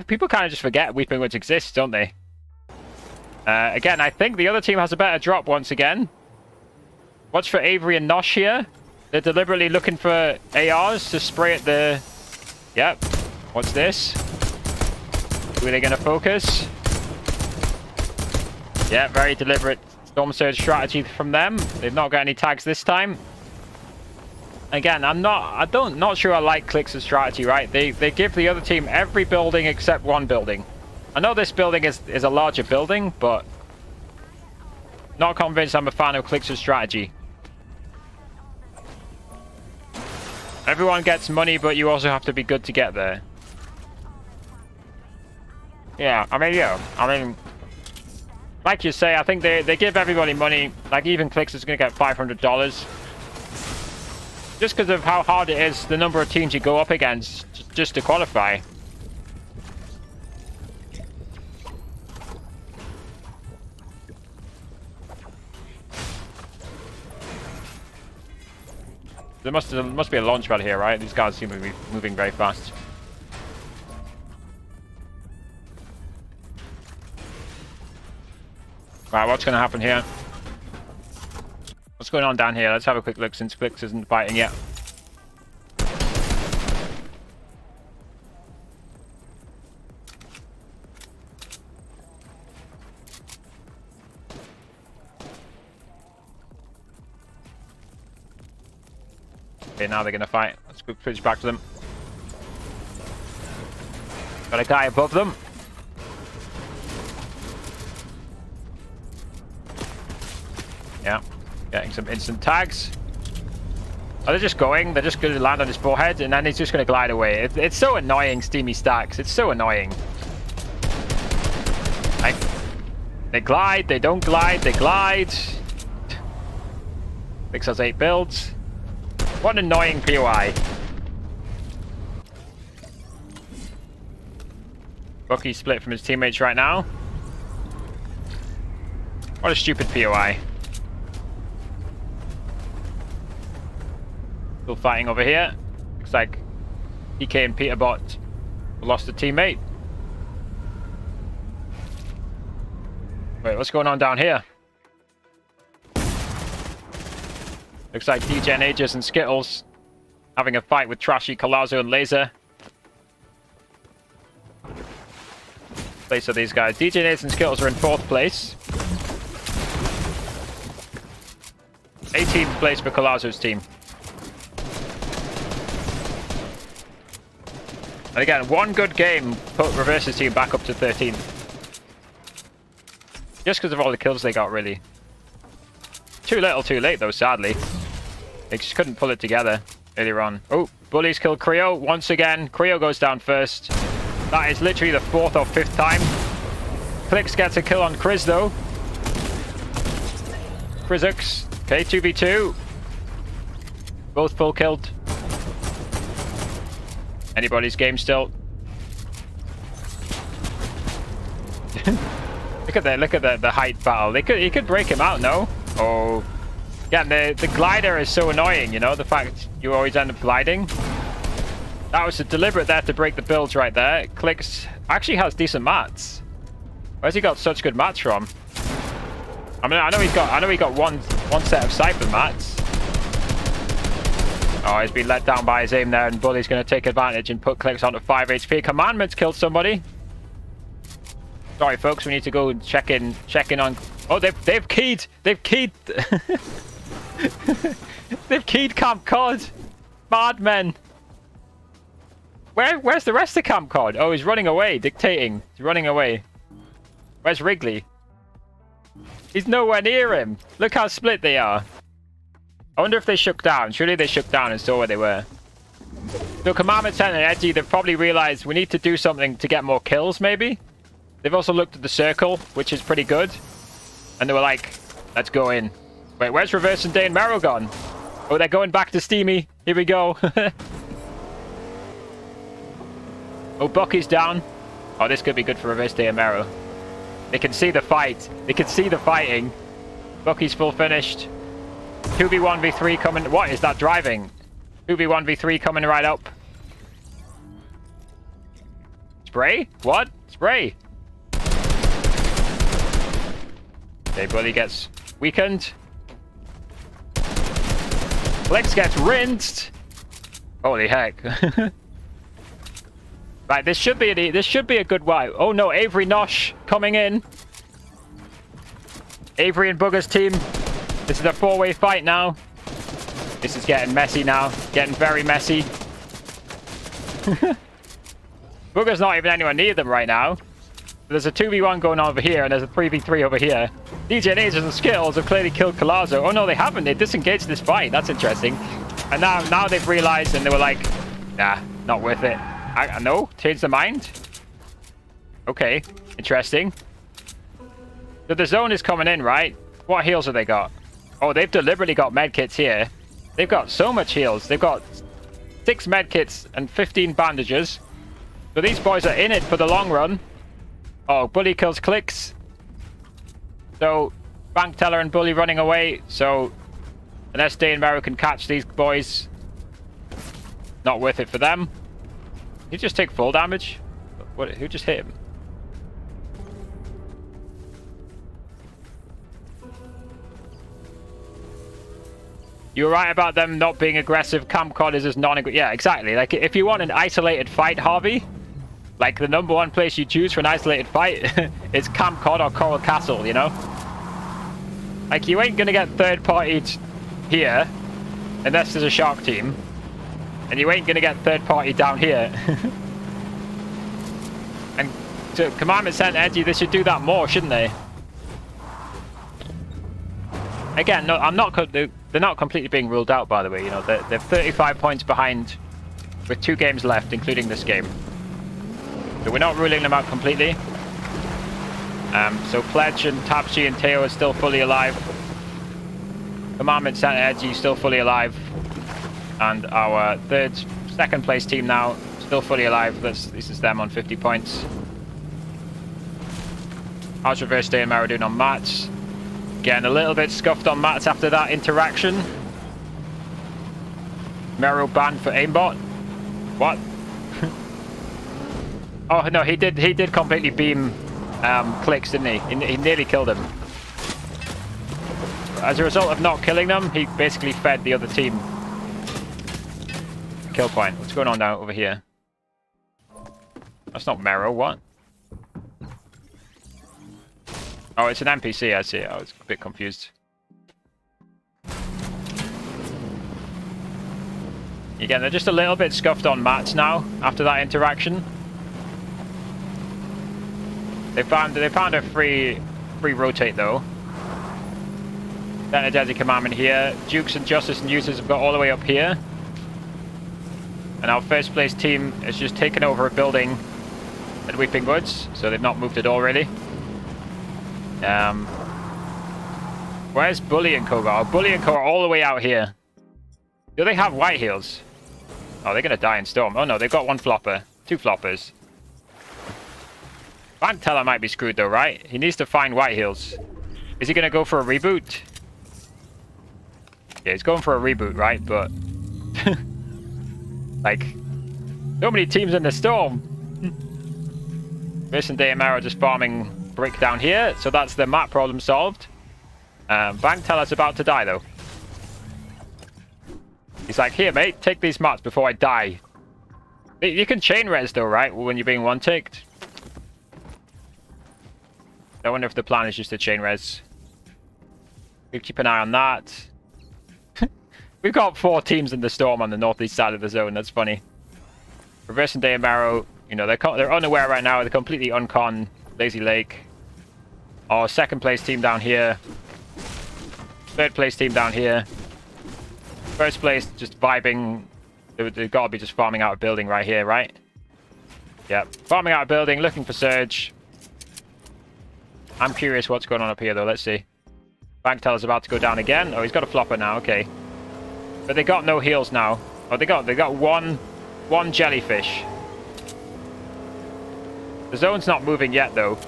People kind of just forget Weeping Woods exists, don't they? Again, I think the other team has a better drop once again. Watch for Avery and Nosh here. They're deliberately looking for ARs to spray at the... Yep. What's this? Who are they going to focus? Yeah, very deliberate Storm Surge strategy from them. They've not got any tags this time. Again, not sure I like Clix's strategy, right? They give the other team every building except one building. I know this building is a larger building, but not convinced I'm a fan of Clix's strategy. Everyone gets money, but you also have to be good to get there. Yeah, I mean, like you say, I think they give everybody money. Like, even Clix is going to get $500. Just because of how hard it is, the number of teams you go up against, just to qualify. There must be a launch pad here, right? These guys seem to be moving very fast. Right, what's going to happen here? What's going on down here? Let's have a quick look since Clix isn't fighting yet. Okay, now they're going to fight. Let's quick switch back to them. Got a guy above them. Yeah, getting some instant tags. Oh, they're just going. They're just going to land on his forehead, and then he's just going to glide away. It's so annoying, Steamy Stacks. It's so annoying. Like, they glide, they don't glide, they glide. Clix has 8 builds. What an annoying POI. Bucky split from his teammates right now. What a stupid POI. Still fighting over here. Looks like PK and Peterbot lost a teammate. Wait, what's going on down here? Looks like DJ Aegis and Skittles having a fight with Trashy, Colazzo, and Laser. Place of these guys. DJ Aegis and Skittles are in 4th place. 18th place for Colazzo's team. And again, one good game put Reverse's team back up to 13th. Just because of all the kills they got, really. Too little, too late, though, sadly. They just couldn't pull it together earlier on. Oh, Bullies killed Creo once again. Creo goes down first. That is literally the 4th or 5th time. Clix gets a kill on Chris, though. Chrizux. Okay, 2v2. Both full killed. Anybody's game still. Look at the height battle. He could break him out, no? Oh. Yeah, the glider is so annoying, you know, the fact you always end up gliding. That was a deliberate there to break the builds right there. Clix actually has decent mats. Where's he got such good mats from? I mean, I know he got one set of Cypher mats. Oh, he's been let down by his aim there, and Bully's going to take advantage and put Clix onto 5 HP. Commandments killed somebody. Sorry, folks, we need to go and check in on. Oh, they've keyed. They've keyed. They've keyed Camp Cod. Madmen. Where's the rest of Camp Cod? Oh, he's running away, dictating. He's running away. Where's Wrigley? He's nowhere near him. Look how split they are. I wonder if they shook down. Surely they shook down and saw where they were. So Commandment 10 and Edgy, they've probably realized we need to do something to get more kills, maybe. They've also looked at the circle, which is pretty good. And they were like, let's go in. Wait, where's Reverse and Deyy and Mero gone? Oh, they're going back to Steamy. Here we go. Oh, Bucky's down. Oh, this could be good for Reverse, Deyy and Mero. They can see the fight. They can see the fighting. Bucky's full finished. 2v1v3 coming. What is that driving? 2v1v3 coming right up. Spray? What? Spray. Okay, Bully gets weakened. Clix gets rinsed. Holy heck. Right, this should be a good wipe. Oh no, Avery Nosh coming in. Avery and Bugha's team. This is a 4-way fight now. This is getting messy now. Getting very messy. Bugha's not even anywhere near them right now. There's a 2v1 going on over here, and there's a 3v3 over here. DJ Aegis and Skills have clearly killed Colazzo. Oh no, they haven't. They disengaged this fight. That's interesting. And now they've realized, and they were like, nah, not worth it. No? Change their mind? Okay. Interesting. So the zone is coming in, right? What heals have they got? Oh, they've deliberately got medkits here. They've got so much heals. They've got 6 medkits and 15 bandages. So these boys are in it for the long run. Oh, Bully kills Clix. So, Bank Teller and Bully running away. So, unless Deyy and Mero can catch these boys, not worth it for them. Did he just take full damage? What? Who just hit him? You were right about them not being aggressive. Camp Cod is as non-aggressive. Yeah, exactly. Like, if you want an isolated fight, Harvey, like, the #1 place you choose for an isolated fight is Camp Cod or Coral Castle, you know? Like, you ain't gonna get third-partied here unless there's a Shark team. And you ain't gonna get third-party down here. And to Commandment sent Edgy, they should do that more, shouldn't they? Again, no, they're not completely being ruled out, by the way. You know, they're 35 points behind with 2 games left, including this game. So we're not ruling them out completely. So Pledge and Tapshi and Teo are still fully alive. Commandment Center Edgy still fully alive. And our second place team now still fully alive. This is them on 50 points. How's Reverse Deyy and Mero doing on mats? Getting a little bit scuffed on mats after that interaction. Mero banned for aimbot. What? Oh no, he did completely beam Clix, didn't he? He nearly killed him. as a result of not killing them, he basically fed the other team. Kill point. What's going on now over here? That's not Mero, what? Oh, it's an NPC, I see. I was a bit confused. Again, they're just a little bit scuffed on mats now after that interaction. They found a free rotate though. Then a Deadly Commandment here. Dukes and Justice and Users have got all the way up here. And our first place team has just taken over a building at Weeping Woods, so they've not moved at all really. Where's Bully and Co? Oh, Bully and Co are all the way out here. Do they have white heals? Oh, they're gonna die in Storm. Oh no, they've got one flopper. 2 floppers. Bank Teller might be screwed though, right? He needs to find white heals. Is he gonna go for a reboot? Yeah, he's going for a reboot, right? But like, so many teams in the Storm. Deyy and Mero just farming brick down here, so that's the map problem solved. Bank Teller's about to die though. He's like, here mate, take these mats before I die. You can chain res though, right? When you're being one-ticked. I wonder if the plan is just to chain res. We'll keep an eye on that. We've got 4 teams in the Storm on the northeast side of the zone. That's funny. Reverse and Deyy and Mero, you know, they're unaware right now. They're completely uncon Lazy Lake. Our second place team down here. Third place team down here. First place just vibing. They've got to be just farming out a building right here, right? Yep. Farming out a building, looking for Surge. I'm curious what's going on up here though. Let's see. Bank Teller's about to go down again. Oh, he's got a flopper now. Okay. But they got no heals now. Oh, they got one jellyfish. The zone's not moving yet though.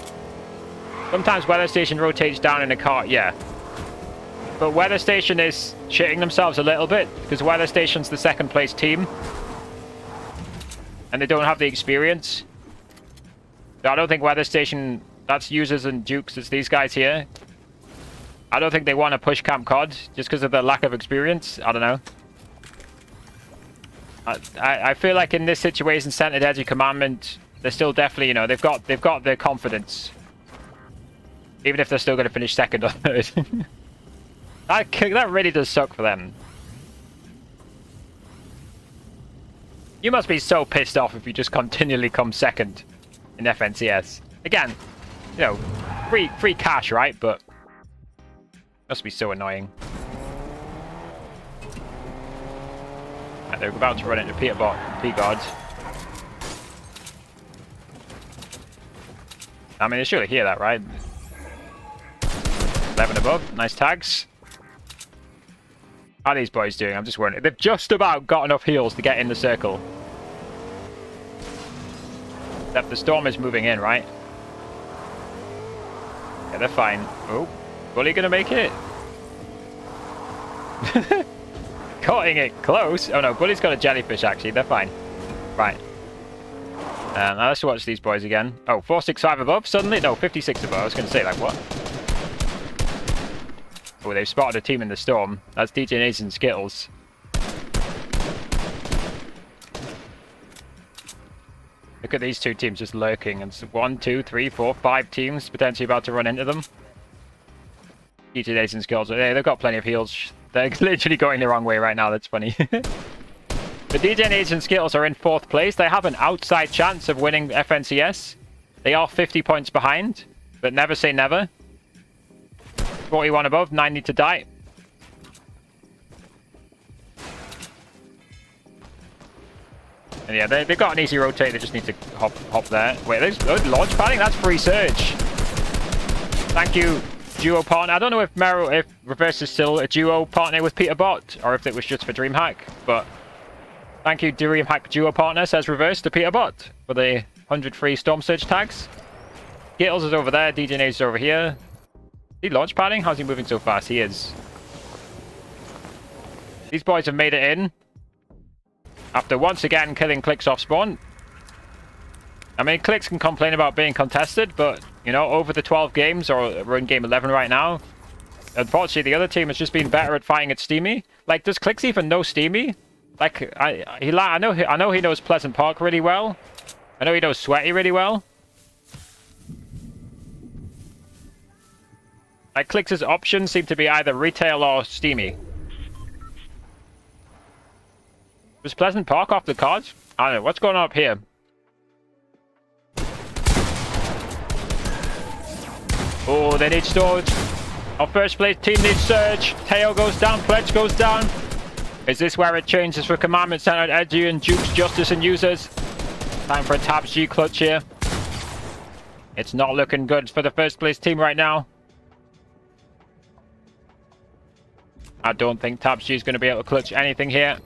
Sometimes Weather Station rotates down in a cart, yeah. But Weather Station is shitting themselves a little bit because Weather Station's the second place team. And they don't have the experience. So I don't think Weather Station, that's Users and Dukes, it's these guys here. I don't think they want to push Camp Cod just because of the lack of experience. I don't know. I feel like in this situation, Centered Edgy Commandment, they're still definitely, you know, they've got their confidence. Even if they're still going to finish second or third. That really does suck for them. You must be so pissed off if you just continually come second in FNCS. Again, you know, free cash, right? But must be so annoying. And they're about to run into Peterbot, P-Guard. I mean, they surely hear that, right? 11 above, nice tags. How are these boys doing? I'm just wondering. They've just about got enough heals to get in the circle. Except the Storm is moving in, right? Yeah, they're fine. Oh, Bully gonna make it? Cutting it close. Oh no, Bully's got a jellyfish actually. They're fine. Right. Now let's watch these boys again. Oh, 465 above suddenly? No, 56 above. I was gonna say, like, what? Oh, they've spotted a team in the Storm. That's DJ Nays and Skittles. Look at these 2 teams just lurking. And 1, 2, 3, 4, 5 teams potentially about to run into them. DJ Nays and Skittles. They've got plenty of heals. They're literally going the wrong way right now. That's funny. The DJ Nays and Skittles are in 4th place. They have an outside chance of winning FNCS. They are 50 points behind. But never say never. 41 above, 9 need to die. And yeah, they've got an easy rotate, they just need to hop there. Wait, there's launch padding? That's free Surge. Thank you, duo partner. I don't know if Reverse is still a duo partner with Peterbot, or if it was just for DreamHack, but thank you, DreamHack duo partner, says Reverse to Peterbot for the 100 free Storm Surge tags. Skittles is over there, DJ Nays is over here. Is he launch padding? How's he moving so fast? He is. These boys have made it in. After once again killing Clix off spawn. I mean, Clix can complain about being contested, but, you know, over the 12 games, or we're in game 11 right now, unfortunately, the other team has just been better at fighting at Steamy. Like, does Clix even know Steamy? Like, I know he knows Pleasant Park really well. I know he knows Sweaty really well. Like, Clix's options seem to be either retail or Steamy. Was Pleasant Park off the cards? I don't know. What's going on up here? Oh, they need storage. Our first place team needs Surge. Tail goes down. Pledge goes down. Is this where it changes for Commandment Center, Edgy, and Jukes, Justice, and Users? Time for a Tabs G clutch here. It's not looking good for the first place team right now. I don't think Tabs G is going to be able to clutch anything here.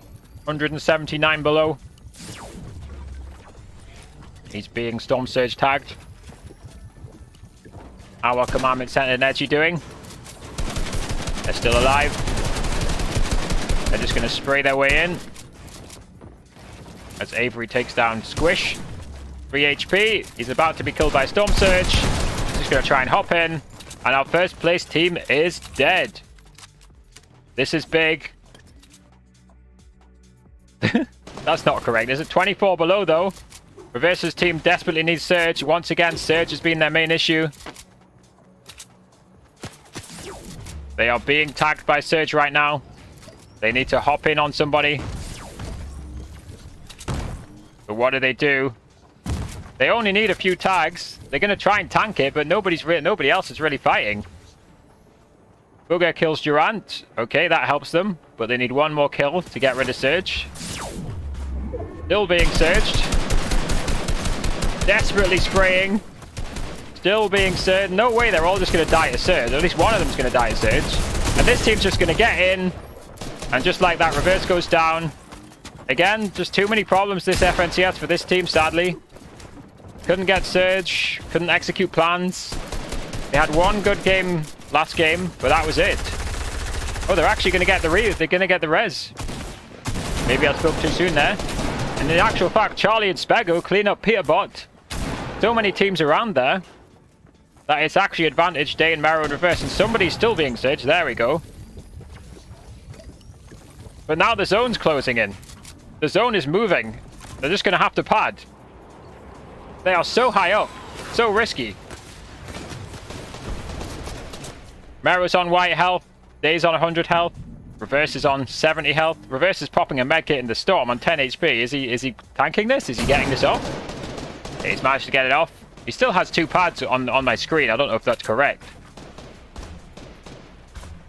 179 below. He's being Storm Surge tagged. How are Commandment Center and Edgy doing? They're still alive. They're just going to spray their way in. As Avery takes down Squish. 3 HP. He's about to be killed by Storm Surge. He's just going to try and hop in. And our first place team is dead. This is big. That's not correct. Is it 24 below, though? Reverse's team desperately needs Surge. Once again, Surge has been their main issue. They are being tagged by Surge right now. They need to hop in on somebody. But what do? They only need a few tags. They're going to try and tank it, but nobody else is really fighting. Bugha kills Durant. Okay, that helps them. But they need one more kill to get rid of Surge. Still being surged. Desperately spraying. Still being surged. No way they're all just going to die to Surge. At least one of them's going to die to Surge. And this team's just going to get in. And just like that, Reverse goes down. Again, just too many problems this FNCS for this team, sadly. Couldn't get Surge. Couldn't execute plans. They had one good game last game, but that was it. Oh, they're actually going to get the res. Maybe I spoke too soon there. And in actual fact, Charlie and Spego clean up Peterbot. So many teams around there that it's actually advantage Deyy and Mero in reverse, and somebody's still being surged. There we go. But now the zone's closing in. The zone is moving. They're just going to have to pad. They are so high up. So risky. Mero's on white health. Deyy's on 100 health. Reverse is on 70 health. Reverse is popping a medkit in the storm on 10 HP. Is he tanking this? Is he getting this off? He's managed to get it off. He still has 2 pads on my screen. I don't know if that's correct.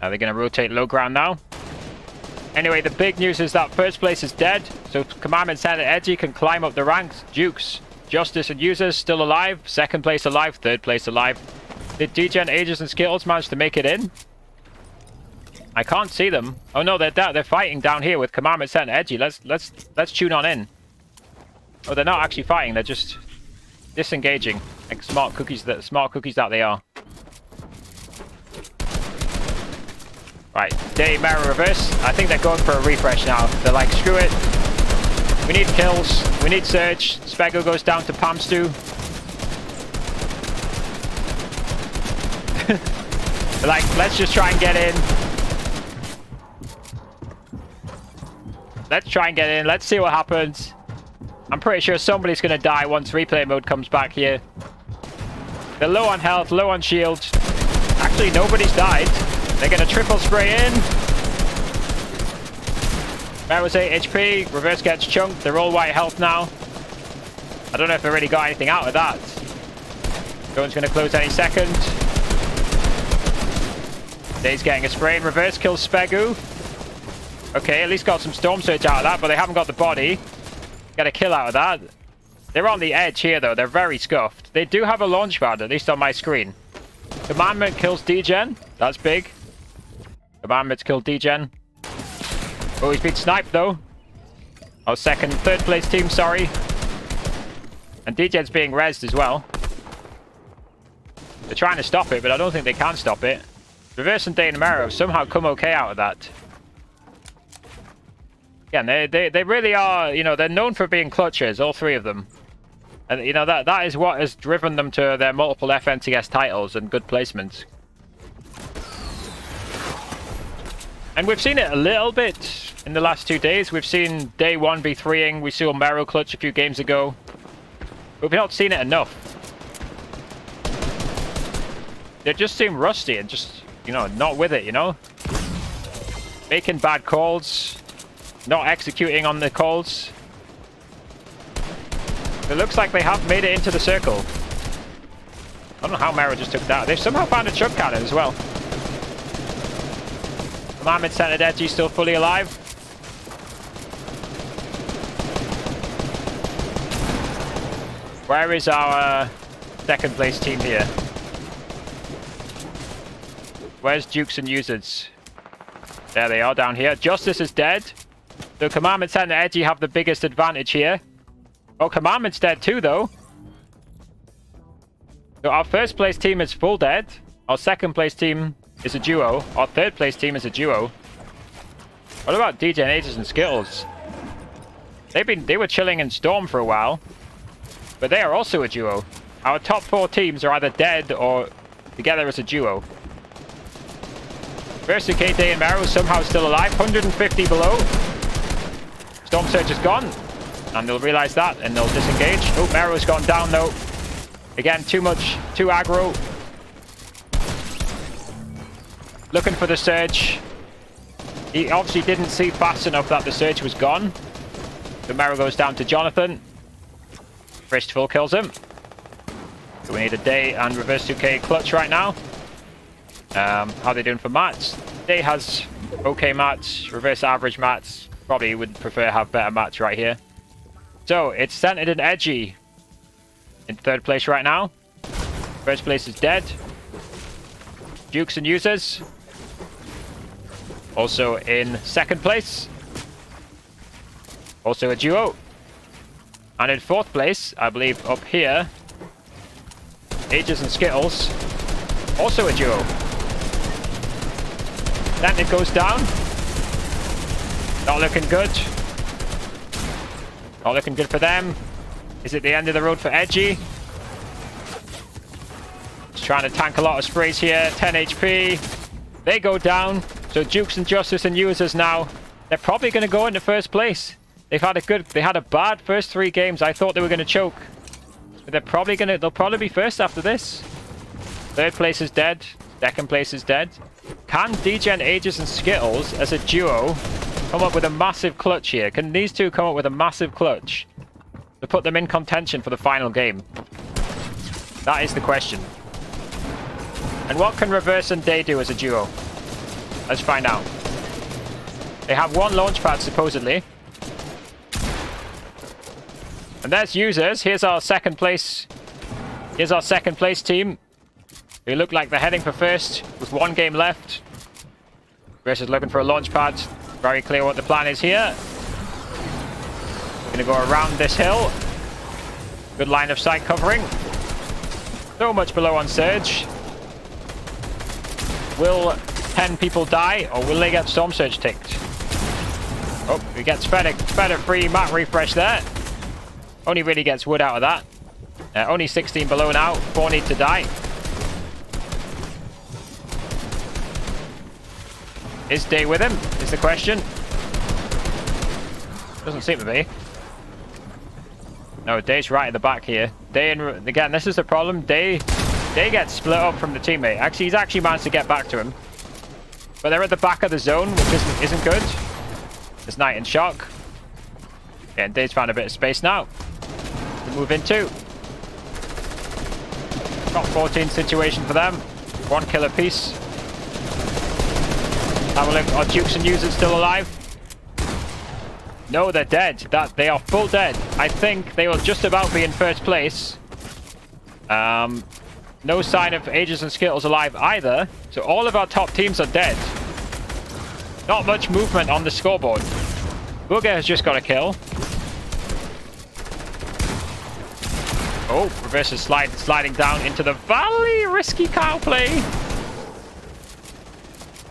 Are they going to rotate low ground now? Anyway, the big news is that first place is dead. So Commandment Center Edgy can climb up the ranks. Jukes, Justice, and Users still alive. Second place alive. Third place alive. Did Degen, Aegis, and Skittles manage to make it in? I can't see them. Oh no, they're fighting down here with Commandment Center Edgy. Let's tune on in. Oh, they're not actually fighting. They're just disengaging, like smart cookies that they are. Right, Deyy, Mero, Reverse. I think they're going for a refresh now. They're like, screw it. We need kills. We need Surge. Spego goes down to Pam Stew. They're like, let's just try and get in. Let's try and get in. Let's see what happens. I'm pretty sure somebody's going to die once replay mode comes back here. They're low on health, low on shield. Actually, nobody's died. They're going to triple spray in. Mero's 8 HP. Reverse gets chunked. They're all white health now. I don't know if they really got anything out of that. Zone's going to close any second. Deyy's getting a spray in. Reverse kills Spegu. Okay, at least got some Storm Surge out of that, but they haven't got the body. Get a kill out of that. They're on the edge here, though. They're very scuffed. They do have a launch pad, at least on my screen. Commandment kills Degen. That's big. Commandment's killed Degen. Oh, he's been sniped, though. Oh, third place team, sorry. And Degen's being rezzed as well. They're trying to stop it, but I don't think they can stop it. Reverse and Deyy and Mero somehow come okay out of that. Again, they really are, you know, they're known for being clutchers, all 3 of them. And, you know, that is what has driven them to their multiple FNCS titles and good placements. And we've seen it a little bit in the last 2 days. We've seen Deyy 1v3ing. We saw Mero clutch a few games ago. But we've not seen it enough. They just seem rusty and just, you know, not with it, you know? Making bad calls. Not executing on the calls. It looks like they have made it into the circle. I don't know how Mero just took that. They've somehow found a chug cannon as well. Commandment Center Deyy still fully alive. Where is our second place team here? Where's Dukes and Users? There they are down here. Justice is dead. So Commandment Center Deyy have the biggest advantage here. Oh, Commandment's dead too, though. So our first place team is full dead. Our second place team is a duo. Our third place team is a duo. What about DJ and Ages and Skittles? They were chilling in Storm for a while. But they are also a duo. Our top 4 teams are either dead or together as a duo. First KT and Mero somehow still alive. 150 below. Storm Surge is gone. And they'll realize that and they'll disengage. Oh, Mero's gone down though. Again, too aggro. Looking for the surge. He obviously didn't see fast enough that the surge was gone. So Mero goes down to Jonathan. Fistful kills him. So we need a Deyy and Reverse 2K clutch right now. How are they doing for mats? Deyy has okay mats, reverse average mats. Probably would prefer to have better mats right here. So it's centered and edgy in third place right now. First place is dead. Dukes and Users also in second place. Also a duo. And in fourth place, I believe up here, Ages and Skittles, also a duo. Then it goes down. Not looking good. Not looking good for them. Is it the end of the road for Edgy? He's trying to tank a lot of sprays here. 10 HP. They go down. So Dukes and Justice and Users now, they're probably going to go into first place. They had a bad first 3 games. I thought they were going to choke. But they'll probably be first after this. Third place is dead. Second place is dead. Can DJ Ages and Skittles as a duo come up with a massive clutch here? Can these two come up with a massive clutch to put them in contention for the final game? That is the question. And what can Reverse and Deyy do as a duo? Let's find out. They have 1 launch pad supposedly. And there's Users. Here's our second place. Here's our second place team. They look like they're heading for first with 1 game left. Reverse is looking for a launch pad. Very clear what the plan is here. Gonna go around this hill. Good line of sight covering. So much below on Surge. Will 10 people die or will they get Storm Surge ticked? Oh, he gets fed a free map refresh there. Only really gets wood out of that. Only 16 below now. 4 need to die. Is Deyy with him? Is the question. Doesn't seem to be. No, Dey's right at the back here. Deyy and again, this is the problem. Deyy gets split up from the teammate. Actually, he's actually managed to get back to him. But they're at the back of the zone, which isn't good. There's Knight in shock. Yeah, and Dey's found a bit of space now to move into. Top 14 situation for them. 1 kill apiece. Have a look. Are Dukes and Users still alive? No, they're dead. They are full dead. I think they will just about be in first place. No sign of Ages and Skittles alive either. So all of our top teams are dead. Not much movement on the scoreboard. Bugha has just got a kill. Oh, Reverse is sliding down into the valley. Risky cow play.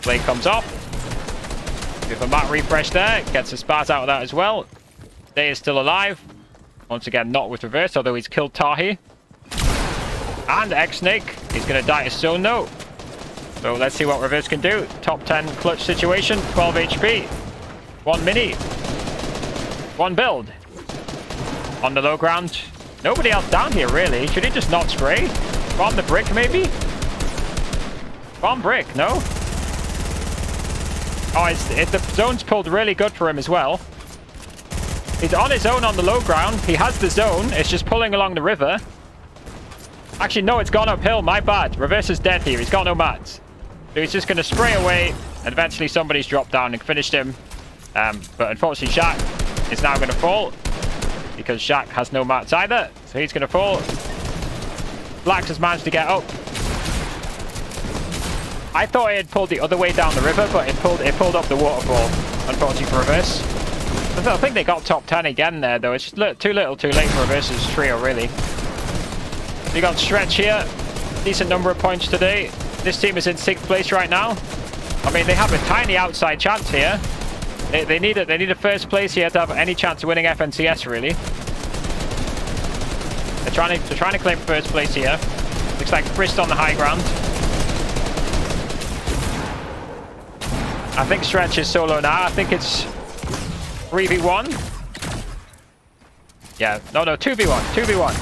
Play comes off. With a map refresh there. Gets a spaz out of that as well. Deyy is still alive. Once again, not with Reverse, although he's killed Tahi. And X-Snake. He's going to die to stone though. So let's see what Reverse can do. Top 10 clutch situation, 12 HP. 1 mini. 1 build. On the low ground. Nobody else down here, really. Should he just not spray? Bomb the brick, maybe? Bomb brick, no? Oh, the zone's pulled really good for him as well. He's on his own on the low ground. He has the zone. It's just pulling along the river. Actually, no, it's gone uphill. My bad. Reverse is dead here. He's got no mats. So he's just going to spray away. And eventually somebody's dropped down and finished him. But unfortunately, Shaq is now going to fall. Because Shaq has no mats either. So he's going to fall. Blax has managed to get up. I thought it had pulled the other way down the river, but it pulled up the waterfall, unfortunately for Reverse. I think they got top 10 again there, though. It's just too little too late for Reverse's trio, really. You got Stretch here. Decent number of points today. This team is in 6th place right now. I mean, they have a tiny outside chance here. They need a first place here to have any chance of winning FNCS, really. They're trying to claim first place here. Looks like Frist on the high ground. I think Stretch is solo now. I think it's 3v1. Yeah, no, 2v1. 2v1.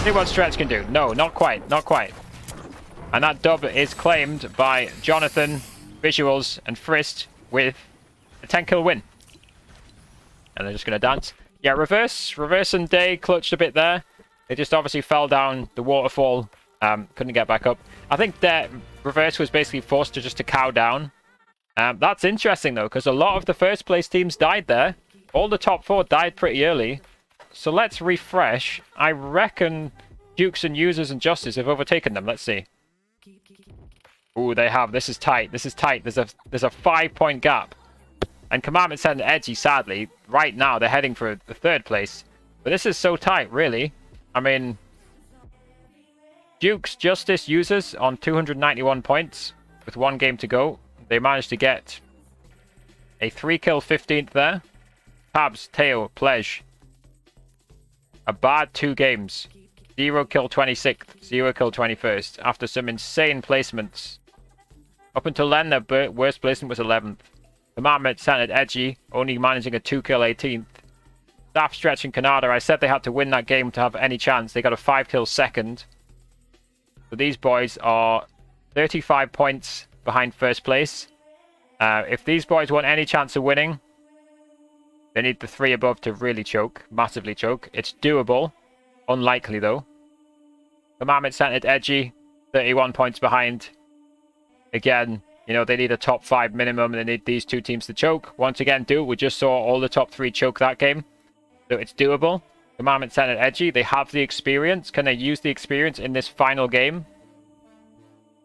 See what Stretch can do. No, not quite. Not quite. And that dub is claimed by Jonathan, Visuals, and Frist with a 10-kill win. And they're just going to dance. Yeah, Reverse and Deyy clutched a bit there. They just obviously fell down the waterfall. Couldn't get back up. I think that Reverse was basically forced to just cow down. That's interesting, though, because a lot of the first place teams died there. All the top 4 died pretty early. So let's refresh. I reckon Dukes and Users and Justice have overtaken them. Let's see. Ooh, they have. This is tight. This is tight. There's a 5-point gap. And Commandment sent Edgy, sadly. Right now, they're heading for the 3rd place. But this is so tight, really. I mean, Dukes, Justice, Users on 291 points with 1 game to go. They managed to get a 3-kill 15th there. Tabs, Tail, Pledge. A bad 2 games. 0-kill 26th, 0-kill 21st. After some insane placements. Up until then, their worst placement was 11th. Commandment centered Edgy, only managing a 2-kill 18th. Staff, Stretch, and Canada, I said they had to win that game to have any chance. They got a 5-kill 2nd. So these boys are 35 points behind first place. If these boys want any chance of winning, they need the 3 above to really choke, massively choke. It's doable. Unlikely, though. Commandment centered Edgy, 31 points behind. Again, you know, they need a top 5 minimum, and they need these 2 teams to choke. Once again, we just saw all the top 3 choke that game. So it's doable. Commandment centered Edgy, they have the experience. Can they use the experience in this final game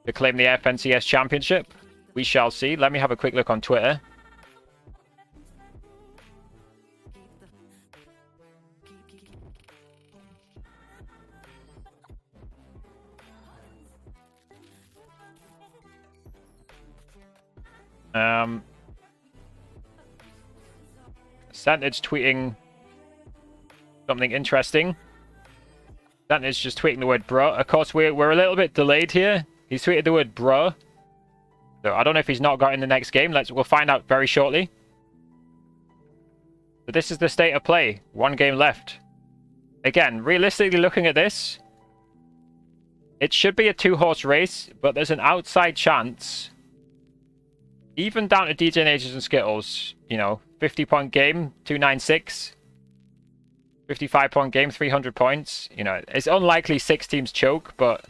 to claim the FNCS Championship? We shall see. Let me have a quick look on Twitter. Santage tweeting something interesting. Santage just tweeting the word bro. Of course, we're a little bit delayed here. He's tweeted the word bro. So I don't know if he's not got in the next game. We'll find out very shortly. But this is the state of play. 1 game left. Again, realistically looking at this, it should be a 2-horse race, but there's an outside chance. Even down to DJ Ages and Skittles, you know, 50-point game, 296. 55-point game, 300 points. You know, it's unlikely 6 teams choke, but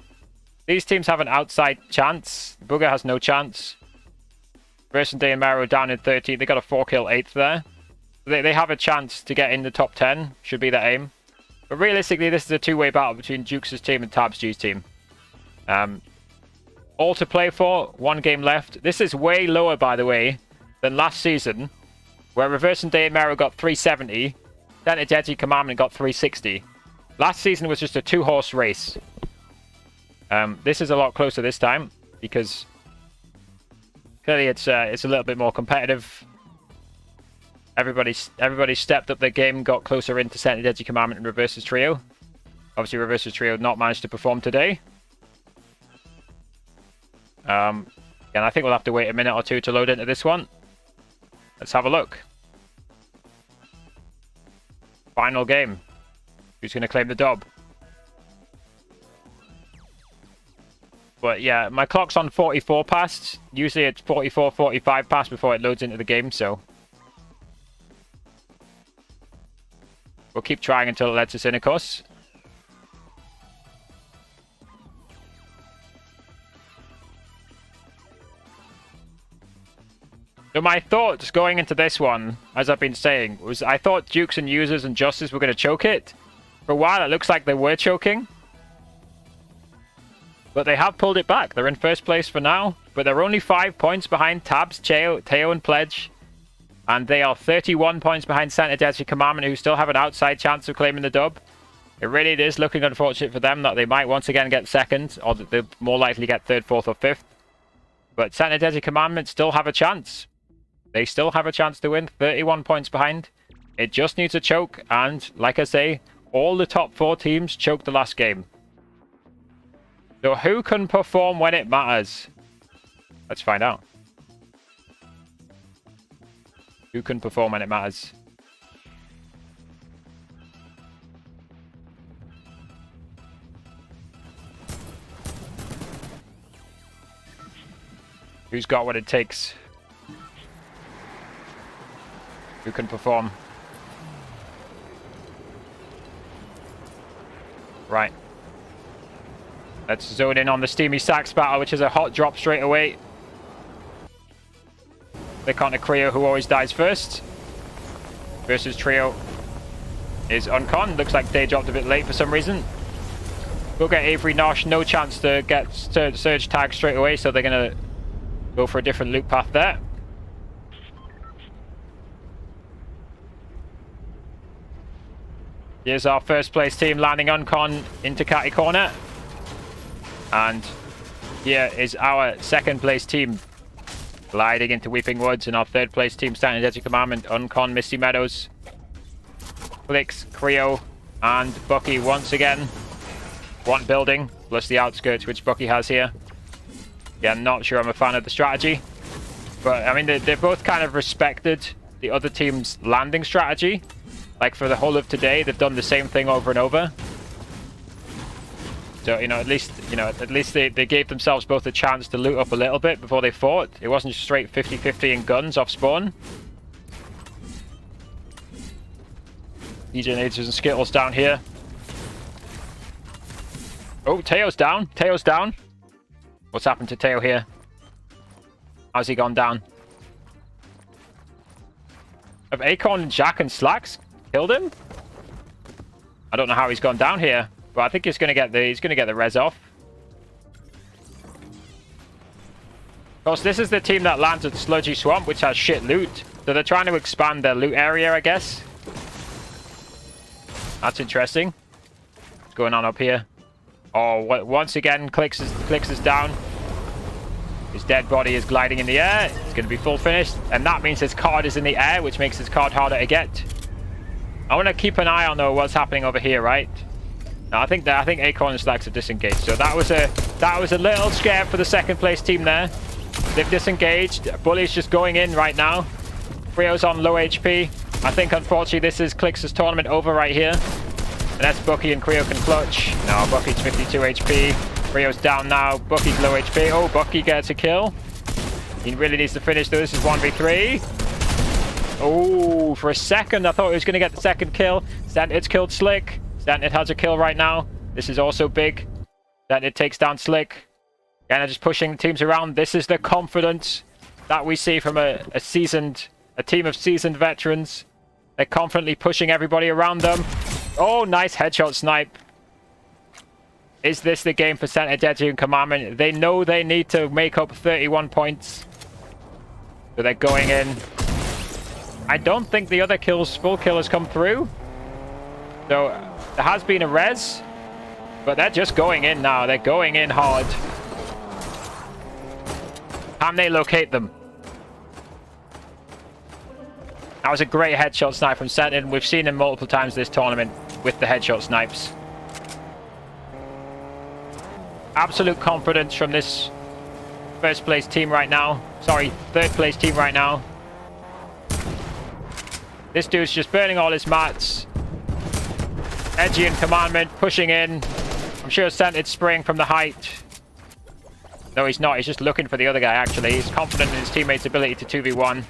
these teams have an outside chance. Bugha has no chance. Versus Deyy and Mero down in 13. They got a 4-kill 8th there. They have a chance to get in the top 10. Should be their aim. But realistically, this is a 2-way battle between Dukes' team and Tabs G's team. All to play for. 1 game left. This is way lower, by the way, than last season, where Reverse and Deyy and Mero got 370. Then Edgy Commandment got 360. Last season was just a 2-horse race. This is a lot closer this time because clearly it's a little bit more competitive. Everybody stepped up their game, got closer into Sentinel Edgy Commandment and Reverse's trio. Obviously, Reverse's trio not managed to perform today. And I think we'll have to wait a minute or two to load into this one. Let's have a look. Final game. Who's going to claim the dub? But yeah, my clock's on 44 past. Usually it's 44, 45 past before it loads into the game, so we'll keep trying until it lets us in, of course. So my thoughts going into this one, as I've been saying, was I thought Dukes and Users and Justice were going to choke it. For a while, it looks like they were choking. But they have pulled it back. They're in first place for now. But they're only 5 points behind Tabs, Teo, and Pledge. And they are 31 points behind Santa Deadly Commandment, who still have an outside chance of claiming the dub. It really is looking unfortunate for them that they might once again get second, or that they'll more likely get third, fourth, or fifth. But Santa Deadly Commandment still have a chance. They still have a chance to win, 31 points behind. It just needs a choke, and like I say, all the top 4 teams choked the last game. So who can perform when it matters? Let's find out. Who can perform when it matters? Who's got what it takes? Who can perform? Right. Let's zone in on the Steamy Sax battle, which is a hot drop straight away. Click on the Creo, who always dies first. Versus Trio is Uncon. Looks like Deyy dropped a bit late for some reason. We'll get Avery Nosh. No chance to get Surge tag straight away, so they're going to go for a different loop path there. Here's our first place team landing Uncon into Catty Corner. And here is our second place team gliding into Weeping Woods, and our third place team standing Deadly Commandment, Uncon, Misty Meadows, Clix, Creo, and Bucky once again. One building, plus the outskirts, which Bucky has here. Yeah, I'm not sure I'm a fan of the strategy. But, I mean, they've both kind of respected the other team's landing strategy. Like, for the whole of today, they've done the same thing over and over. So, at least they gave themselves both a chance to loot up a little bit before they fought. It wasn't just straight 50-50 in guns off spawn. DJ Naders and Skittles down here. Oh, Teo's down. Teo's down. What's happened to Teo here? How's he gone down? Have Acorn and Jack and Slacks killed him? I don't know how he's gone down here, but I think he's gonna get the res off. Of course, this is the team that lands at Sludgy Swamp, which has shit loot. So they're trying to expand their loot area, I guess. That's interesting. What's going on up here? Oh, once again, Clix is down. His dead body is gliding in the air. It's going to be full finished, and that means his card is in the air, which makes his card harder to get. I want to keep an eye on though what's happening over here, right? Now, I think Acorn and Slacks have disengaged, so that was a little scare for the second place team there. They've disengaged. Bully's just going in right now. Creo's on low HP. I think unfortunately this is Clix's tournament over right here. Unless Bucky and Creo can clutch. No, Bucky's 52 HP. Creo's down now. Bucky's low HP. Oh, Bucky gets a kill. He really needs to finish though. This is 1v3. Oh, for a second I thought he was going to get the second kill. Stantid killed Slick. Stantid has a kill right now. This is also big. Stantid takes down Slick. Again, just pushing teams around. This is the confidence that we see from a team of seasoned veterans. They're confidently pushing everybody around them. Oh, nice headshot snipe. Is this the game for Santa Deadly and Commandment? They know they need to make up 31 points. So they're going in. I don't think the other full kill has come through. So there has been a res. But they're just going in now. They're going in hard. Can they locate them? That was a great headshot snipe from Sentin. We've seen him multiple times this tournament with the headshot snipes. Absolute confidence from this first place team right now. Sorry, third place team right now. This dude's just burning all his mats. Edgy and Commandment pushing in. I'm sure Scented spraying from the height. No, he's not. He's just looking for the other guy, actually. He's confident in his teammate's ability to 2v1.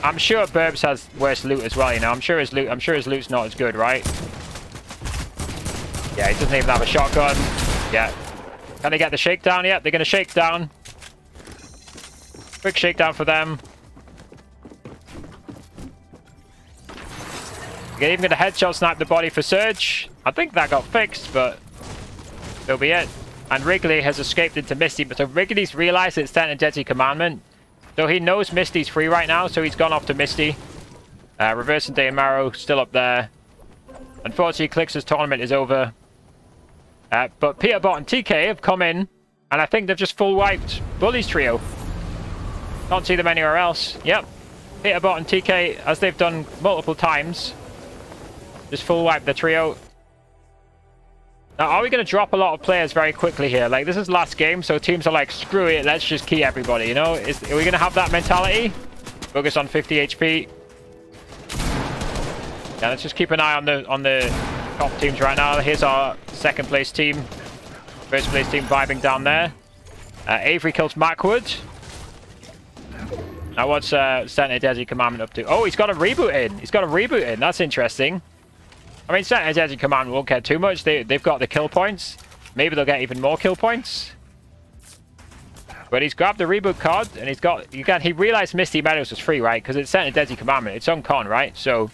I'm sure Burbs has worse loot as well, you know. I'm sure his loot's not as good, right? Yeah, he doesn't even have a shotgun. Yeah. Can they get the shakedown yet? They're going to shake down. Quick shakedown for them. They're even going to headshot snipe the body for Surge. I think that got fixed, but that'll be it. And Wrigley has escaped into Misty, but so Wrigley's realized it's Sent and Deadly Commandment. So he knows Misty's free right now, so he's gone off to Misty. Reversing Deyy and Mero still up there. Unfortunately, Clix's tournament is over. But Peterbot and TK have come in, and I think they've just full wiped Bully's trio. Can't see them anywhere else. Yep. Peterbot and TK, as they've done multiple times, just full wipe the trio. Now, are we going to drop a lot of players very quickly here? Like, this is last game, so teams are like, screw it, let's just key everybody, you know? Are we going to have that mentality? Bugha's on 50 HP. Yeah, let's just keep an eye on the top teams right now. Here's our second place team. First place team vibing down there. Avery kills Macwood. Now, what's Scented Deadly Commandment up to? Oh, he's got a reboot in. He's got a reboot in. That's interesting. I mean, Scented Deadly Commandment won't care too much. They've got the kill points. Maybe they'll get even more kill points. But he's grabbed the reboot card, and he's got... He realized Misty Meadows was free, right? Because it's Scented Deadly Commandment. It's on con, right? So,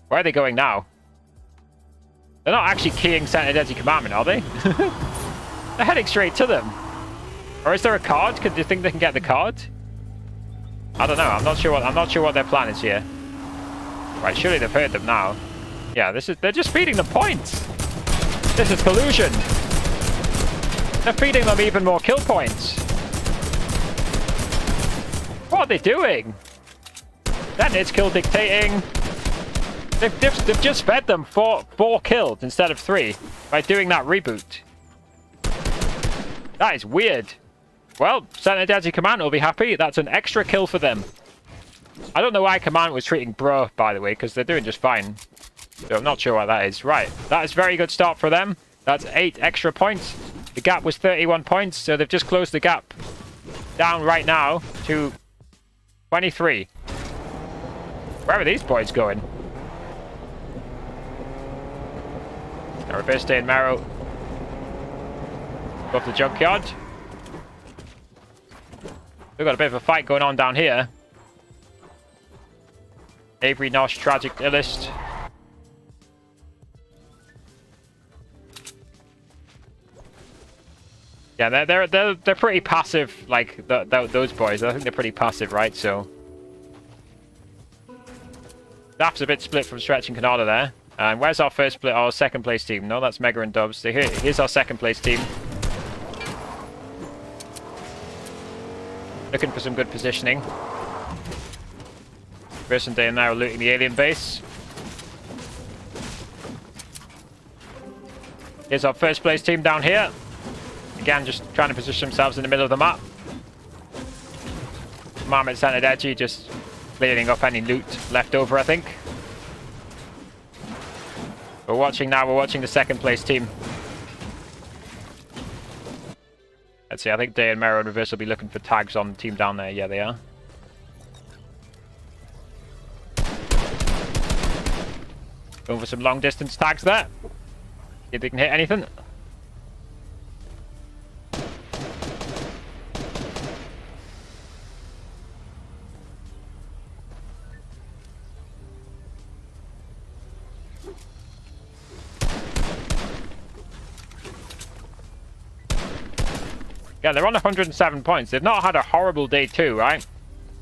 where are they going now? They're not actually keying Scented Deadly Commandment, are they? They're heading straight to them. Or is there a card? Do you think they can get the card? I don't know. I'm not sure what their plan is here. Right, surely they've heard them now. Yeah, they're just feeding them points. This is collusion. They're feeding them even more kill points. What are they doing? Then it's kill dictating. They've just fed them four kills instead of 3 by doing that reboot. That is weird. Well, Scented Deadly Command will be happy. That's an extra kill for them. I don't know why Command was treating Bro, by the way, because they're doing just fine. So I'm not sure what that is. Right, that is a very good start for them. That's 8 extra points. The gap was 31 points, so they've just closed the gap down right now to 23. Where are these boys going? Now reverse Deyy and Mero. Above the junkyard. We've got a bit of a fight going on down here. Avery, Nosh, Tragic, Illist. Yeah, they're pretty passive, like those boys. I think they're pretty passive, right? So Daft's a bit split from Stretch and Canada there. And where's our first place? Our second place team? No, that's Mega and Dubs. So here's our second place team. Looking for some good positioning. First and Deyy and now looting the alien base. Here's our first place team down here. Again, just trying to position themselves in the middle of the map. Marmot Scented Edgy just clearing up any loot left over, I think. We're watching the second place team. Let's see, I think Deyy and Mero and Reverse will be looking for tags on the team down there. Yeah, they are. Going for some long distance tags there. See if they can hit anything. Yeah, they're on 107 points. They've not had a horrible day 2, right?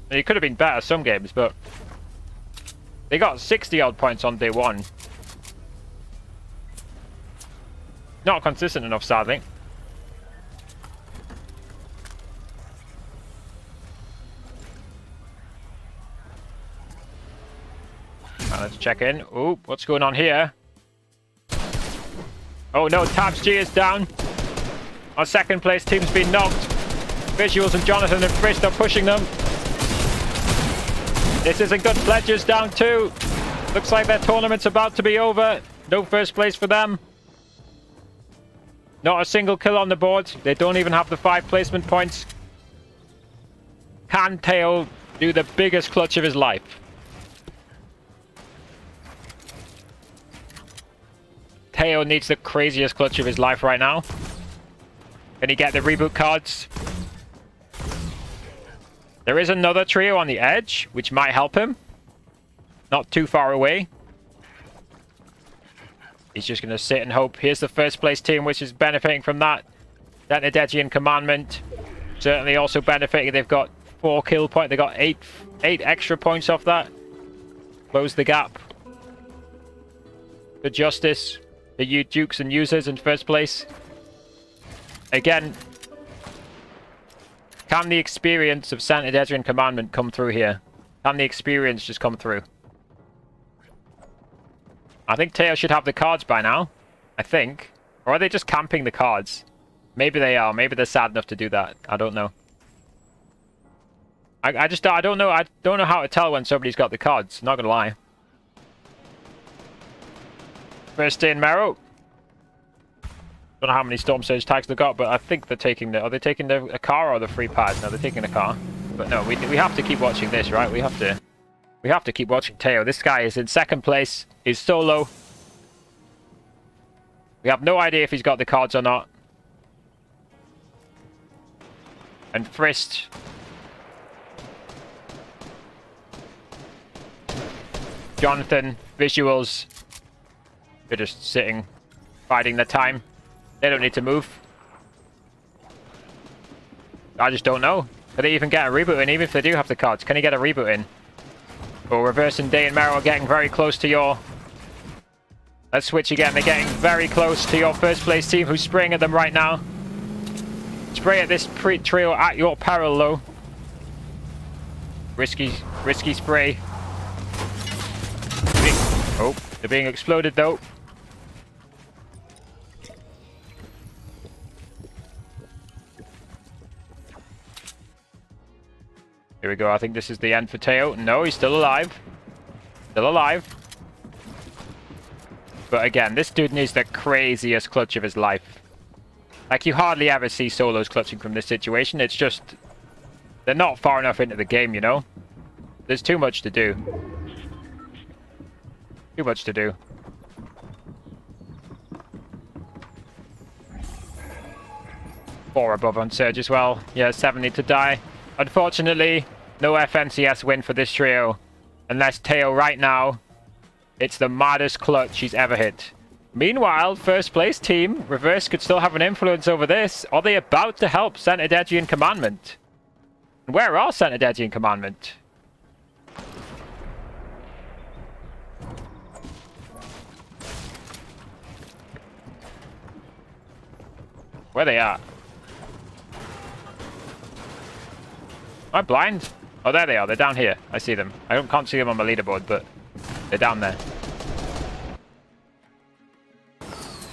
And it could have been better some games, but they got 60-odd points on day 1. Not consistent enough, sadly. Now let's check in. Oh, what's going on here? Oh no, Tabs G is down. Our second place team's been knocked. Visuals and Jonathan and Frist are pushing them. This isn't good. Fletcher's down 2. Looks like their tournament's about to be over. No first place for them. Not a single kill on the board. They don't even have the 5 placement points. Can Deyy do the biggest clutch of his life? Deyy needs the craziest clutch of his life right now. Can he get the reboot cards? There is another trio on the edge, which might help him. Not too far away. He's just going to sit and hope. Here's the first place team, which is benefiting from that. Deyy Commandment. Certainly also benefiting. They've got 4 kill points. They got 8 extra points off that. Close the gap. The Justice. The Dukes and Users in first place. Again, can the experience of Deyy Commandment come through here? Can the experience just come through? I think Deyy should have the cards by now. I think. Or are they just camping the cards? Maybe they are. Maybe they're sad enough to do that. I don't know. I don't know. I don't know how to tell when somebody's got the cards. Not gonna lie. First in Mero. Don't know how many Storm Surge tags they've got, but I think they're taking the... Are they taking a car or the free pad? No, they're taking a car. But no, we have to keep watching this, right? We have to keep watching Deyy. This guy is in second place. He's solo. We have no idea if he's got the cards or not. And Frist. Jonathan, visuals. They're just sitting, biding their time. They don't need to move. I just don't know. Can they even get a reboot in, even if they do have the cards? Can he get a reboot in? Oh, Reverse and Deyy and Mero are getting very close to your... Let's switch again. They're getting very close to your first place team, who's spraying at them right now. Spray at this trio at your peril, though. Risky spray. Oh, they're being exploded, though. Here we go. I think this is the end for Deyy. No, he's still alive. Still alive. But again, this dude needs the craziest clutch of his life. Like, you hardly ever see solos clutching from this situation. It's just... They're not far enough into the game, you know? There's too much to do. Too much to do. Four above on Surge as well. Yeah, 7 need to die. Unfortunately, no FNCS win for this trio. Unless Deyy right now, it's the maddest clutch he's ever hit. Meanwhile, first place team, Reverse could still have an influence over this. Are they about to help Deyy Commandment? Where are Deyy Commandment? Where they at? Am I blind? Oh, there they are. They're down here. I see them. I can't see them on my leaderboard, but they're down there.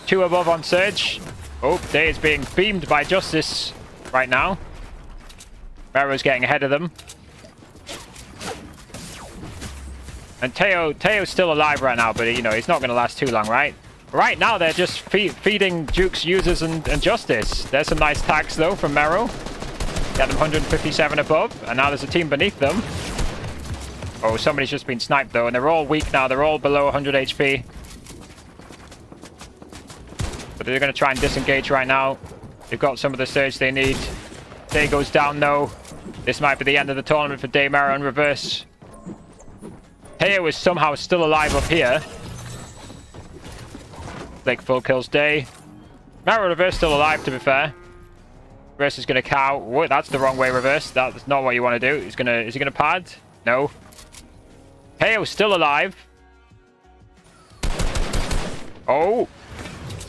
2 above on Surge. Oh, Deyy is being beamed by Justice right now. Mero's getting ahead of them. And Teo's still alive right now, but, you know, he's not going to last too long, right? Right now, they're just feeding Duke's Users and Justice. There's some nice tags, though, from Mero. Got them 157 above, and now there's a team beneath them. Oh, somebody's just been sniped, though, and they're all weak now. They're all below 100 HP. But they're going to try and disengage right now. They've got some of the surge they need. Deyy goes down, though. This might be the end of the tournament for Deyy, Mero, and Reverse. Deyy is somehow still alive up here. Like full kills Deyy. Mero, Reverse still alive, to be fair. Reverse is going to cow. Whoa, that's the wrong way, Reverse. That's not what you want to do. Is he going to pad? No. Deyy still alive. Oh.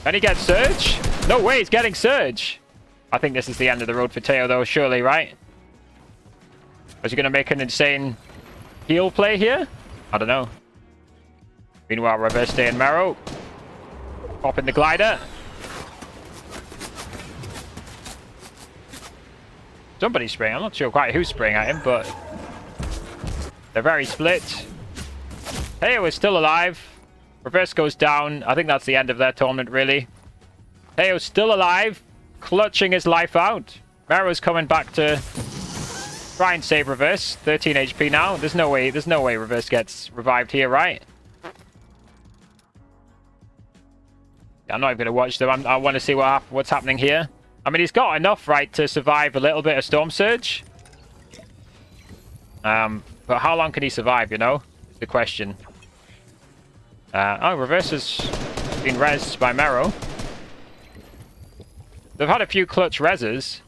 Can he get Surge? No way, he's getting Surge. I think this is the end of the road for Deyy, though, surely, right? Is he going to make an insane heal play here? I don't know. Meanwhile, Reverse, Deyy, and Mero. Pop in the glider. Somebody's spraying. I'm not sure quite who's spraying at him, but they're very split. Teo is still alive. Reverse goes down. I think that's the end of their tournament, really. Teo's still alive, clutching his life out. Mero's coming back to try and save Reverse. 13 HP now. There's no way Reverse gets revived here, right? I'm not even going to watch them. I want to see what's happening here. I mean, he's got enough, right, to survive a little bit of Storm Surge. But how long can he survive, you know? Is the question. Oh, Reverse has been rezzed by Mero. They've had a few clutch rezzes.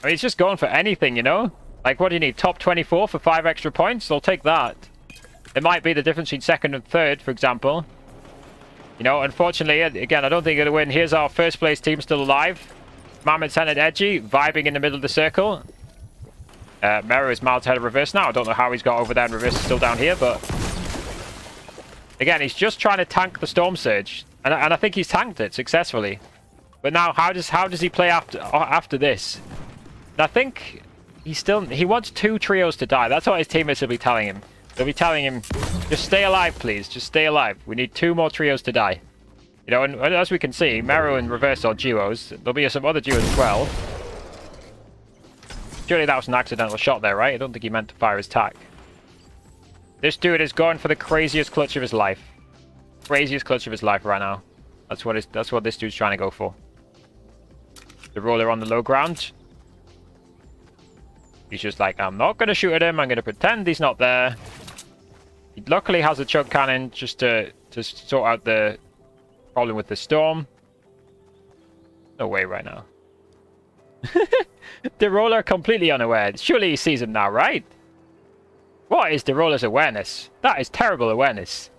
I mean, he's just going for anything, you know? Like, what do you need? Top 24 for 5 extra points? They'll take that. It might be the difference between second and third, for example. You know, unfortunately, again, I don't think they're going to win. Here's our first place team still alive. Mohammed Sen and Edgy vibing in the middle of the circle. Mero is miles ahead of Reverse now. I don't know how he's got over there and Reverse is still down here, but... Again, he's just trying to tank the Storm Surge. And I think he's tanked it successfully. But now, how does he play after this? And I think he wants 2 trios to die. That's what his teammates will be telling him. They'll be telling him, just stay alive, please. Just stay alive. We need 2 more trios to die. You know, and as we can see, Mero and Reverse are duos. There'll be some other duos as well. Surely that was an accidental shot there, right? I don't think he meant to fire his tack. This dude is going for the craziest clutch of his life. Craziest clutch of his life right now. That's what this dude's trying to go for. The roller on the low ground. He's just like, I'm not going to shoot at him. I'm going to pretend he's not there. He luckily has a chug cannon just to sort out the problem with the storm. No way right now. The roller completely unaware. Surely he sees him now, right? What is the roller's awareness? That is terrible awareness.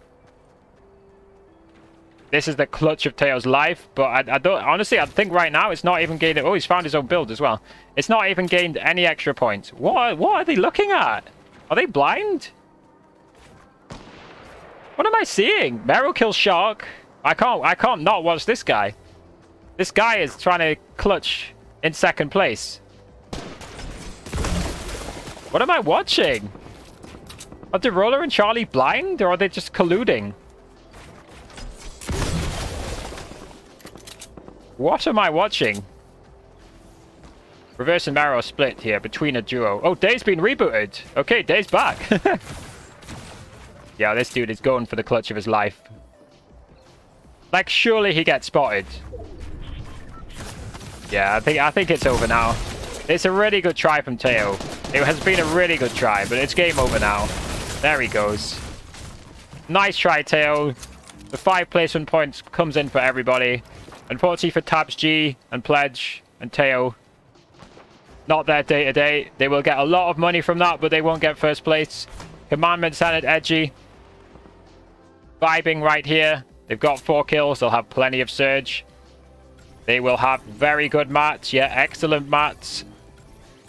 This is the clutch of Teo's life, but I don't honestly. I think right now it's not even gained. Oh, he's found his own build as well. It's not even gained any extra points. What are they looking at? Are they blind? What am I seeing? Mero kills Shark. I can't not watch this guy. This guy is trying to clutch in second place. What am I watching? Are the Roller and Charlie blind, or are they just colluding? What am I watching? Reverse and Mero are split here between a duo. Oh, Deyy's been rebooted. Okay, Deyy's back. Yeah, this dude is going for the clutch of his life. Like, surely he gets spotted. Yeah, I think it's over now. It's a really good try from Teo. It has been a really good try, but it's game over now. There he goes. Nice try, Teo. The 5 placement points comes in for everybody. Unfortunately for Tabs G and Pledge and Teo, not their day-to-day. They will get a lot of money from that, but they won't get first place. Commandment, Senate, Edgy. Vibing right here. They've got 4 kills. They'll have plenty of Surge. They will have very good mats. Yeah, excellent mats.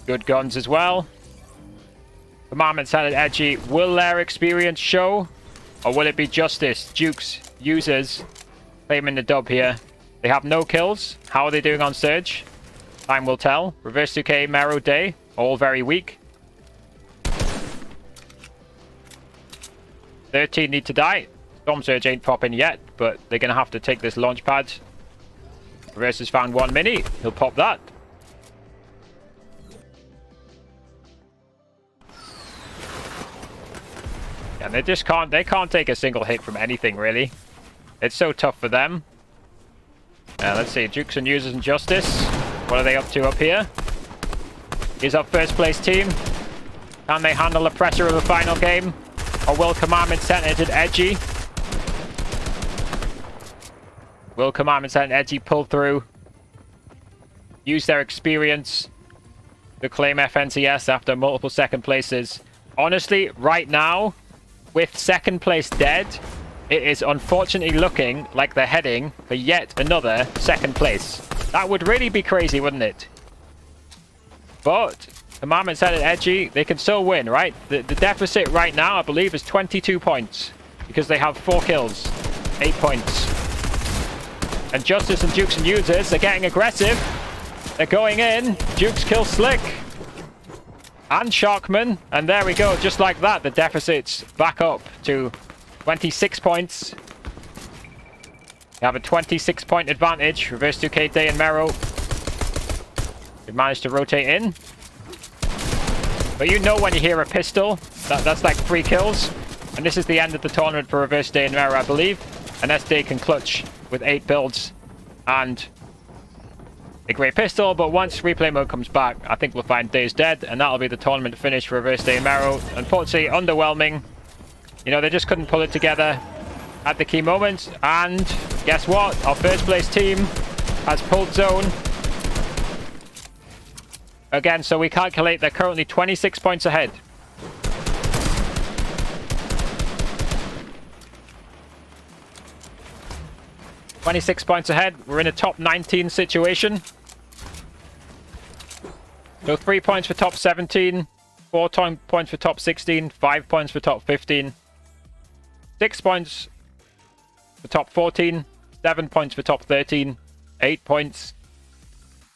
Good guns as well. Commandment, Senate, Edgy. Will their experience show? Or will it be Justice, Dukes, Users claiming the dub here? They have no kills. How are they doing on Surge? Time will tell. Reverse 2K, Mero, Deyy. All very weak. 13 need to die. Storm Surge ain't popping yet, but they're going to have to take this launch pad. Reverse has found 1 mini. He'll pop that. And they just can't take a single hit from anything, really. It's so tough for them. Let's see, Dukes and Users and Justice. What are they up to up here? Here's our first place team. Can they handle the pressure of the final game? Or will Commandment, Senate, and Edgy? Will Commandment, Senate, and Edgy pull through? Use their experience to claim FNCS after multiple second places. Honestly, right now, with second place dead, it is unfortunately looking like they're heading for yet another second place. That would really be crazy, wouldn't it? But Commandment, Senate, Edgy, they can still win, right? The deficit right now, I believe, is 22 points. Because they have 4 kills. 8 points. And Justice and Dukes and Users are getting aggressive. They're going in. Jukes kills Slick. And Sharkman. And there we go. Just like that, the deficit's back up to 26 points. We have a 26-point advantage. Reverse 2K, Deyy and Mero. We've managed to rotate in. But you know when you hear a pistol, that's like 3 kills. And this is the end of the tournament for Reverse Deyy and Mero, I believe. Unless Deyy can clutch with 8 builds and a great pistol. But once replay mode comes back, I think we'll find Deyy's dead. And that'll be the tournament finish for Reverse Deyy and Mero. Unfortunately, underwhelming. You know, they just couldn't pull it together at the key moment. And guess what? Our first place team has pulled zone. Again, so we calculate they're currently 26 points ahead. $26 points ahead. We're in a top 19 situation. So 3 points for top 17, 4 points for top 16, 5 points for top 15, 6 points for top 14, 7 points for top 13, 8 points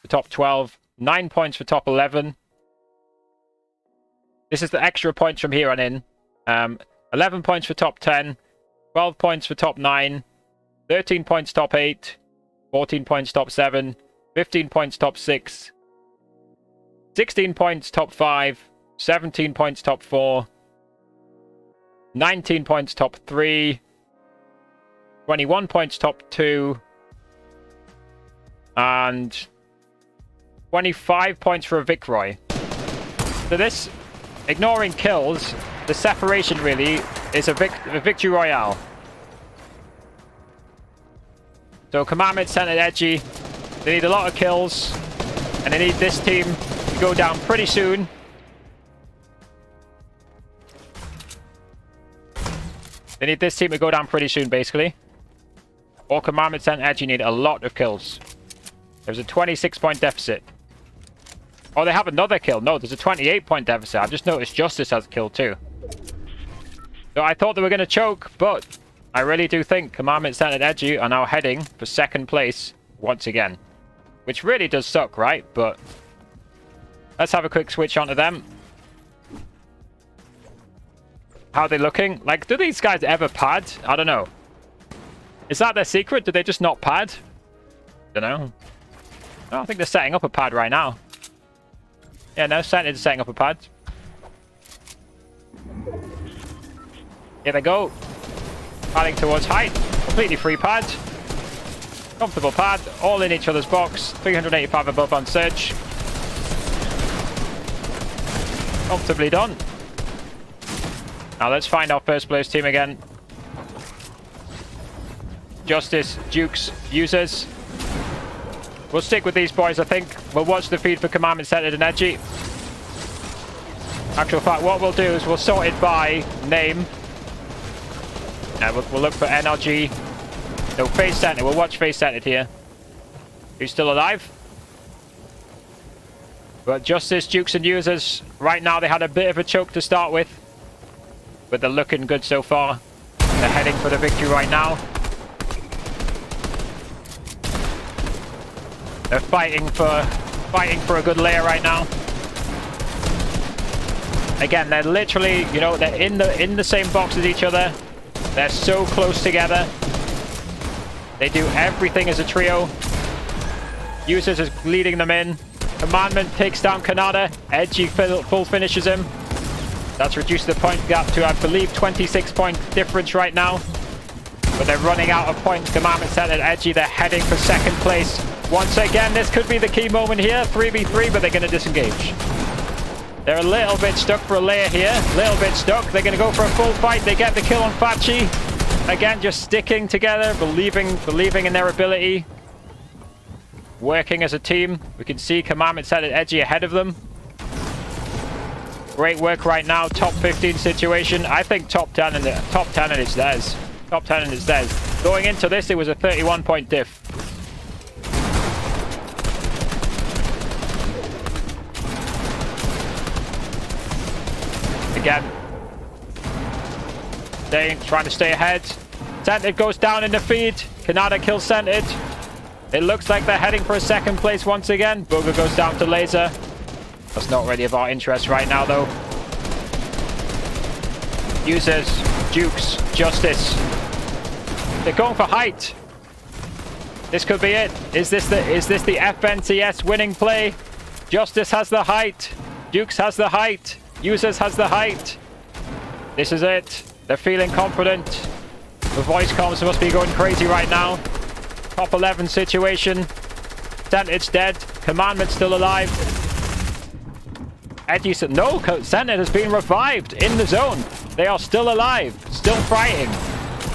for top 12, 9 points for top 11. This is the extra points from here on in. 11 points for top 10, 12 points for top 9, 13 points top 8, 14 points top 7, 15 points top 6, 16 points top 5, 17 points top 4, 19 points top 3, 21 points top 2, and 25 points for a Vicroy. So this, ignoring kills, the separation really is a victory royale. So Commandment centered edgy. They need a lot of kills, and they need this team to go down pretty soon. They need this team to go down pretty soon, basically. Or Commandment centered edgy need a lot of kills. There's a 26-point deficit. Oh, they have another kill. No, there's a 28-point deficit. I've just noticed Justice has a kill too. So I thought they were going to choke, but I really do think Commandment centered edgy are now heading for second place once again. Which really does suck, right? But let's have a quick switch onto them. How are they looking? Like, do these guys ever pad? I don't know. Is that their secret? Do they just not pad? Don't know. No, I think they're setting up a pad right now. Yeah, no, Sentinel is setting up a pad. Here they go. Padding towards height. Completely free pad. Comfortable pad. All in each other's box. 385 above on search. Comfortably done. Now let's find our first place team again. Justice, Dukes, Users. We'll stick with these boys, I think. We'll watch the feed for Commandment centered and edgy. Actual fact, what we'll do is we'll sort it by name. We'll look for NRG. No, face centered. We'll watch face centered here. Who's still alive? But Justice, Dukes, and Users, right now they had a bit of a choke to start with. But they're looking good so far. They're heading for the victory right now. They're fighting for a good layer right now. Again, they're literally, you know, they're in the same box as each other. They're so close together. They do everything as a trio. Users is leading them in. Commandment takes down Kanada. Edgy full finishes him. That's reduced the point gap to, I believe, 26-point difference right now. But they're running out of points. Commandment centered edgy. They're heading for second place. Once again, this could be the key moment here. 3v3, but they're going to disengage. They're a little bit stuck for a layer here. A little bit stuck. They're going to go for a full fight. They get the kill on Fachi. Again, just sticking together, believing in their ability. Working as a team. We can see Commandment centered edgy ahead of them. Great work right now. Top 15 situation. I think top 10 and it's theirs. Top 10 and it's theirs. Going into this, it was a 31-point diff. Again. Deyy trying to stay ahead. Centered goes down in the feed. Kanada kills Centered. It looks like they're heading for a second place once again. Bugha goes down to laser. That's not really of our interest right now, though. Users, Dukes, Justice. They're going for height. This could be it. Is this the FNCS winning play? Justice has the height. Dukes has the height. Users has the height. This is it. They're feeling confident. The voice comms must be going crazy right now. Top 11 situation. Sentinel's dead. Commandment's still alive. Edgy said, no, Sentinel has been revived in the zone. They are still alive. Still fighting.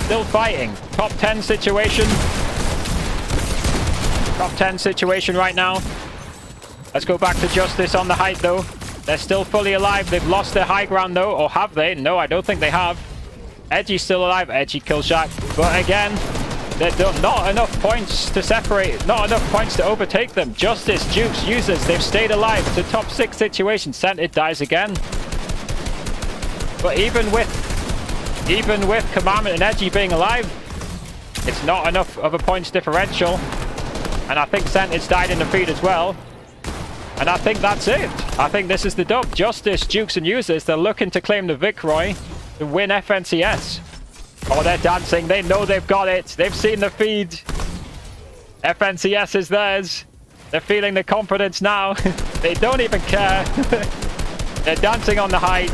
Still fighting. Top 10 situation. Top 10 situation right now. Let's go back to Justice on the height, though. They're still fully alive. They've lost their high ground, though. Or have they? No, I don't think they have. Edgy's still alive. Edgy kills Shaq. But again, there's not enough points to separate. Not enough points to overtake them. Justice, Dukes, Users, they've stayed alive. It's a top 6 situation. Sentinel dies again. But even with Commandment and Edgy being alive, it's not enough of a points differential. And I think Sentinel's died in the feed as well. And I think that's it. I think this is the dub. Justice, Dukes, and Users, they're looking to claim the Vicroy to win FNCS. Oh, they're dancing. They know they've got it. They've seen the feed. FNCS is theirs. They're feeling the confidence now. They don't even care. They're dancing on the height.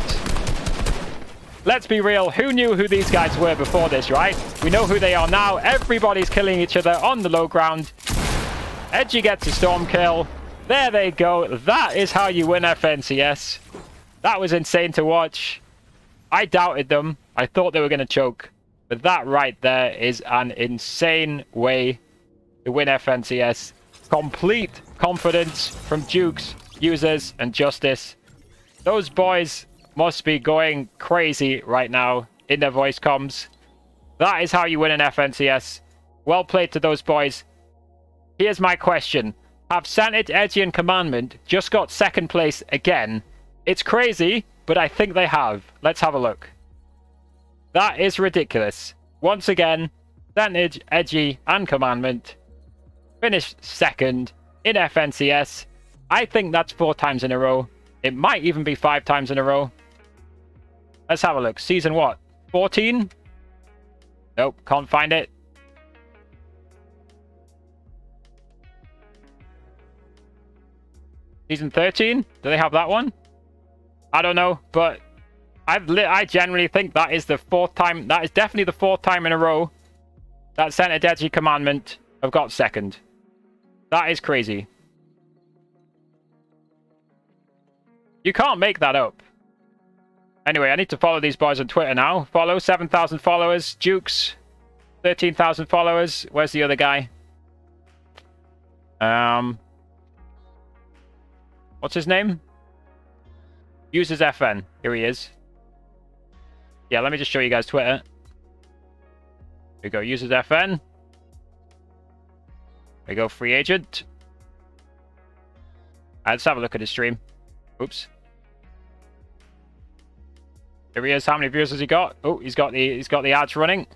Let's be real. Who knew who these guys were before this, right? We know who they are now. Everybody's killing each other on the low ground. Edgy gets a storm kill. There they go. That is how you win FNCS. That was insane to watch. I doubted them. I thought they were going to choke. But that right there is an insane way to win FNCS. Complete confidence from Dukes, Users, and Justice. Those boys must be going crazy right now in their voice comms. That is how you win an FNCS. Well played to those boys. Here's my question. Have Sentinel, Edgy, and Commandment just got second place again? It's crazy, but I think they have. Let's have a look. That is ridiculous. Once again, Sentinel, Edgy, and Commandment finished second in FNCS. I think that's 4 times in a row. It might even be 5 times in a row. Let's have a look. Season what? 14? Nope, can't find it. Season 13? Do they have that one? I don't know, but I generally think that is the 4th time. That is definitely the 4th time in a row that Sentinel, Edgy, Commandment have got second. That is crazy. You can't make that up. Anyway, I need to follow these boys on Twitter now. Follow 7,000 followers. Dukes 13,000 followers. Where's the other guy? What's his name? Users FN. Here he is. Yeah, let me just show you guys Twitter. Here we go. Users FN. Here we go. Free agent. Let's have a look at his stream. Oops. Here he is. How many viewers has he got? Oh, he's got the ads running.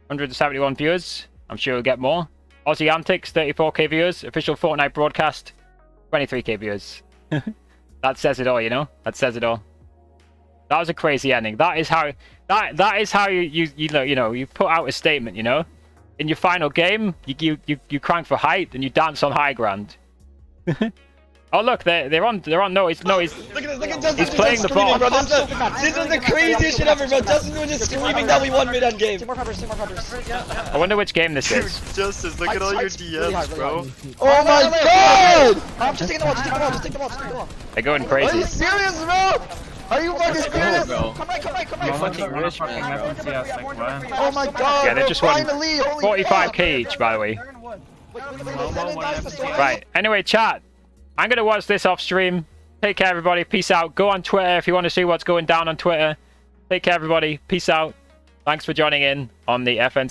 171 viewers. I'm sure he'll get more. Aussie Antics, 34k viewers. Official Fortnite broadcast, 23k viewers. That says it all, you know. That says it all. That was a crazy ending. That is how you put out a statement, you know. In your final game, you crank for height and you dance on high ground. Oh look, they're on. No, he's Look at Justin. He's playing the ball. Bro. This is the craziest shit ever, bro. Justin was just screaming that we won mid-end game. I wonder which game this is. Justice, look at all your DMs, bro. Oh my god! I'm just taking the ball, just take the ball. They're going Are crazy. you serious, bro? Are you fucking serious? Come on. Oh my god, Yeah, they just won finally, 45k each, by the way. Right. Anyway, chat. I'm going to watch this off stream. Take care, everybody. Peace out. Go on Twitter if you want to see what's going down on Twitter. Take care, everybody. Peace out. Thanks for joining in on the FNC.